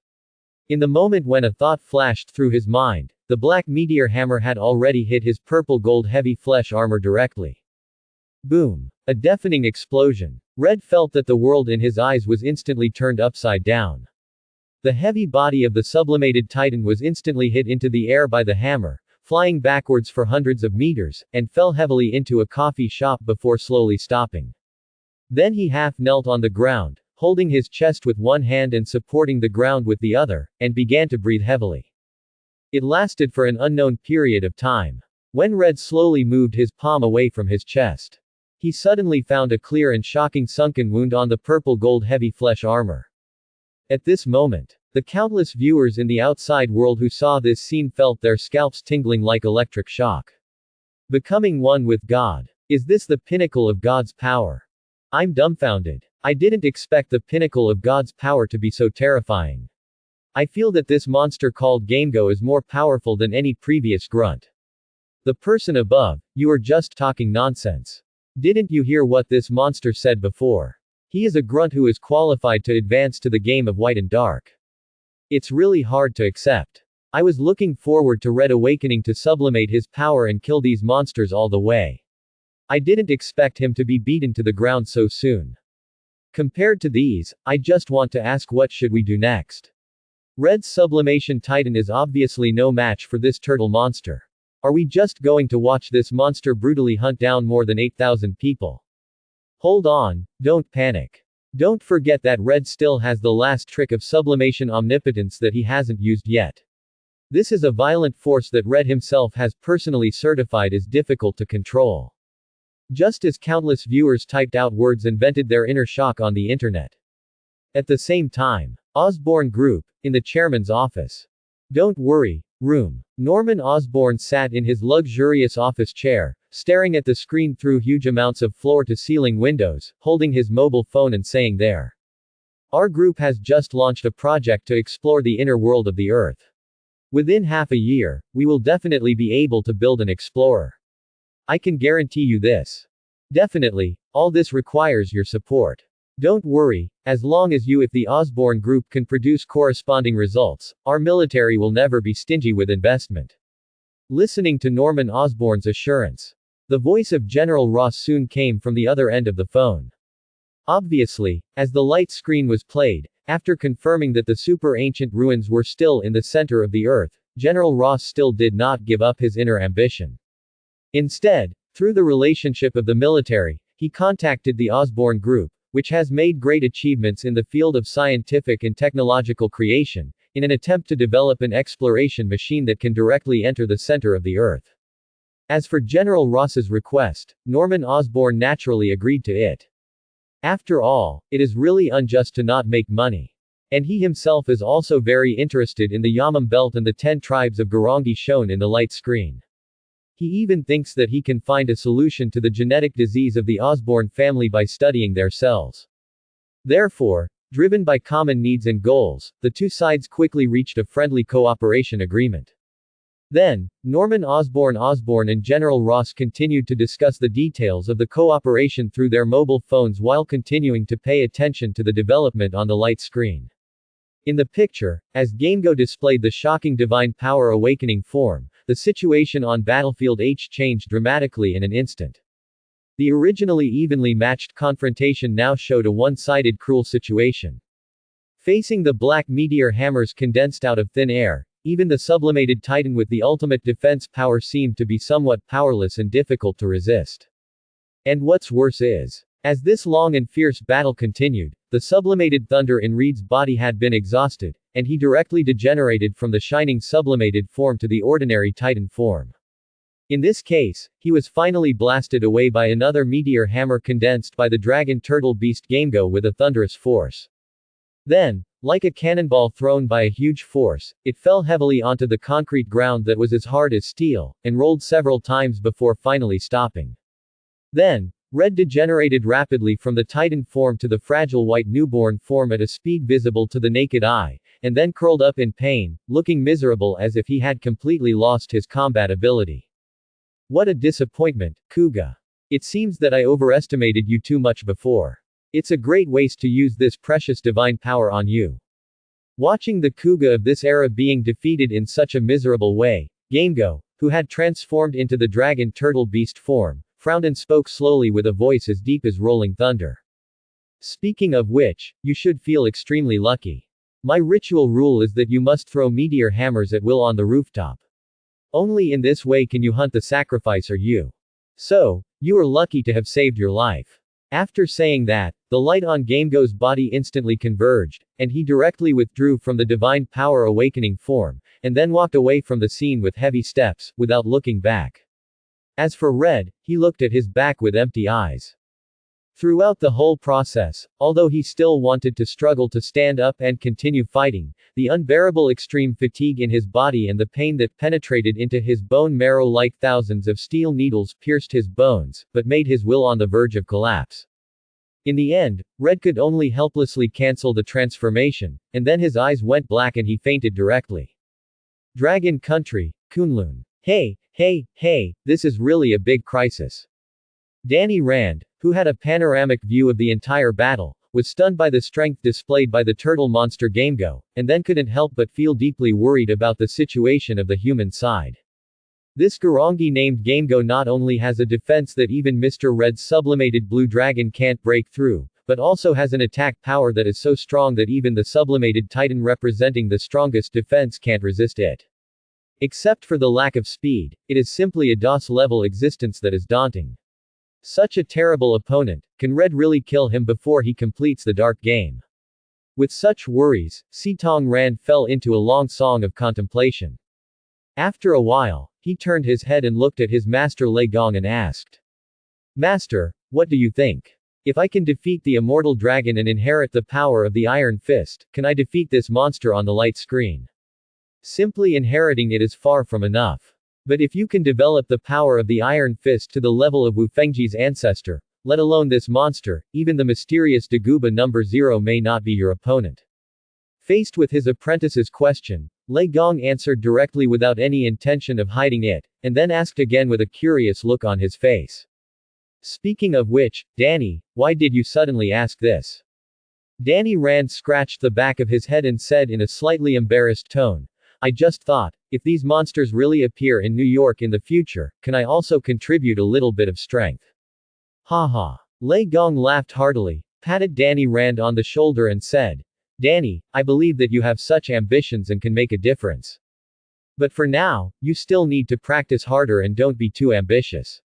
In the moment when a thought flashed through his mind, the black meteor hammer had already hit his purple gold heavy flesh armor directly. Boom. A deafening explosion. Red felt that the world in his eyes was instantly turned upside down. The heavy body of the sublimated Titan was instantly hit into the air by the hammer, flying backwards for hundreds of meters, and fell heavily into a coffee shop before slowly stopping. Then he half knelt on the ground, holding his chest with one hand and supporting the ground with the other, and began to breathe heavily. It lasted for an unknown period of time. When Red slowly moved his palm away from his chest, he suddenly found a clear and shocking sunken wound on the purple gold heavy flesh armor. At this moment, the countless viewers in the outside world who saw this scene felt their scalps tingling like electric shock. Becoming one with God. Is this the pinnacle of God's power? I'm dumbfounded. I didn't expect the pinnacle of God's power to be so terrifying. I feel that this monster called Gamego is more powerful than any previous grunt. The person above, you are just talking nonsense. Didn't you hear what this monster said before? He is a grunt who is qualified to advance to the game of White and Dark. It's really hard to accept. I was looking forward to Red awakening to sublimate his power and kill these monsters all the way. I didn't expect him to be beaten to the ground so soon. Compared to these, I just want to ask, what should we do next? Red's sublimation Titan is obviously no match for this turtle monster. Are we just going to watch this monster brutally hunt down more than 8,000 people? Hold on, don't panic. Don't forget that Red still has the last trick of sublimation omnipotence that he hasn't used yet. This is a violent force that Red himself has personally certified is difficult to control. Just as countless viewers typed out words and vented their inner shock on the internet. At the same time, Osborn Group, in the chairman's office. Don't worry, room. Norman Osborn sat in his luxurious office chair, staring at the screen through huge amounts of floor-to-ceiling windows, holding his mobile phone and saying there. Our group has just launched a project to explore the inner world of the Earth. Within half a year, we will definitely be able to build an explorer. I can guarantee you this. Definitely, all this requires your support. Don't worry, as long as you if the Osborn Group can produce corresponding results, our military will never be stingy with investment. Listening to Norman Osborn's assurance. The voice of General Ross soon came from the other end of the phone. Obviously, as the light screen was played, after confirming that the super ancient ruins were still in the center of the Earth, General Ross still did not give up his inner ambition. Instead, through the relationship of the military, he contacted the Osborn Group, which has made great achievements in the field of scientific and technological creation, in an attempt to develop an exploration machine that can directly enter the center of the Earth. As for General Ross's request, Norman Osborn naturally agreed to it. After all, it is really unjust to not make money. And he himself is also very interested in the Yamam Belt and the 10 tribes of Garangi shown in the light screen. He even thinks that he can find a solution to the genetic disease of the Osborn family by studying their cells. Therefore, driven by common needs and goals, the two sides quickly reached a friendly cooperation agreement. Then, Norman Osborn and General Ross continued to discuss the details of the cooperation through their mobile phones while continuing to pay attention to the development on the light screen. In the picture, as Gamego displayed the shocking divine power awakening form, the situation on Battlefield H changed dramatically in an instant. The originally evenly matched confrontation now showed a one-sided cruel situation. Facing the black meteor hammers condensed out of thin air, even the sublimated Titan with the ultimate defense power seemed to be somewhat powerless and difficult to resist. And what's worse is, as this long and fierce battle continued, the sublimated thunder in Reed's body had been exhausted, and he directly degenerated from the shining sublimated form to the ordinary Titan form. In this case, he was finally blasted away by another meteor hammer condensed by the dragon turtle beast Gamego with a thunderous force. Then, like a cannonball thrown by a huge force, it fell heavily onto the concrete ground that was as hard as steel, and rolled several times before finally stopping. Then, Red degenerated rapidly from the Titan form to the fragile white newborn form at a speed visible to the naked eye, and then curled up in pain, looking miserable as if he had completely lost his combat ability. What a disappointment, Kuga. It seems that I overestimated you too much before. It's a great waste to use this precious divine power on you. Watching the Kuga of this era being defeated in such a miserable way, Gamego, who had transformed into the dragon turtle beast form, frowned and spoke slowly with a voice as deep as rolling thunder. Speaking of which, you should feel extremely lucky. My ritual rule is that you must throw meteor hammers at will on the rooftop. Only in this way can you hunt the sacrificer you. So, you are lucky to have saved your life. After saying that, the light on Gamego's body instantly converged, and he directly withdrew from the divine power awakening form, and then walked away from the scene with heavy steps, without looking back. As for Red, he looked at his back with empty eyes. Throughout the whole process, although he still wanted to struggle to stand up and continue fighting, the unbearable extreme fatigue in his body and the pain that penetrated into his bone marrow like thousands of steel needles pierced his bones, but made his will on the verge of collapse. In the end, Red could only helplessly cancel the transformation, and then his eyes went black and he fainted directly. Dragon Country, Kunlun. Hey, this is really a big crisis. Danny Rand, who had a panoramic view of the entire battle, was stunned by the strength displayed by the turtle monster Gamego, and then couldn't help but feel deeply worried about the situation of the human side. This Garangi named Gamego not only has a defense that even Mr. Red's sublimated blue dragon can't break through, but also has an attack power that is so strong that even the sublimated titan representing the strongest defense can't resist it. Except for the lack of speed, it is simply a DOS-level existence that is daunting. Such a terrible opponent, can Red really kill him before he completes the dark game? With such worries, Sitong Rand fell into a long song of contemplation. After a while, he turned his head and looked at his master Lei Gong and asked. Master, what do you think? If I can defeat the immortal dragon and inherit the power of the Iron Fist, can I defeat this monster on the light screen? Simply inheriting it is far from enough. But if you can develop the power of the Iron Fist to the level of Wu Fengji's ancestor, let alone this monster, even the mysterious Daguba number 0 may not be your opponent. Faced with his apprentice's question, Lei Gong answered directly without any intention of hiding it, and then asked again with a curious look on his face. Speaking of which, Danny, why did you suddenly ask this? Danny Rand scratched the back of his head and said in a slightly embarrassed tone, I just thought, if these monsters really appear in New York in the future, can I also contribute a little bit of strength? Haha. Lei Gong laughed heartily, patted Danny Rand on the shoulder and said, Danny, I believe that you have such ambitions and can make a difference. But for now, you still need to practice harder and don't be too ambitious.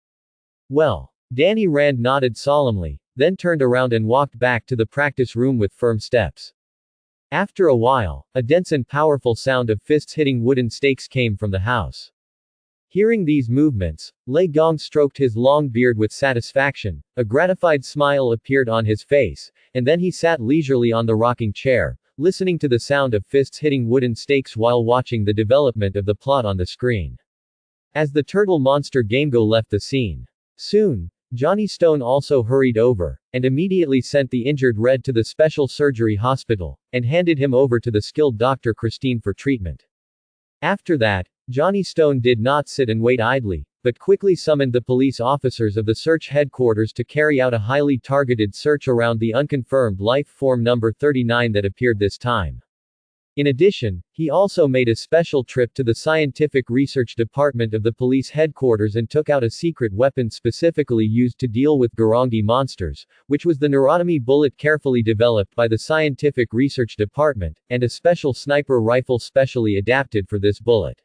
Well. Danny Rand nodded solemnly, then turned around and walked back to the practice room with firm steps. After a while, a dense and powerful sound of fists hitting wooden stakes came from the house. Hearing these movements, Lei Gong stroked his long beard with satisfaction, a gratified smile appeared on his face, and then he sat leisurely on the rocking chair, listening to the sound of fists hitting wooden stakes while watching the development of the plot on the screen. As the turtle monster Gamego left the scene. Soon, Johnny Stone also hurried over, and immediately sent the injured Red to the special surgery hospital, and handed him over to the skilled Dr. Christine for treatment. After that, Johnny Stone did not sit and wait idly, but quickly summoned the police officers of the search headquarters to carry out a highly targeted search around the unconfirmed life form number 39 that appeared this time. In addition, he also made a special trip to the scientific research department of the police headquarters and took out a secret weapon specifically used to deal with Garangi monsters, which was the Neurotomy bullet carefully developed by the scientific research department, and a special sniper rifle specially adapted for this bullet.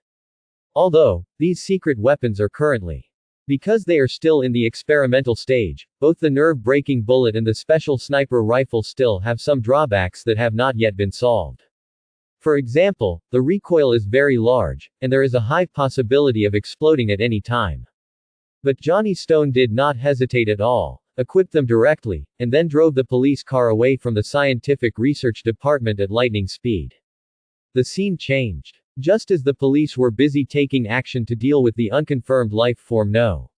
Although, these secret weapons are currently, because they are still in the experimental stage, both the nerve-breaking bullet and the special sniper rifle still have some drawbacks that have not yet been solved. For example, the recoil is very large, and there is a high possibility of exploding at any time. But Johnny Stone did not hesitate at all, equipped them directly, and then drove the police car away from the scientific research department at lightning speed. The scene changed. Just as the police were busy taking action to deal with the unconfirmed life form No.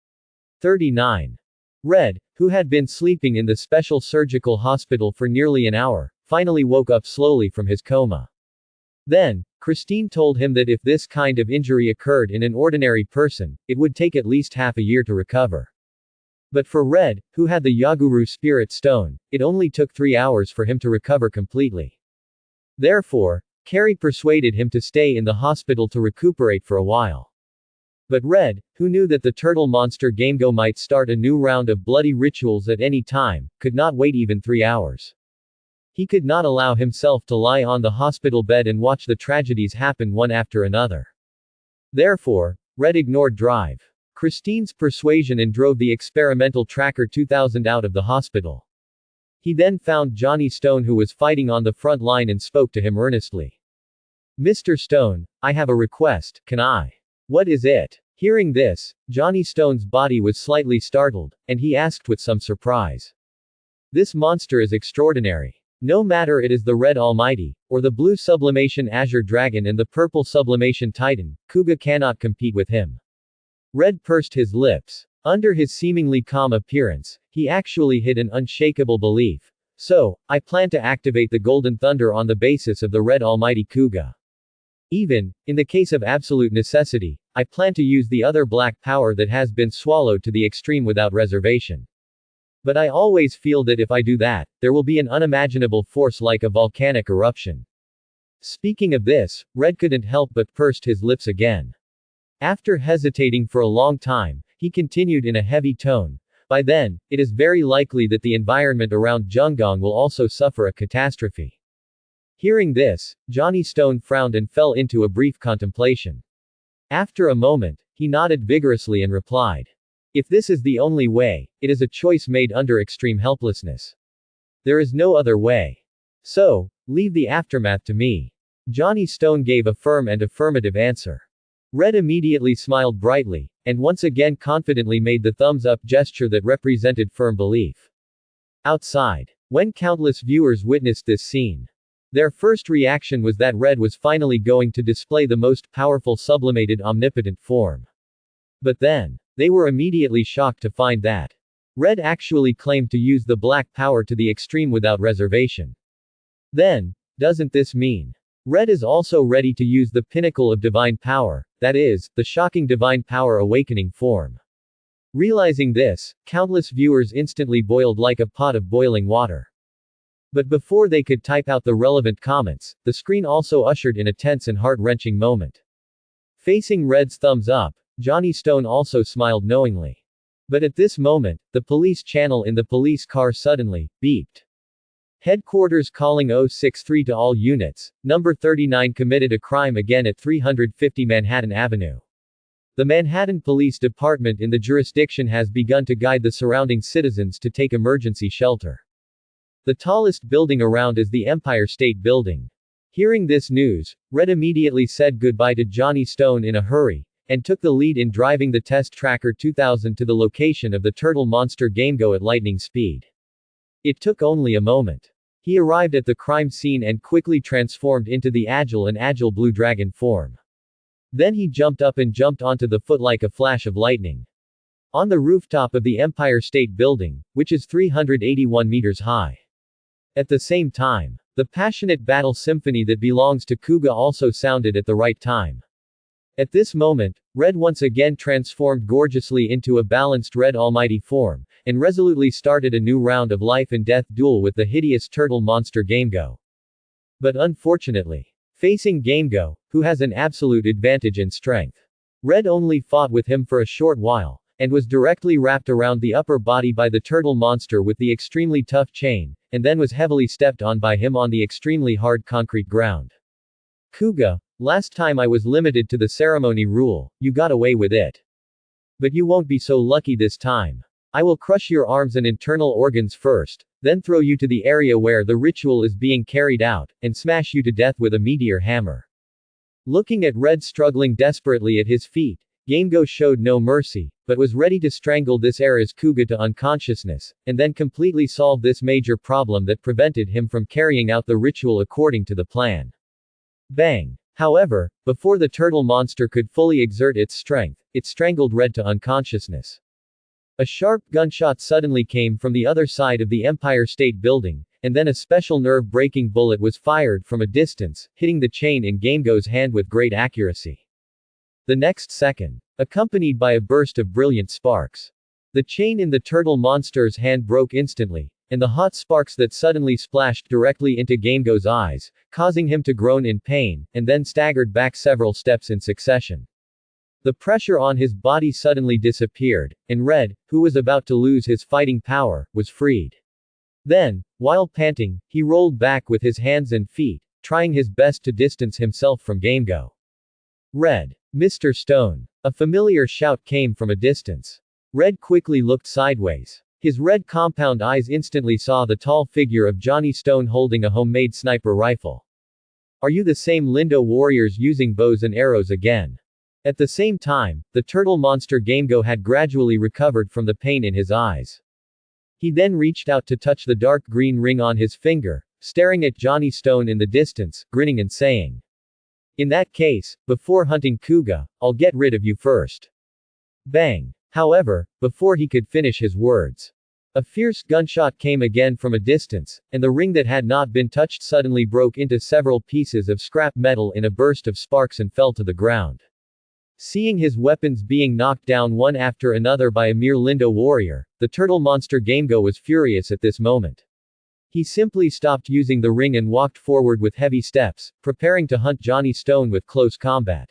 39. Red, who had been sleeping in the special surgical hospital for nearly an hour, finally woke up slowly from his coma. Then, Christine told him that if this kind of injury occurred in an ordinary person, it would take at least half a year to recover. But for Red, who had the Yaguru Spirit Stone, it only took 3 hours for him to recover completely. Therefore, Carrie persuaded him to stay in the hospital to recuperate for a while. But Red, who knew that the turtle monster Gamego might start a new round of bloody rituals at any time, could not wait even 3 hours. He could not allow himself to lie on the hospital bed and watch the tragedies happen one after another. Therefore, Red ignored Drive Christine's persuasion and drove the experimental Tracker 2000 out of the hospital. He then found Johnny Stone, who was fighting on the front line, and spoke to him earnestly. "Mr. Stone, I have a request, can I?" "What is it?" Hearing this, Johnny Stone's body was slightly startled, and he asked with some surprise. "This monster is extraordinary. No matter it is the Red Almighty, or the blue Sublimation Azure Dragon and the purple Sublimation Titan, Kuga cannot compete with him." Red pursed his lips. Under his seemingly calm appearance, he actually hid an unshakable belief. "So, I plan to activate the Golden Thunder on the basis of the Red Almighty Kuga. Even, in the case of absolute necessity, I plan to use the other black power that has been swallowed to the extreme without reservation. But I always feel that if I do that, there will be an unimaginable force like a volcanic eruption." Speaking of this, Red couldn't help but pursed his lips again. After hesitating for a long time, he continued in a heavy tone, "By then, it is very likely that the environment around Zhengong will also suffer a catastrophe." Hearing this, Johnny Stone frowned and fell into a brief contemplation. After a moment, he nodded vigorously and replied, "If this is the only way, it is a choice made under extreme helplessness. There is no other way. So, leave the aftermath to me." Johnny Stone gave a firm and affirmative answer. Red immediately smiled brightly, and once again confidently made the thumbs-up gesture that represented firm belief. Outside, when countless viewers witnessed this scene, their first reaction was that Red was finally going to display the most powerful sublimated omnipotent form. But then, they were immediately shocked to find that Red actually claimed to use the black power to the extreme without reservation. Then, doesn't this mean Red is also ready to use the pinnacle of divine power, that is, the shocking divine power awakening form? Realizing this, countless viewers instantly boiled like a pot of boiling water. But before they could type out the relevant comments, the screen also ushered in a tense and heart-wrenching moment. Facing Red's thumbs up, Johnny Stone also smiled knowingly. But at this moment, the police channel in the police car suddenly beeped. Headquarters calling 063 to all units, number 39 committed a crime again at 350 Manhattan Avenue. The Manhattan Police Department in the jurisdiction has begun to guide the surrounding citizens to take emergency shelter. The tallest building around is the Empire State Building. Hearing this news, Red immediately said goodbye to Johnny Stone in a hurry, and took the lead in driving the test Tracker 2000 to the location of the turtle monster Gamego at lightning speed. It took only a moment. He arrived at the crime scene and quickly transformed into the agile blue dragon form. Then he jumped up and jumped onto the foot like a flash of lightning. On the rooftop of the Empire State Building, which is 381 meters high. At the same time, the passionate battle symphony that belongs to Kuga also sounded at the right time. At this moment, Red once again transformed gorgeously into a balanced Red Almighty form, and resolutely started a new round of life and death duel with the hideous turtle monster Gamego. But unfortunately, facing Gamego, who has an absolute advantage in strength, Red only fought with him for a short while, and was directly wrapped around the upper body by the turtle monster with the extremely tough chain, and then was heavily stepped on by him on the extremely hard concrete ground. "Kuga, last time I was limited to the ceremony rule, you got away with it. But you won't be so lucky this time. I will crush your arms and internal organs first, then throw you to the area where the ritual is being carried out, and smash you to death with a meteor hammer." Looking at Red struggling desperately at his feet, Gamego showed no mercy, but was ready to strangle this era's Kuga to unconsciousness, and then completely solve this major problem that prevented him from carrying out the ritual according to the plan. Bang! However, before the turtle monster could fully exert its strength, it strangled Red to unconsciousness. A sharp gunshot suddenly came from the other side of the Empire State Building, and then a special nerve-breaking bullet was fired from a distance, hitting the chain in Gamego's hand with great accuracy. The next second, accompanied by a burst of brilliant sparks. The chain in the turtle monster's hand broke instantly, and the hot sparks that suddenly splashed directly into Gamego's eyes, causing him to groan in pain, and then staggered back several steps in succession. The pressure on his body suddenly disappeared, and Red, who was about to lose his fighting power, was freed. Then, while panting, he rolled back with his hands and feet, trying his best to distance himself from Gamego. Red. Mr. Stone. A familiar shout came from a distance. Red quickly looked sideways. His red compound eyes instantly saw the tall figure of Johnny Stone holding a homemade sniper rifle. Are you the same Lindo warriors using bows and arrows again? At the same time, the turtle monster Gamego had gradually recovered from the pain in his eyes. He then reached out to touch the dark green ring on his finger, staring at Johnny Stone in the distance, grinning and saying, "In that case, before hunting Kuga, I'll get rid of you first." Bang! However, before he could finish his words, a fierce gunshot came again from a distance, and the ring that had not been touched suddenly broke into several pieces of scrap metal in a burst of sparks and fell to the ground. Seeing his weapons being knocked down one after another by a mere Lindo warrior, the turtle monster Gamego was furious at this moment. He simply stopped using the ring and walked forward with heavy steps, preparing to hunt Johnny Stone with close combat.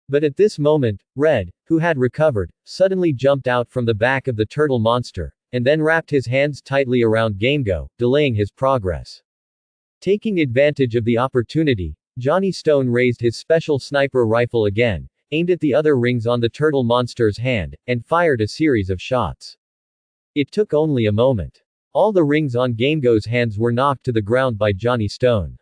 But at this moment, Red, who had recovered, suddenly jumped out from the back of the turtle monster, and then wrapped his hands tightly around Gamego, delaying his progress. Taking advantage of the opportunity, Johnny Stone raised his special sniper rifle again, aimed at the other rings on the turtle monster's hand, and fired a series of shots. It took only a moment. All the rings on Gamego's hands were knocked to the ground by Johnny Stone.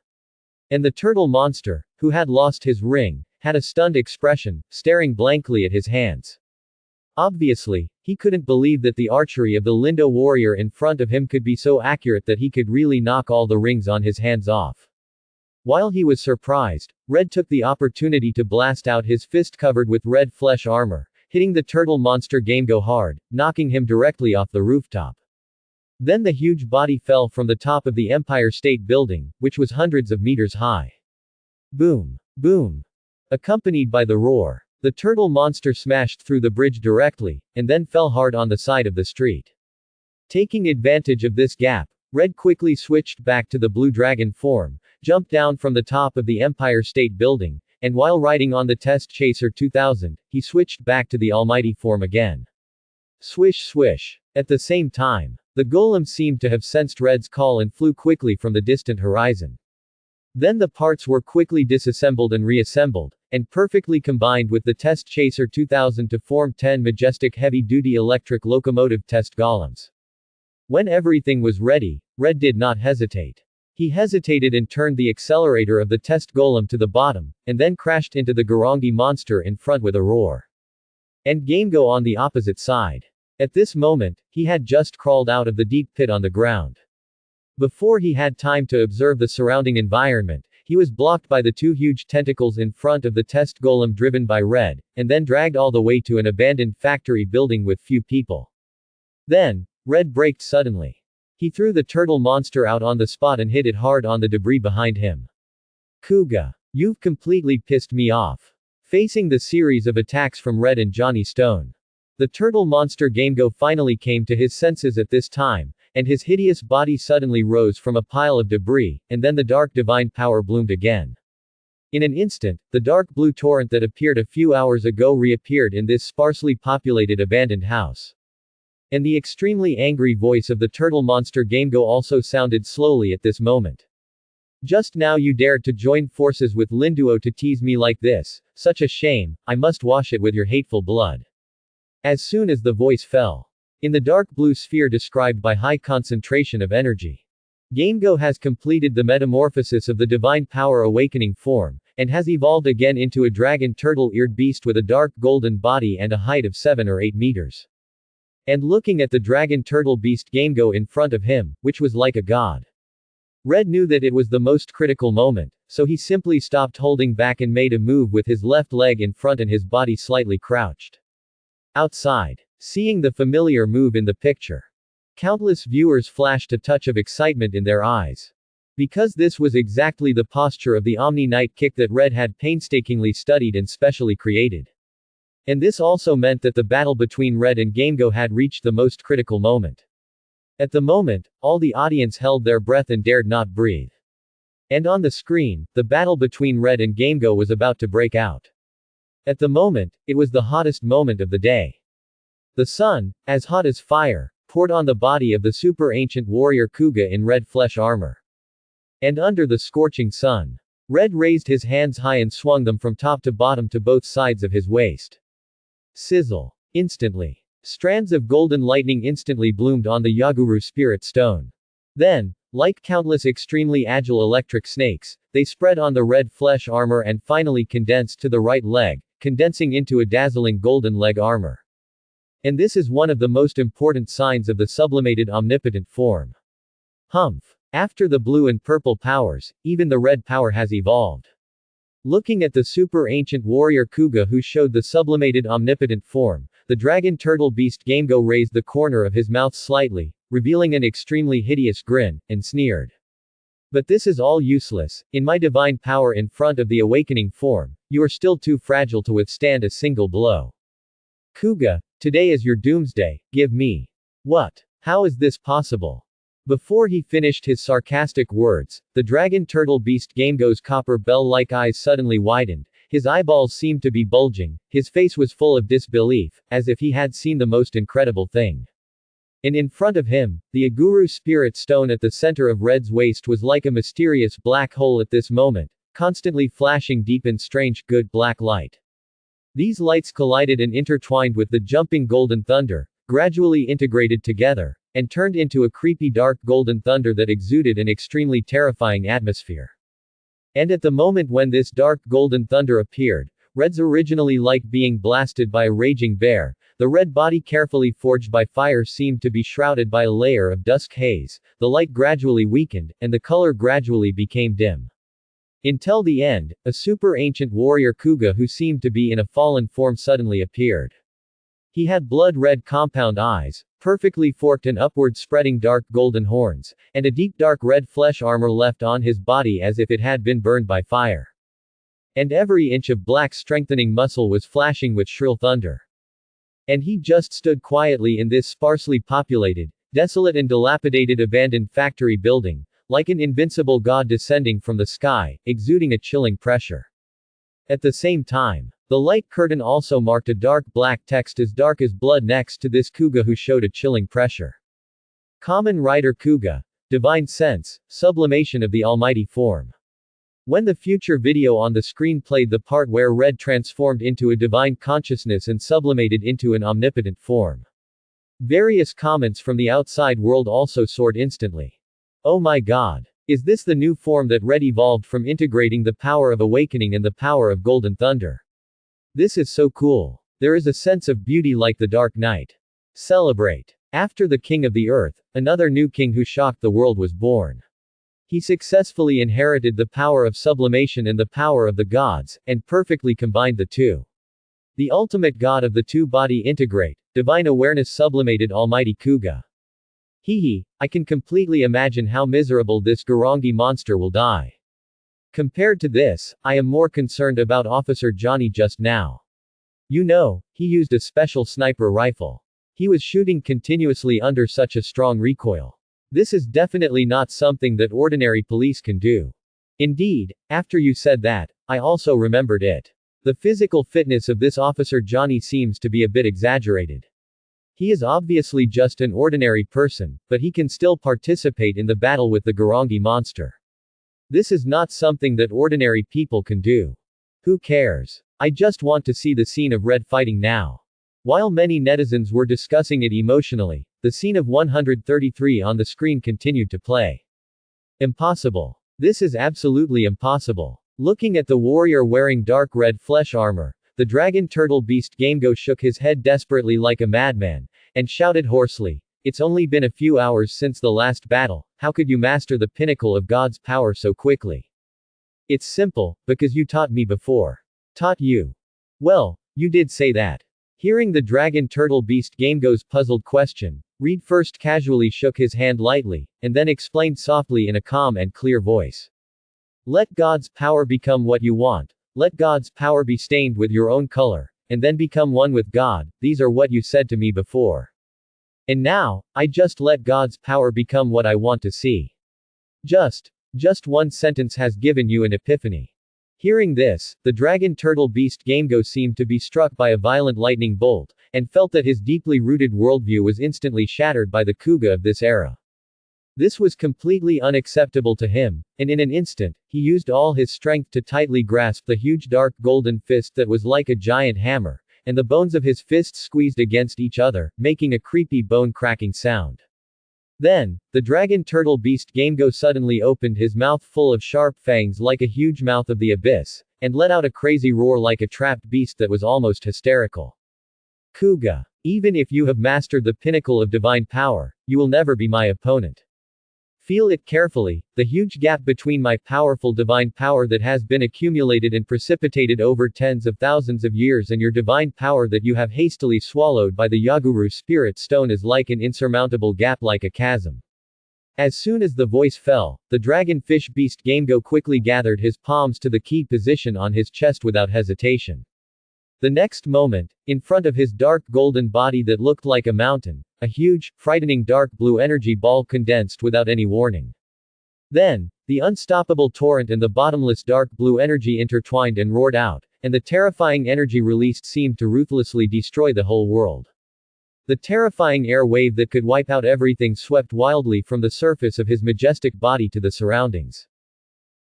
And the turtle monster, who had lost his ring, had a stunned expression, staring blankly at his hands. Obviously, he couldn't believe that the archery of the Lindo warrior in front of him could be so accurate that he could really knock all the rings on his hands off. While he was surprised, Red took the opportunity to blast out his fist covered with red flesh armor, hitting the turtle monster Gamego hard, knocking him directly off the rooftop. Then the huge body fell from the top of the Empire State Building, which was hundreds of meters high. Boom! Boom! Accompanied by the roar, the turtle monster smashed through the bridge directly, and then fell hard on the side of the street. Taking advantage of this gap, Red quickly switched back to the Blue Dragon form, jumped down from the top of the Empire State Building, and while riding on the Test Chaser 2000, he switched back to the Almighty form again. Swish swish. At the same time, the golem seemed to have sensed Red's call and flew quickly from the distant horizon. Then the parts were quickly disassembled and reassembled, and perfectly combined with the Test Chaser 2000 to form 10 majestic heavy-duty electric locomotive test golems. When everything was ready, Red did not hesitate. He hesitated and turned the accelerator of the test golem to the bottom, and then crashed into the Garangi monster in front with a roar. And Gamego on the opposite side. At this moment, he had just crawled out of the deep pit on the ground. Before he had time to observe the surrounding environment, he was blocked by the two huge tentacles in front of the test golem driven by Red, and then dragged all the way to an abandoned factory building with few people. Then, Red braked suddenly. He threw the turtle monster out on the spot and hit it hard on the debris behind him. Kuga. You've completely pissed me off. Facing the series of attacks from Red and Johnny Stone, the turtle monster Gamego finally came to his senses at this time, and his hideous body suddenly rose from a pile of debris, and then the dark divine power bloomed again. In an instant, the dark blue torrent that appeared a few hours ago reappeared in this sparsely populated abandoned house. And the extremely angry voice of the turtle monster Gamego also sounded slowly at this moment. Just now you dared to join forces with Linduo to tease me like this, such a shame, I must wash it with your hateful blood. As soon as the voice fell, in the dark blue sphere described by high concentration of energy, Gamego has completed the metamorphosis of the divine power awakening form, and has evolved again into a dragon turtle-eared beast with a dark golden body and a height of 7 or 8 meters. And looking at the dragon turtle beast Gamego in front of him, which was like a god. Red knew that it was the most critical moment, so he simply stopped holding back and made a move with his left leg in front and his body slightly crouched. Outside, Seeing the familiar move in the picture, countless viewers flashed a touch of excitement in their eyes. Because this was exactly the posture of the Omni Knight kick that Red had painstakingly studied and specially created. And this also meant that the battle between Red and Gamego had reached the most critical moment. At the moment, all the audience held their breath and dared not breathe. And on the screen, the battle between Red and Gamego was about to break out. At the moment, it was the hottest moment of the day. The sun, as hot as fire, poured on the body of the super ancient warrior Kuga in red flesh armor. And under the scorching sun, Red raised his hands high and swung them from top to bottom to both sides of his waist. Sizzle. Instantly. Strands of golden lightning instantly bloomed on the Yaguru Spirit Stone. Then, like countless extremely agile electric snakes, they spread on the red flesh armor and finally condensed to the right leg, condensing into a dazzling golden leg armor. And this is one of the most important signs of the sublimated omnipotent form. Humph. After the blue and purple powers, even the red power has evolved. Looking at the super ancient warrior Kuga who showed the sublimated omnipotent form, the dragon turtle beast Gamego raised the corner of his mouth slightly, revealing an extremely hideous grin, and sneered. But this is all useless. In my divine power in front of the awakening form, you are still too fragile to withstand a single blow. Kuga, today is your doomsday, give me. What? How is this possible? Before he finished his sarcastic words, the dragon turtle beast Gamego's copper bell-like eyes suddenly widened, his eyeballs seemed to be bulging, his face was full of disbelief, as if he had seen the most incredible thing. And in front of him, the Aguru Spirit Stone at the center of Red's waist was like a mysterious black hole at this moment, constantly flashing deep and strange, good black light. These lights collided and intertwined with the jumping golden thunder, gradually integrated together, and turned into a creepy dark golden thunder that exuded an extremely terrifying atmosphere. And at the moment when this dark golden thunder appeared, Red's originally like being blasted by a raging bear, the red body carefully forged by fire seemed to be shrouded by a layer of dusk haze, the light gradually weakened, and the color gradually became dim. Until the end, a super ancient warrior Kuga who seemed to be in a fallen form suddenly appeared. He had blood-red compound eyes, perfectly forked and upward spreading dark golden horns, and a deep dark red flesh armor left on his body as if it had been burned by fire. And every inch of black strengthening muscle was flashing with shrill thunder. And he just stood quietly in this sparsely populated, desolate and dilapidated abandoned factory building, like an invincible god descending from the sky, exuding a chilling pressure. At the same time, the light curtain also marked a dark black text as dark as blood next to this Kuga who showed a chilling pressure. Kamen Rider Kuga. Divine Sense, Sublimation of the Almighty Form. When the future video on the screen played the part where Red transformed into a divine consciousness and sublimated into an omnipotent form, various comments from the outside world also soared instantly. Oh my god. Is this the new form that Red evolved from integrating the power of awakening and the power of golden thunder? This is so cool. There is a sense of beauty like the Dark Knight. Celebrate. After the King of the Earth, another new king who shocked the world was born. He successfully inherited the power of sublimation and the power of the gods, and perfectly combined the two. The ultimate god of the two-body integrate, divine awareness sublimated Almighty Kuga. Hehe, I can completely imagine how miserable this Garangi monster will die. Compared to this, I am more concerned about Officer Johnny just now. You know, he used a special sniper rifle. He was shooting continuously under such a strong recoil. This is definitely not something that ordinary police can do. Indeed, after you said that, I also remembered it. The physical fitness of this Officer Johnny seems to be a bit exaggerated. He is obviously just an ordinary person, but he can still participate in the battle with the Garangi monster. This is not something that ordinary people can do. Who cares? I just want to see the scene of Red fighting now. While many netizens were discussing it emotionally, the scene of 133 on the screen continued to play. Impossible. This is absolutely impossible. Looking at the warrior wearing dark red flesh armor, the dragon turtle beast Gamego shook his head desperately like a madman, and shouted hoarsely, "It's only been a few hours since the last battle, how could you master the pinnacle of God's power so quickly?" It's simple, because you taught me before. Taught you. Well, you did say that. Hearing the dragon turtle beast Gamego's puzzled question, Reed first casually shook his hand lightly, and then explained softly in a calm and clear voice. Let God's power become what you want. Let God's power be stained with your own color, and then become one with God. These are what you said to me before. And now, I just let God's power become what I want to see. Just one sentence has given you an epiphany. Hearing this, the dragon turtle beast Gamego seemed to be struck by a violent lightning bolt, and felt that his deeply rooted worldview was instantly shattered by the Kuga of this era. This was completely unacceptable to him, and in an instant, he used all his strength to tightly grasp the huge dark golden fist that was like a giant hammer, and the bones of his fists squeezed against each other, making a creepy bone-cracking sound. Then, the dragon turtle beast Gamego suddenly opened his mouth full of sharp fangs like a huge mouth of the abyss, and let out a crazy roar like a trapped beast that was almost hysterical. Kuga. Even if you have mastered the pinnacle of divine power, you will never be my opponent. Feel it carefully, the huge gap between my powerful divine power that has been accumulated and precipitated over tens of thousands of years and your divine power that you have hastily swallowed by the Yaguru spirit stone is like an insurmountable gap, like a chasm. As soon as the voice fell, the dragon-fish beast Gamego quickly gathered his palms to the key position on his chest without hesitation. The next moment, in front of his dark golden body that looked like a mountain, a huge, frightening dark blue energy ball condensed without any warning. Then, the unstoppable torrent and the bottomless dark blue energy intertwined and roared out, and the terrifying energy released seemed to ruthlessly destroy the whole world. The terrifying air wave that could wipe out everything swept wildly from the surface of his majestic body to the surroundings.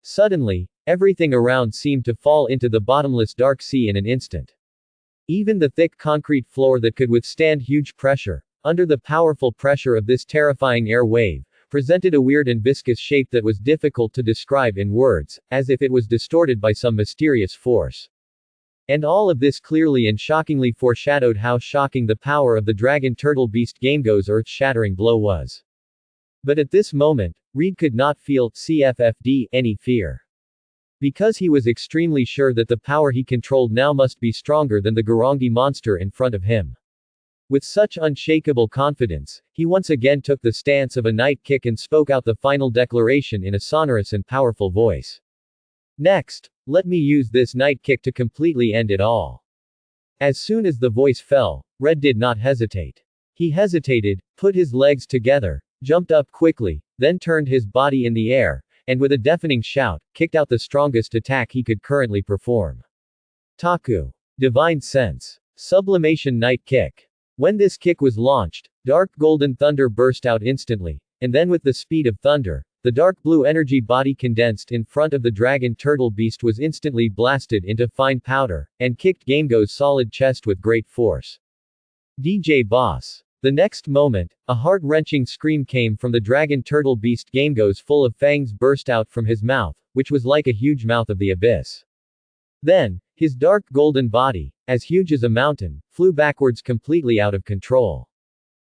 Suddenly, everything around seemed to fall into the bottomless dark sea in an instant. Even the thick concrete floor that could withstand huge pressure, under the powerful pressure of this terrifying air wave, presented a weird and viscous shape that was difficult to describe in words, as if it was distorted by some mysterious force. And all of this clearly and shockingly foreshadowed how shocking the power of the dragon turtle beast Gamego's earth-shattering blow was. But at this moment, Reed could not feel CFFD any fear. Because he was extremely sure that the power he controlled now must be stronger than the Garangi monster in front of him. With such unshakable confidence, he once again took the stance of a night kick and spoke out the final declaration in a sonorous and powerful voice. Next, let me use this night kick to completely end it all. As soon as the voice fell, Red did not hesitate. He hesitated, put his legs together, jumped up quickly, then turned his body in the air, and with a deafening shout, kicked out the strongest attack he could currently perform. Taku. Divine Sense. Sublimation Night Kick. When this kick was launched, dark golden thunder burst out instantly, and then with the speed of thunder, the dark blue energy body condensed in front of the dragon turtle beast was instantly blasted into fine powder, and kicked Gamego's solid chest with great force. DJ Boss. The next moment, a heart-wrenching scream came from the dragon turtle beast Gamego's full of fangs burst out from his mouth, which was like a huge mouth of the abyss. Then, his dark golden body, as huge as a mountain, flew backwards completely out of control.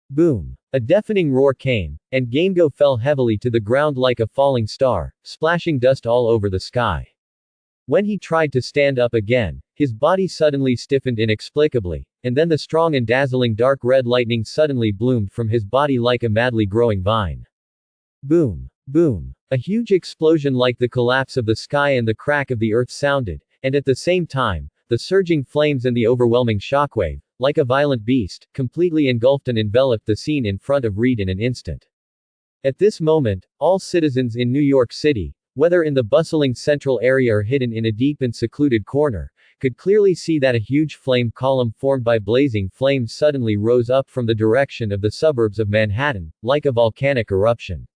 Boom! A deafening roar came, and Gamego fell heavily to the ground like a falling star, splashing dust all over the sky. When he tried to stand up again, his body suddenly stiffened inexplicably, and then the strong and dazzling dark red lightning suddenly bloomed from his body like a madly growing vine. Boom! Boom! A huge explosion like the collapse of the sky and the crack of the earth sounded, and at the same time, the surging flames and the overwhelming shockwave, like a violent beast, completely engulfed and enveloped the scene in front of Reed in an instant. At this moment, all citizens in New York City, whether in the bustling central area or hidden in a deep and secluded corner, could clearly see that a huge flame column formed by blazing flames suddenly rose up from the direction of the suburbs of Manhattan, like a volcanic eruption.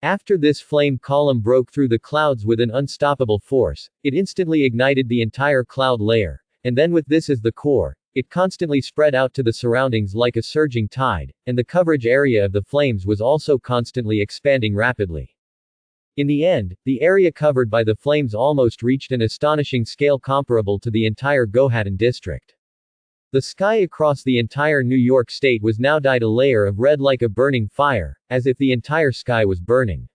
After this flame column broke through the clouds with an unstoppable force, it instantly ignited the entire cloud layer, and then with this as the core, it constantly spread out to the surroundings like a surging tide, and the coverage area of the flames was also constantly expanding rapidly. In the end, the area covered by the flames almost reached an astonishing scale comparable to the entire Gohatan district. The sky across the entire New York state was now dyed a layer of red like a burning fire, as if the entire sky was burning.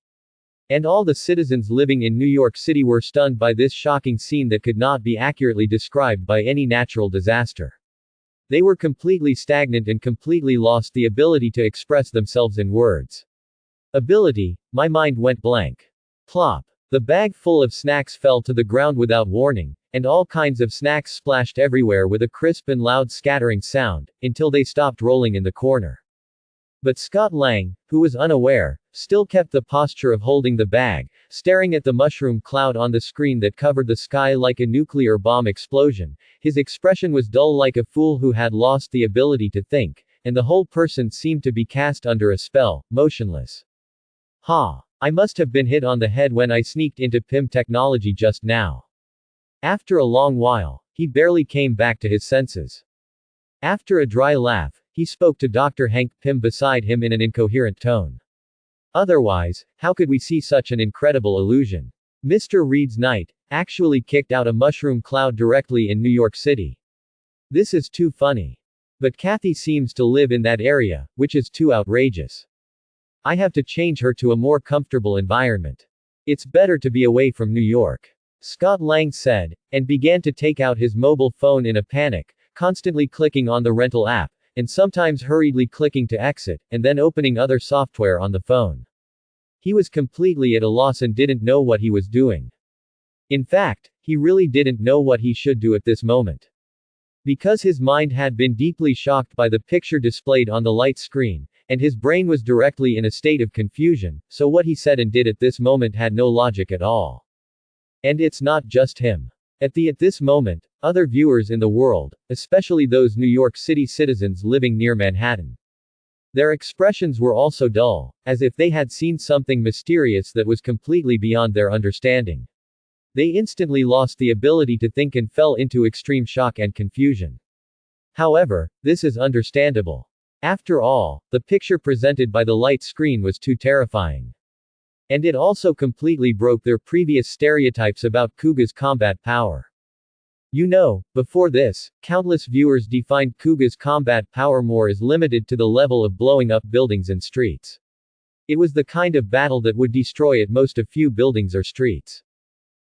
And all the citizens living in New York City were stunned by this shocking scene that could not be accurately described by any natural disaster. They were completely stagnant and completely lost the ability to express themselves in words. Ability, my mind went blank. Plop. The bag full of snacks fell to the ground without warning, and all kinds of snacks splashed everywhere with a crisp and loud scattering sound, until they stopped rolling in the corner. But Scott Lang, who was unaware, still kept the posture of holding the bag, staring at the mushroom cloud on the screen that covered the sky like a nuclear bomb explosion. His expression was dull like a fool who had lost the ability to think, and the whole person seemed to be cast under a spell, motionless. Ha! I must have been hit on the head when I sneaked into PIM technology just now. After a long while, he barely came back to his senses. After a dry laugh, he spoke to Dr. Hank Pym beside him in an incoherent tone. Otherwise, how could we see such an incredible illusion? Mr. Reed's Knight actually kicked out a mushroom cloud directly in New York City. This is too funny. But Kathy seems to live in that area, which is too outrageous. I have to change her to a more comfortable environment. It's better to be away from New York. Scott Lang said, and began to take out his mobile phone in a panic, constantly clicking on the rental app, and sometimes hurriedly clicking to exit, and then opening other software on the phone. He was completely at a loss and didn't know what he was doing. In fact, he really didn't know what he should do at this moment. Because his mind had been deeply shocked by the picture displayed on the light screen, and his brain was directly in a state of confusion, so what he said and did at this moment had no logic at all. And it's not just him. At this moment, other viewers in the world, especially those New York City citizens living near Manhattan. Their expressions were also dull, as if they had seen something mysterious that was completely beyond their understanding. They instantly lost the ability to think and fell into extreme shock and confusion. However, this is understandable. After all, the picture presented by the light screen was too terrifying. And it also completely broke their previous stereotypes about Kuga's combat power. You know, before this, countless viewers defined Kuga's combat power more as limited to the level of blowing up buildings and streets. It was the kind of battle that would destroy at most a few buildings or streets.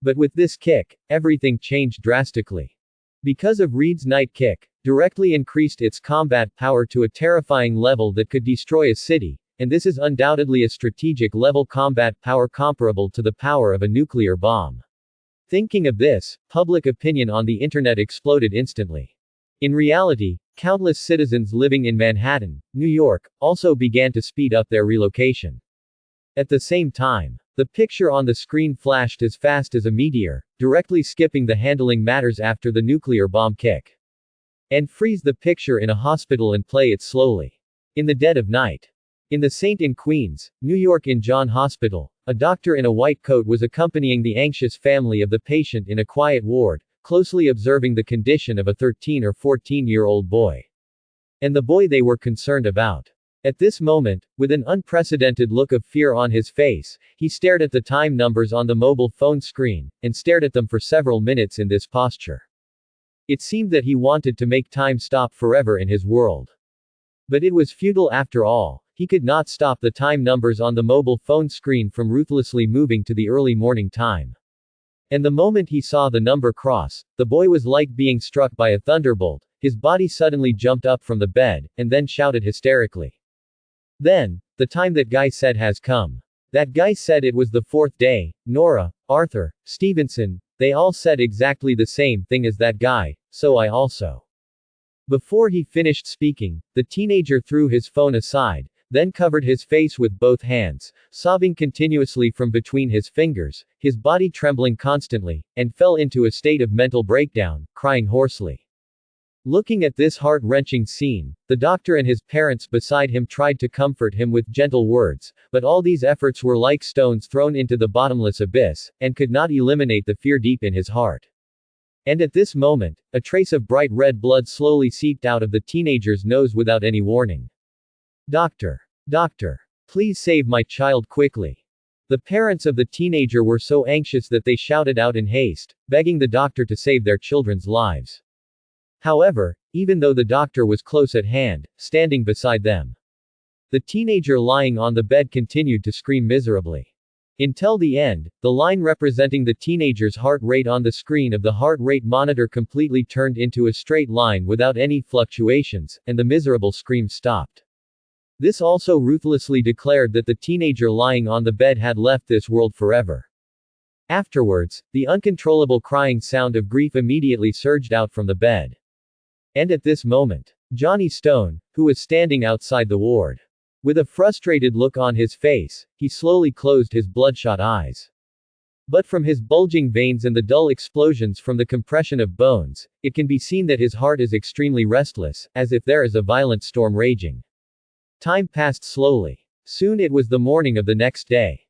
But with this kick, everything changed drastically. Because of Reed's Knight kick, directly increased its combat power to a terrifying level that could destroy a city, and this is undoubtedly a strategic level combat power comparable to the power of a nuclear bomb. Thinking of this, public opinion on the internet exploded instantly. In reality, countless citizens living in Manhattan, New York, also began to speed up their relocation. At the same time, the picture on the screen flashed as fast as a meteor, directly skipping the handling matters after the nuclear bomb kick. And freeze the picture in a hospital and play it slowly. In the dead of night. In the St. in Queens, New York in John Hospital, a doctor in a white coat was accompanying the anxious family of the patient in a quiet ward, closely observing the condition of a 13 or 14-year-old boy. And the boy they were concerned about. At this moment, with an unprecedented look of fear on his face, he stared at the time numbers on the mobile phone screen, and stared at them for several minutes in this posture. It seemed that he wanted to make time stop forever in his world. But it was futile after all. He could not stop the time numbers on the mobile phone screen from ruthlessly moving to the early morning time. And the moment he saw the number cross, the boy was like being struck by a thunderbolt. His body suddenly jumped up from the bed, and then shouted hysterically. Then, the time that guy said has come. That guy said it was the fourth day. Nora, Arthur, Stevenson, they all said exactly the same thing as that guy, so I also. Before he finished speaking, the teenager threw his phone aside, then covered his face with both hands, sobbing continuously from between his fingers, his body trembling constantly, and fell into a state of mental breakdown, crying hoarsely. Looking at this heart-wrenching scene, the doctor and his parents beside him tried to comfort him with gentle words, but all these efforts were like stones thrown into the bottomless abyss, and could not eliminate the fear deep in his heart. And at this moment, a trace of bright red blood slowly seeped out of the teenager's nose without any warning. Doctor. Doctor. Please save my child quickly. The parents of the teenager were so anxious that they shouted out in haste, begging the doctor to save their children's lives. However, even though the doctor was close at hand, standing beside them, the teenager lying on the bed continued to scream miserably. Until the end, the line representing the teenager's heart rate on the screen of the heart rate monitor completely turned into a straight line without any fluctuations, and the miserable scream stopped. This also ruthlessly declared that the teenager lying on the bed had left this world forever. Afterwards, the uncontrollable crying sound of grief immediately surged out from the bed. And at this moment, Johnny Stone, who was standing outside the ward, with a frustrated look on his face, he slowly closed his bloodshot eyes. But from his bulging veins and the dull explosions from the compression of bones, it can be seen that his heart is extremely restless, as if there is a violent storm raging. Time passed slowly. Soon it was the morning of the next day.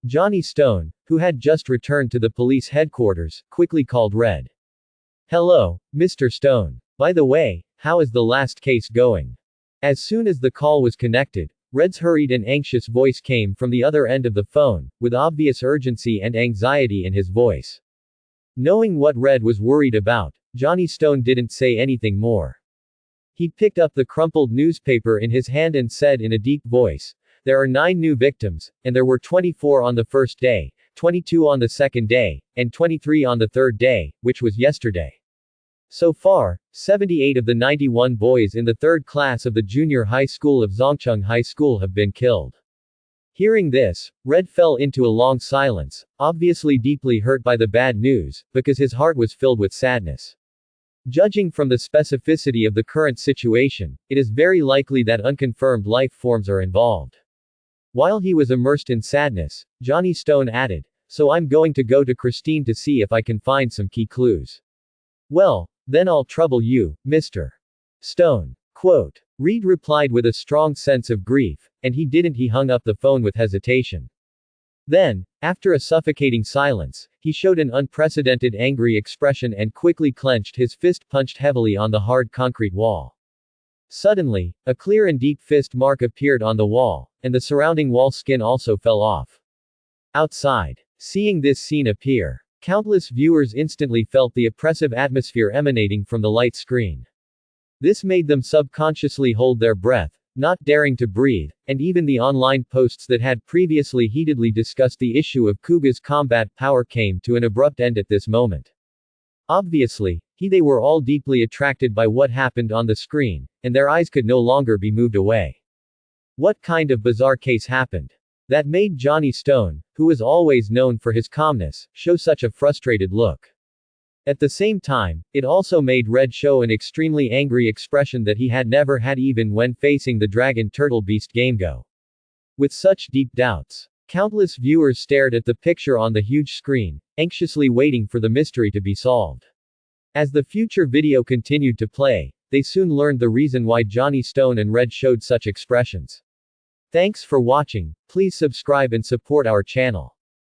Johnny Stone, who had just returned to the police headquarters, quickly called Red. "Hello, Mr. Stone. By the way, how is the last case going?" As soon as the call was connected, Red's hurried and anxious voice came from the other end of the phone, with obvious urgency and anxiety in his voice. Knowing what Red was worried about, Johnny Stone didn't say anything more. He picked up the crumpled newspaper in his hand and said in a deep voice, "There are 9 new victims, and there were 24 on the first day, 22 on the second day, and 23 on the third day, which was yesterday. So far, 78 of the 91 boys in the third class of the junior high school of Zhongcheng High School have been killed." Hearing this, Red fell into a long silence, obviously deeply hurt by the bad news, because his heart was filled with sadness. Judging from the specificity of the current situation, it is very likely that unconfirmed life forms are involved. While he was immersed in sadness, Johnny Stone added, "So I'm going to go to Christine to see if I can find some key clues." "Well, then I'll trouble you, Mr. Stone." Quote. Reed replied with a strong sense of grief, and he hung up the phone with hesitation. Then, after a suffocating silence, he showed an unprecedented angry expression and quickly clenched his fist, punched heavily on the hard concrete wall. Suddenly, a clear and deep fist mark appeared on the wall, and the surrounding wall skin also fell off. Outside, seeing this scene appear, countless viewers instantly felt the oppressive atmosphere emanating from the light screen. This made them subconsciously hold their breath, not daring to breathe, and even the online posts that had previously heatedly discussed the issue of Kuga's combat power came to an abrupt end at this moment. Obviously, they were all deeply attracted by what happened on the screen, and their eyes could no longer be moved away. What kind of bizarre case happened that made Johnny Stone, who was always known for his calmness, show such a frustrated look? At the same time, it also made Red show an extremely angry expression that he had never had even when facing the Dragon Turtle Beast Gamego. With such deep doubts, countless viewers stared at the picture on the huge screen, anxiously waiting for the mystery to be solved. As the future video continued to play, they soon learned the reason why Johnny Stone and Red showed such expressions. Thanks for watching. Please subscribe and support our channel.